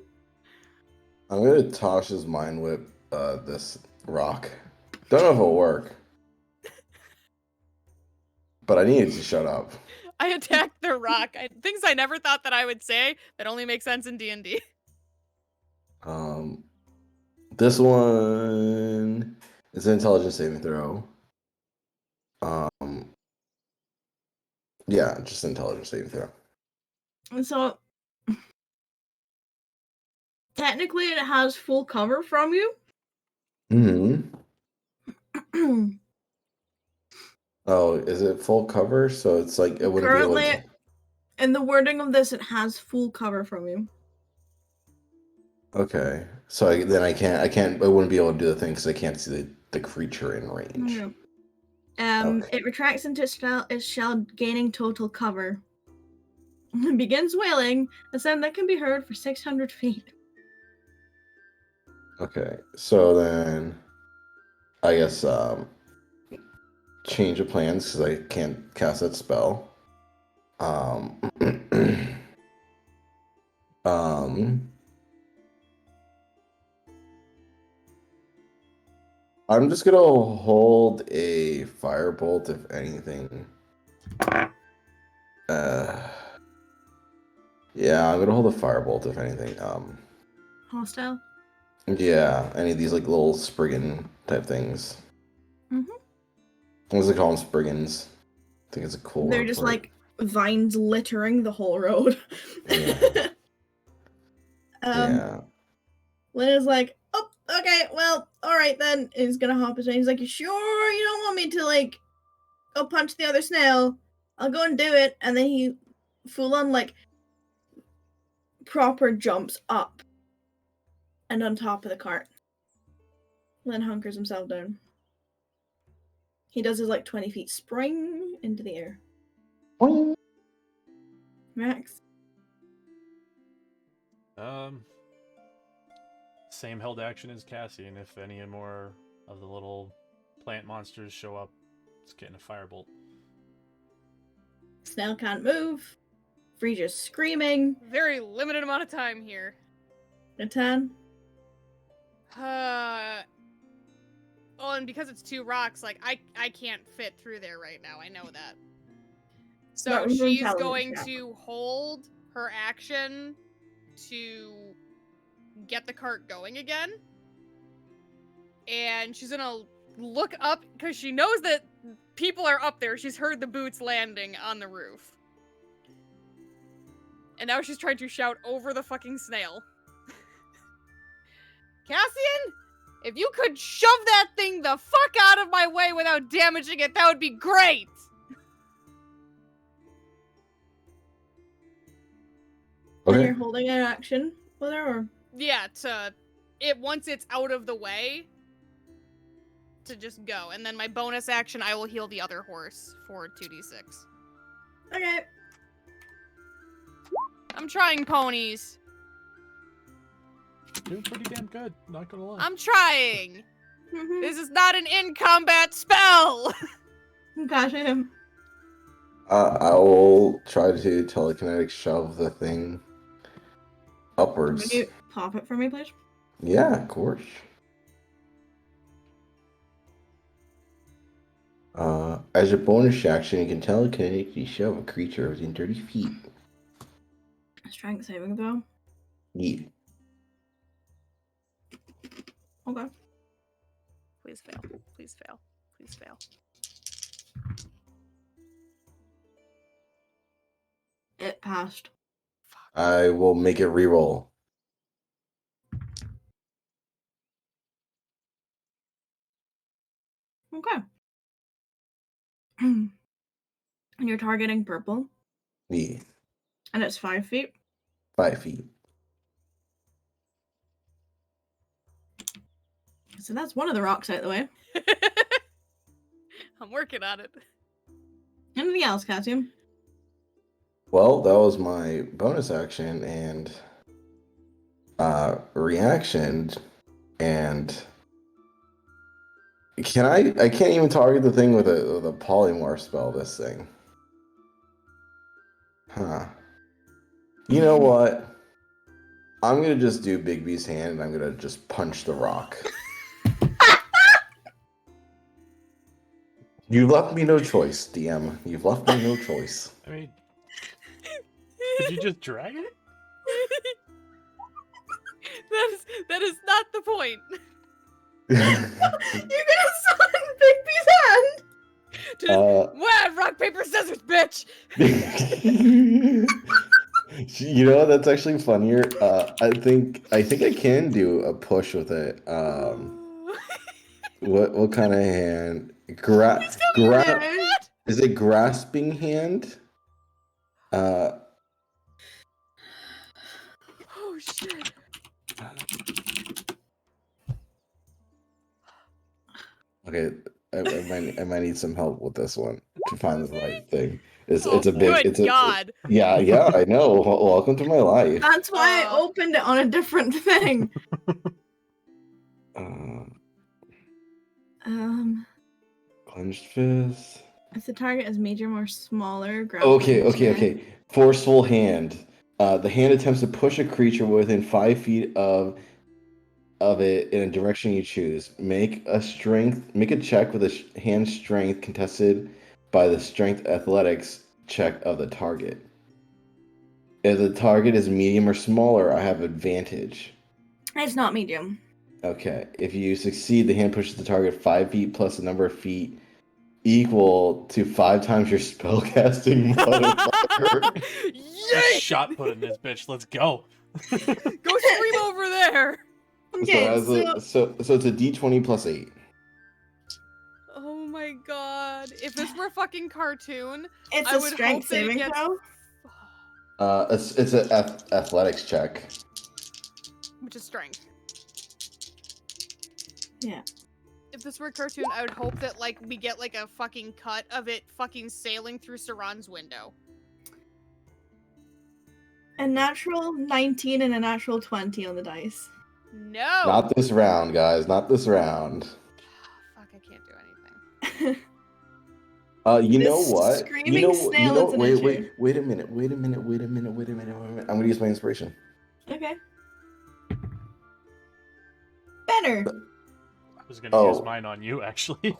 I'm gonna Tasha's mind whip this rock. Don't know if it'll work. But I need it to shut up. I attacked the rock. Things I never thought that I would say that only make sense in D&D. This one is an intelligence saving throw. Yeah, just intelligence saving throw. And so, technically it has full cover from you. Oh, is it full cover? So it's like it wouldn't be able Currently, to. in the wording of this, it has full cover from you. Okay, so I wouldn't be able to do the thing because I can't see the creature in range. Yeah. Okay. It retracts into its shell, gaining total cover. Begins wailing, a sound that can be heard for 600 feet. Okay, so then I guess change of plans because I can't cast that spell. I'm just gonna hold a firebolt if anything. Yeah, I'm gonna hold a firebolt if anything. Hostile? Yeah, any of these like little Spriggan type things. Mhm. What do they call them? Spriggans. I think it's a cool They're word just for it. like vines littering the whole road. Yeah. Yeah. Lynn is like, oh, okay, well, alright then. And he's gonna hop his way. He's like, you sure you don't want me to, like, go punch the other snail? I'll go and do it. And then he full on, like, proper jumps up and on top of the cart. Lynn hunkers himself down. He does his, like, 20 feet spring into the air. Max? Same held action as Cassie, and if any more of the little plant monsters show up, it's getting a firebolt. Snail can't move. Frasia's screaming. Very limited amount of time here. A 10. Oh, and because it's 2 rocks, like, I can't fit through there right now. I know that. So That was she's intelligence going check. to hold her action to get the cart going again. And she's gonna look up, because she knows that people are up there. She's heard the boots landing on the roof. And now she's trying to shout over the fucking snail. Cassian? If you could shove that thing the fuck out of my way without damaging it, that would be great! And Okay. you're holding an action with her, or? Yeah, once it's out of the way, to just go. And then my bonus action, I will heal the other horse for 2d6. Okay. I'm trying, ponies. Doing pretty damn good, not gonna lie. I'm trying! Mhm. This is not an in-combat spell! Gotcha him. I will try to telekinetic shove the thing upwards. Can you pop it for me, please? Yeah, of course. As a bonus action, you can telekinetically shove a creature within 30 feet. Strength saving throw. Yeah. Okay. Please fail. Please fail. Please fail. It passed. I will make it reroll. Okay. And you're targeting purple, Yeah. and it's 5 feet. 5 feet. So that's one of the rocks out the way. I'm working on it. Anything else, Cassian? Well, that was my bonus action and reaction. And I can't even target the thing with a polymorph spell, this thing. Huh. You know what? I'm gonna just do Bigby's hand and I'm gonna just punch the rock. You've left me no choice, DM. You've left me no choice. I mean, could you just drag it? That is not the point. You're gonna summon Bigby's hand! Just rock, paper, scissors, bitch! You know, that's actually funnier. I think I can do a push with it. What kind of hand? Is it grasping hand? Oh shit. Okay, I might need some help with this one to find the right thing. It's Oh, a big. good God. Yeah, I know. Welcome to my life. That's why I opened it on a different thing. Clenched fist. If the target is medium or smaller, grab Okay. Forceful hand. The hand attempts to push a creature within 5 feet of it in a direction you choose. Make a check with a hand strength contested by the strength athletics check of the target. If the target is medium or smaller, I have advantage. It's not medium. Okay. If you succeed, the hand pushes the target 5 feet plus the number of feet equal to 5 times your spellcasting modifier. Yay! Shot put in this bitch. Let's go. Go scream over there. Okay, so it's a D20 plus 8. Oh my god. If this were a fucking cartoon, it's I a would strength hope that it saving gets... throw. It's an athletics check. Which is strength. Yeah. If this were a cartoon, I would hope that, like, we get, like, a fucking cut of it fucking sailing through Saran's window. A natural 19 and a natural 20 on the dice. No! Not this round, guys. Not this round. Fuck, I can't do anything. You know This what? screaming snail is an issue. Wait a minute. I'm gonna use my inspiration. Okay. Better. I was gonna use mine on you, actually.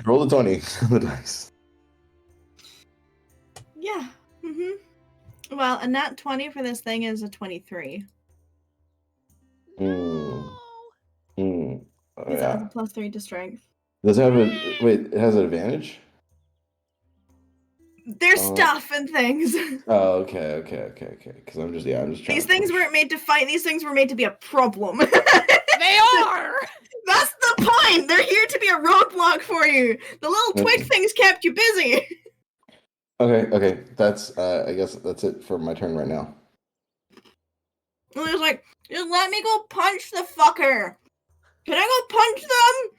Roll the 20 on the dice. Yeah. Well, a nat 20 for this thing is a 23. No! Because it has a +3 to strength. Does it have it has an advantage? There's stuff and things. Oh, okay. Because I'm just trying These to things push. weren't made to fight. These things were made to be a problem. They are! That's the point. They're here to be a roadblock for you. The little twig things kept you busy. Okay. That's I guess that's it for my turn right now. And it's like, just let me go punch the fucker. Can I go punch them?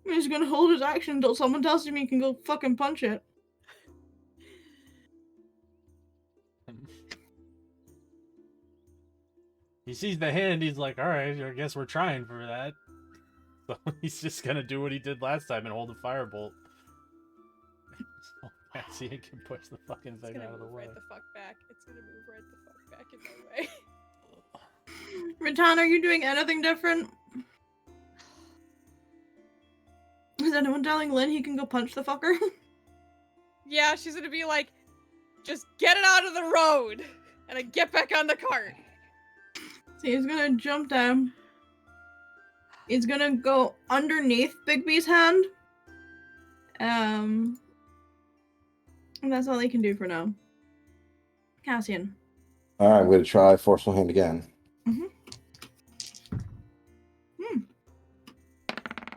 He's gonna hold his action until someone tells him he can go fucking punch it. he sees the hand. He's like, all right, I guess we're trying for that. So he's just gonna do what he did last time and hold a firebolt. So Cassian can push the fucking It's thing gonna out of the move way. right the fuck back. It's gonna move right the fuck back in my way. Ratan, are you doing anything different? Is anyone telling Lynn he can go punch the fucker? Yeah, she's gonna be like, just get it out of the road, and I get back on the cart. So he's gonna jump down. He's gonna go underneath Bigby's hand. And that's all he can do for now. Cassian. All right, I'm going to try forceful hand again.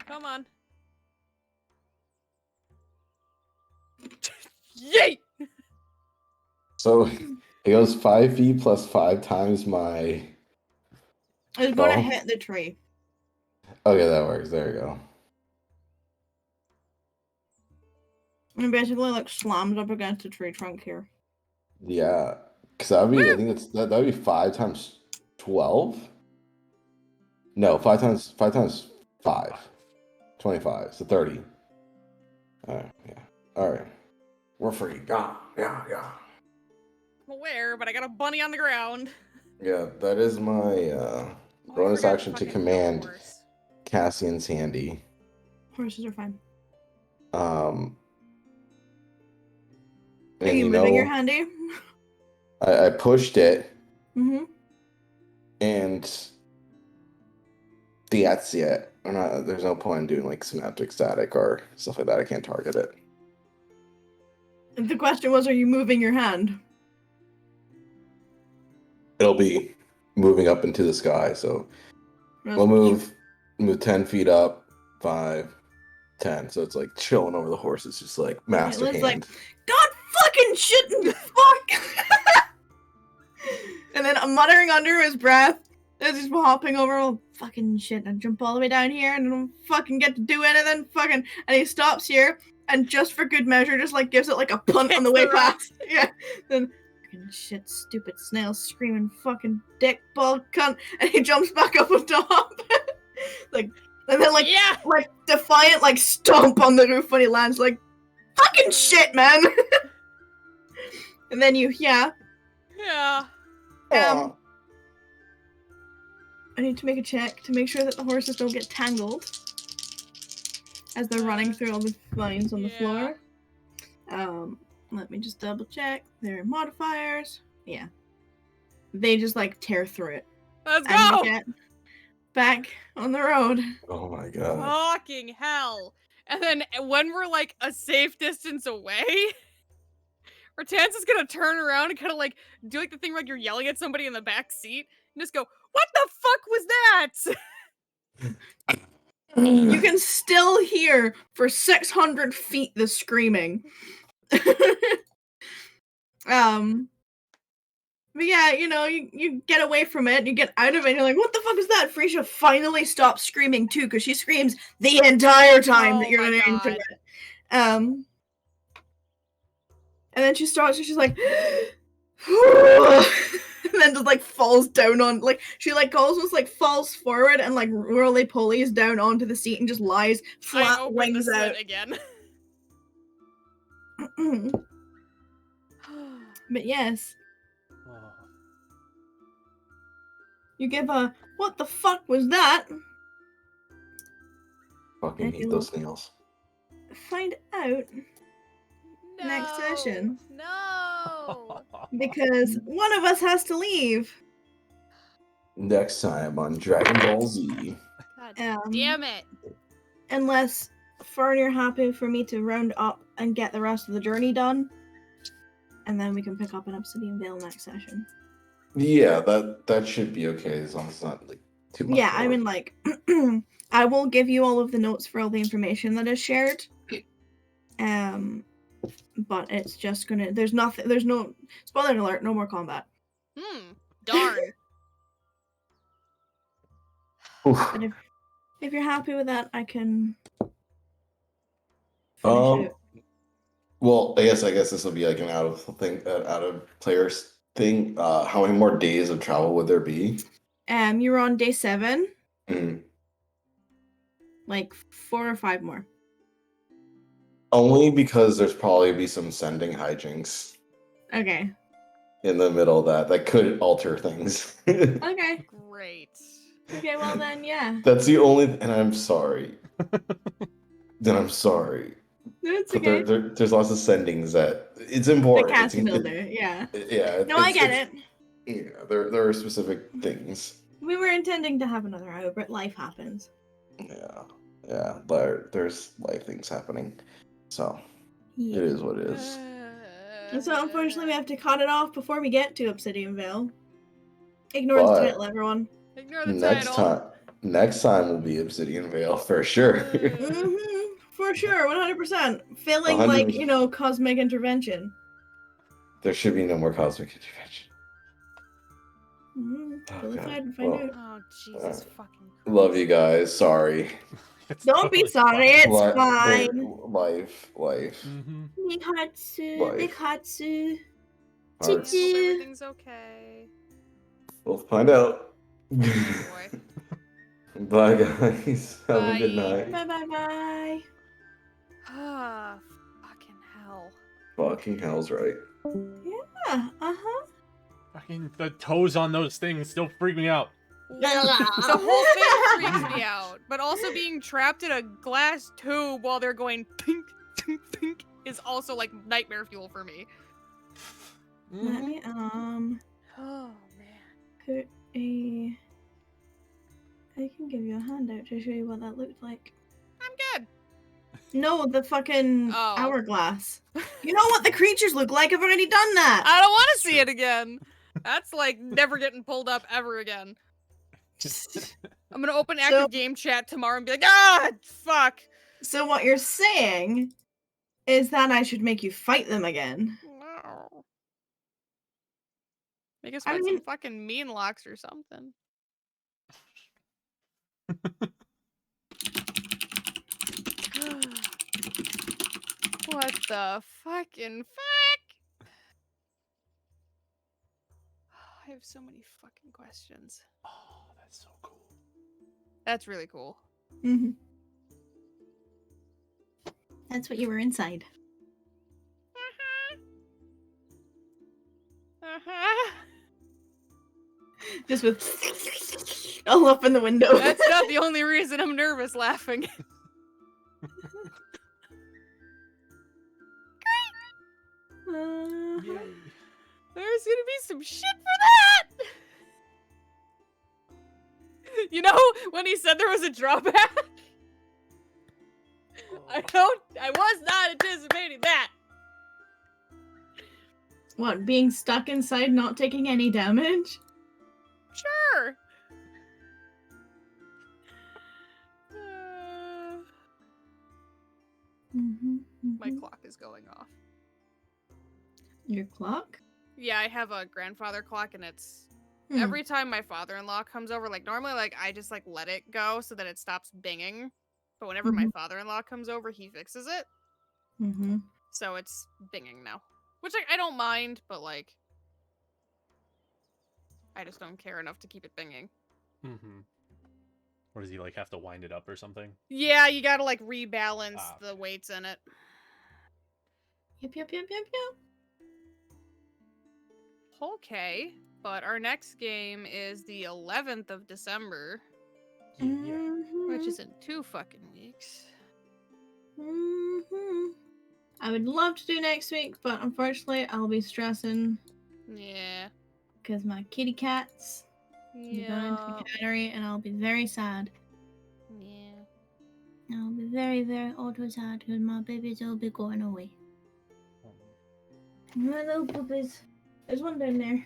Come on. Yeet! So it goes 5 feet plus 5 times my. It's gonna Oh. hit the tree. Okay, that works. There you go. And basically like slams up against the tree trunk here. Yeah, because that would be. I think that would be 5 times 12. No, 5 times 5. 25. So 30. All right. Yeah. All right. We're free. Yeah. I'm aware, but I got a bunny on the ground. Yeah, that is my Oh, I bonus forgot action to fucking command horse. Cassian's handy. Horses are fine. And Are you moving your handy? I pushed it, Mm-hmm. and that's it. There's no point in doing like synaptic static or stuff like that. I can't target it. The question was, are you moving your hand? It'll be moving up into the sky, so we'll move 10 feet up, 5, 10. So it's like chilling over the horse. It's just like master Lynn's hand. like, God fucking shit in the fuck! And then I'm muttering under his breath as he's hopping over, oh, fucking shit, I jump all the way down here and I don't fucking get to do anything, fucking, and he stops here and just for good measure just like gives it like a punt on the way past. Yeah. Then fucking shit, stupid snail screaming fucking dick ball cunt, and he jumps back up on top. Like, and then like Yeah! like defiant like stomp on the roof when he lands, like fucking shit, man. And then Yeah. I need to make a check to make sure that the horses don't get tangled as they're running through all the vines on the floor. Let me just double check their modifiers. Yeah, they just like tear through it. Let's And go! we get back on the road. Oh my god. Fucking hell. And then when we're like a safe distance away, Ratan's is gonna turn around and kind of like do like the thing like you're yelling at somebody in the back seat and just go, what the fuck was that? You can still hear for 600 feet the screaming. But yeah, you know, you get away from it, you get out of it, and you're like, what the fuck is that? Frisia finally stops screaming too, because she screams the entire time that you're into God. it. And then she starts, and she's like, and then just like falls down on, like, she like almost like falls forward and like roly polies down onto the seat and just lies flat, I open wings the out. slit again. But yes. Oh. You give a, what the fuck was that? Fucking And hate you those snails. find out No. next session. No. Because one of us has to leave. Next time on Dragon Ball Z. God damn it. Unless Fern, you're happy for me to round up and get the rest of the journey done. And then we can pick up an Obsidian Vale next session. Yeah, that should be okay as long as it's not like too much. Yeah, I mean, like, I will give you all of the notes for all the information that is shared. But it's just gonna, there's no, spoiler alert, no more combat. Darn. But if you're happy with that, I can finish it. Well, I guess this will be like an out of players thing. How many more days of travel would there be? You're on day 7. Mhm. Like 4 or 5 more. Only because there's probably be some sending hijinks Okay. in the middle of that could alter things. Okay. Great. Okay, well then, yeah. That's the only, and I'm sorry. Then I'm sorry. No, it's But okay. there's lots of sendings that it's The important. cast builder, yeah. Yeah. No, I get it. Yeah, there are specific things. We were intending to have another hour, but life happens. Yeah. There's life things happening. So Yeah. it is what it is. And so unfortunately we have to cut it off before we get to Obsidian Vale. Ignore the But title, everyone. Ignore the Next title. time will be Obsidian Vale for sure. Mm-hmm. For sure, 100%. Feeling 100%. like, cosmic intervention. There should be no more cosmic intervention. Mm-hmm. Oh, Go God. inside and find Well, out. Oh, Jesus fucking Christ. Love you guys. Sorry. It's Don't be totally sorry, fine. it's fine. Life. Mhm. Nikatsu, Life. Nikatsu. All I right. Choo-choo. hope everything's okay. We'll find out. Oh boy. Bye, guys. Have a good Bye. night. Bye bye bye. Ah, fucking hell. Fucking hell's right. Yeah, uh-huh. Fucking the toes on those things still freak me out. The whole thing freaks me out. But also being trapped in a glass tube while they're going pink, pink, pink is also like nightmare fuel for me. Let me, Oh man. put a... I can give you a handout to show you what that looked like. I'm good. No, the fucking Oh. hourglass. You know what the creatures look like? I've already done that! I don't want to see it again. That's like never getting pulled up ever again. I'm gonna open active So- game chat tomorrow and be like, ah, fuck. So what you're saying is that I should make you fight them again. No. Make us I fight mean- some fucking mean locks or something. What the fucking fuck? I have so many fucking questions. Oh, that's so cool. That's really cool. Mm-hmm. That's what you were inside. Just with all up in the window. That's not the only reason I'm nervous laughing. Uh-huh. There's gonna be some shit for that! You know, when he said there was a drawback? I was not anticipating that. What, being stuck inside not taking any damage? Sure. My clock is going off. Your clock? Yeah, I have a grandfather clock, and it's Hmm. every time my father-in-law comes over, like normally like I just like let it go so that it stops binging. But whenever my father-in-law comes over, he fixes it. Mm-hmm. So it's binging now. Which I don't mind, but like I just don't care enough to keep it binging. Mm-hmm. Or does he like have to wind it up or something? Yeah, you gotta like rebalance Ah, the weights in it. Yep. Okay, but our next game is the 11th of December, Yeah. Mm-hmm. which is in 2 fucking weeks. Mm-hmm. I would love to do next week, but unfortunately I'll be stressing Yeah. because my kitty cats are going into Yeah. the cattery and I'll be very sad. Yeah. I'll be very, very auto sad because my babies will be going away. My little puppies. There's one down there.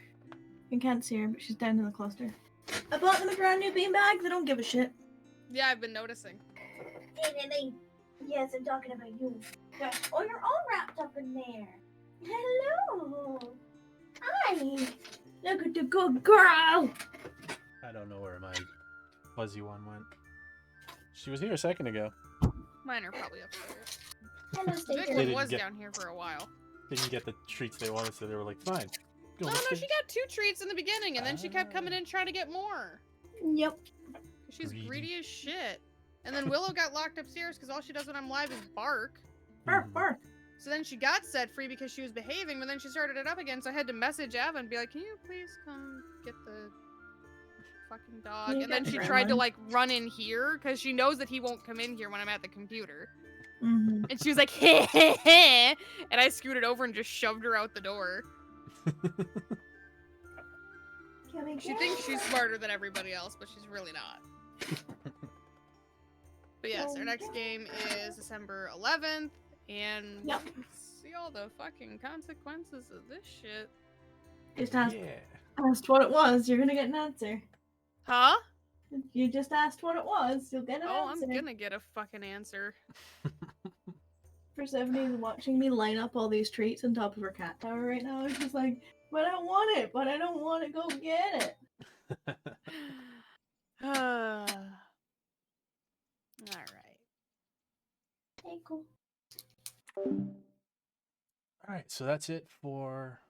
You can't see her, but she's down in the cluster. I bought them a brand new beanbag. They don't give a shit. Yeah, I've been noticing. Hey, Lily. Yes, I'm talking about you. Oh, you're all wrapped up in there. Hello. Hi. Look at the good girl. I don't know where my fuzzy one went. She was here a second ago. Mine are probably upstairs. Hello, The big Stacey. one didn't was get- down here for a while. Didn't get the treats they wanted, so they were like, fine. Go No, let's no, get- she got 2 treats in the beginning, and then she kept coming in trying to get more. Yep. She's Greedy. greedy as shit. And then Willow got locked upstairs because all she does when I'm live is bark. Bark, Mhm. bark. So then she got set free because she was behaving, but then she started it up again. So I had to message Ava and be like, "Can you please come get the fucking dog?" You And then got she grandma. tried to like run in here because she knows that he won't come in here when I'm at the computer. Mm-hmm. And she was like, "Heh heh heh," and I scooted over and just shoved her out the door. She thinks she's smarter than everybody else, but she's really not. But yes, our next game is December 11th, and Yep. we can see all the fucking consequences of this shit. Just asked Yeah. what it was. You're gonna get an answer. Huh? If you just asked what it was, you'll get an Oh, answer. I'm gonna get a fucking answer. Persephone is watching me line up all these treats on top of her cat tower right now. It's just like, but I want it, but I don't want to go get it. Alright. Okay, cool. All right, so that's it for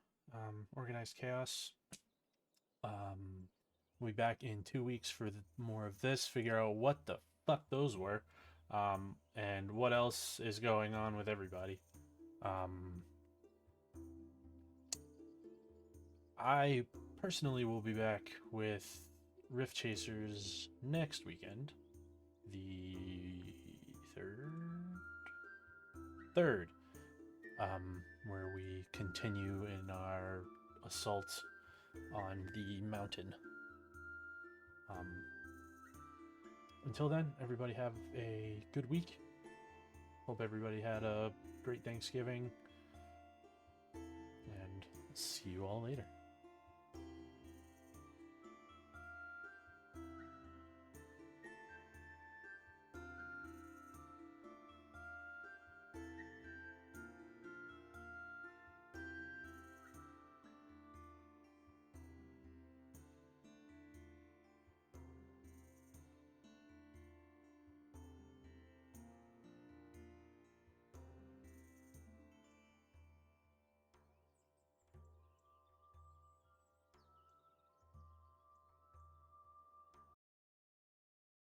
organized chaos. We'll be back in 2 weeks for more of this. Figure out what the fuck those were, and what else is going on with everybody. I personally will be back with Rift Chasers next weekend, the third, where we continue in our assault on the mountain. Until then, everybody have a good week. Hope everybody had a great Thanksgiving, and see you all later.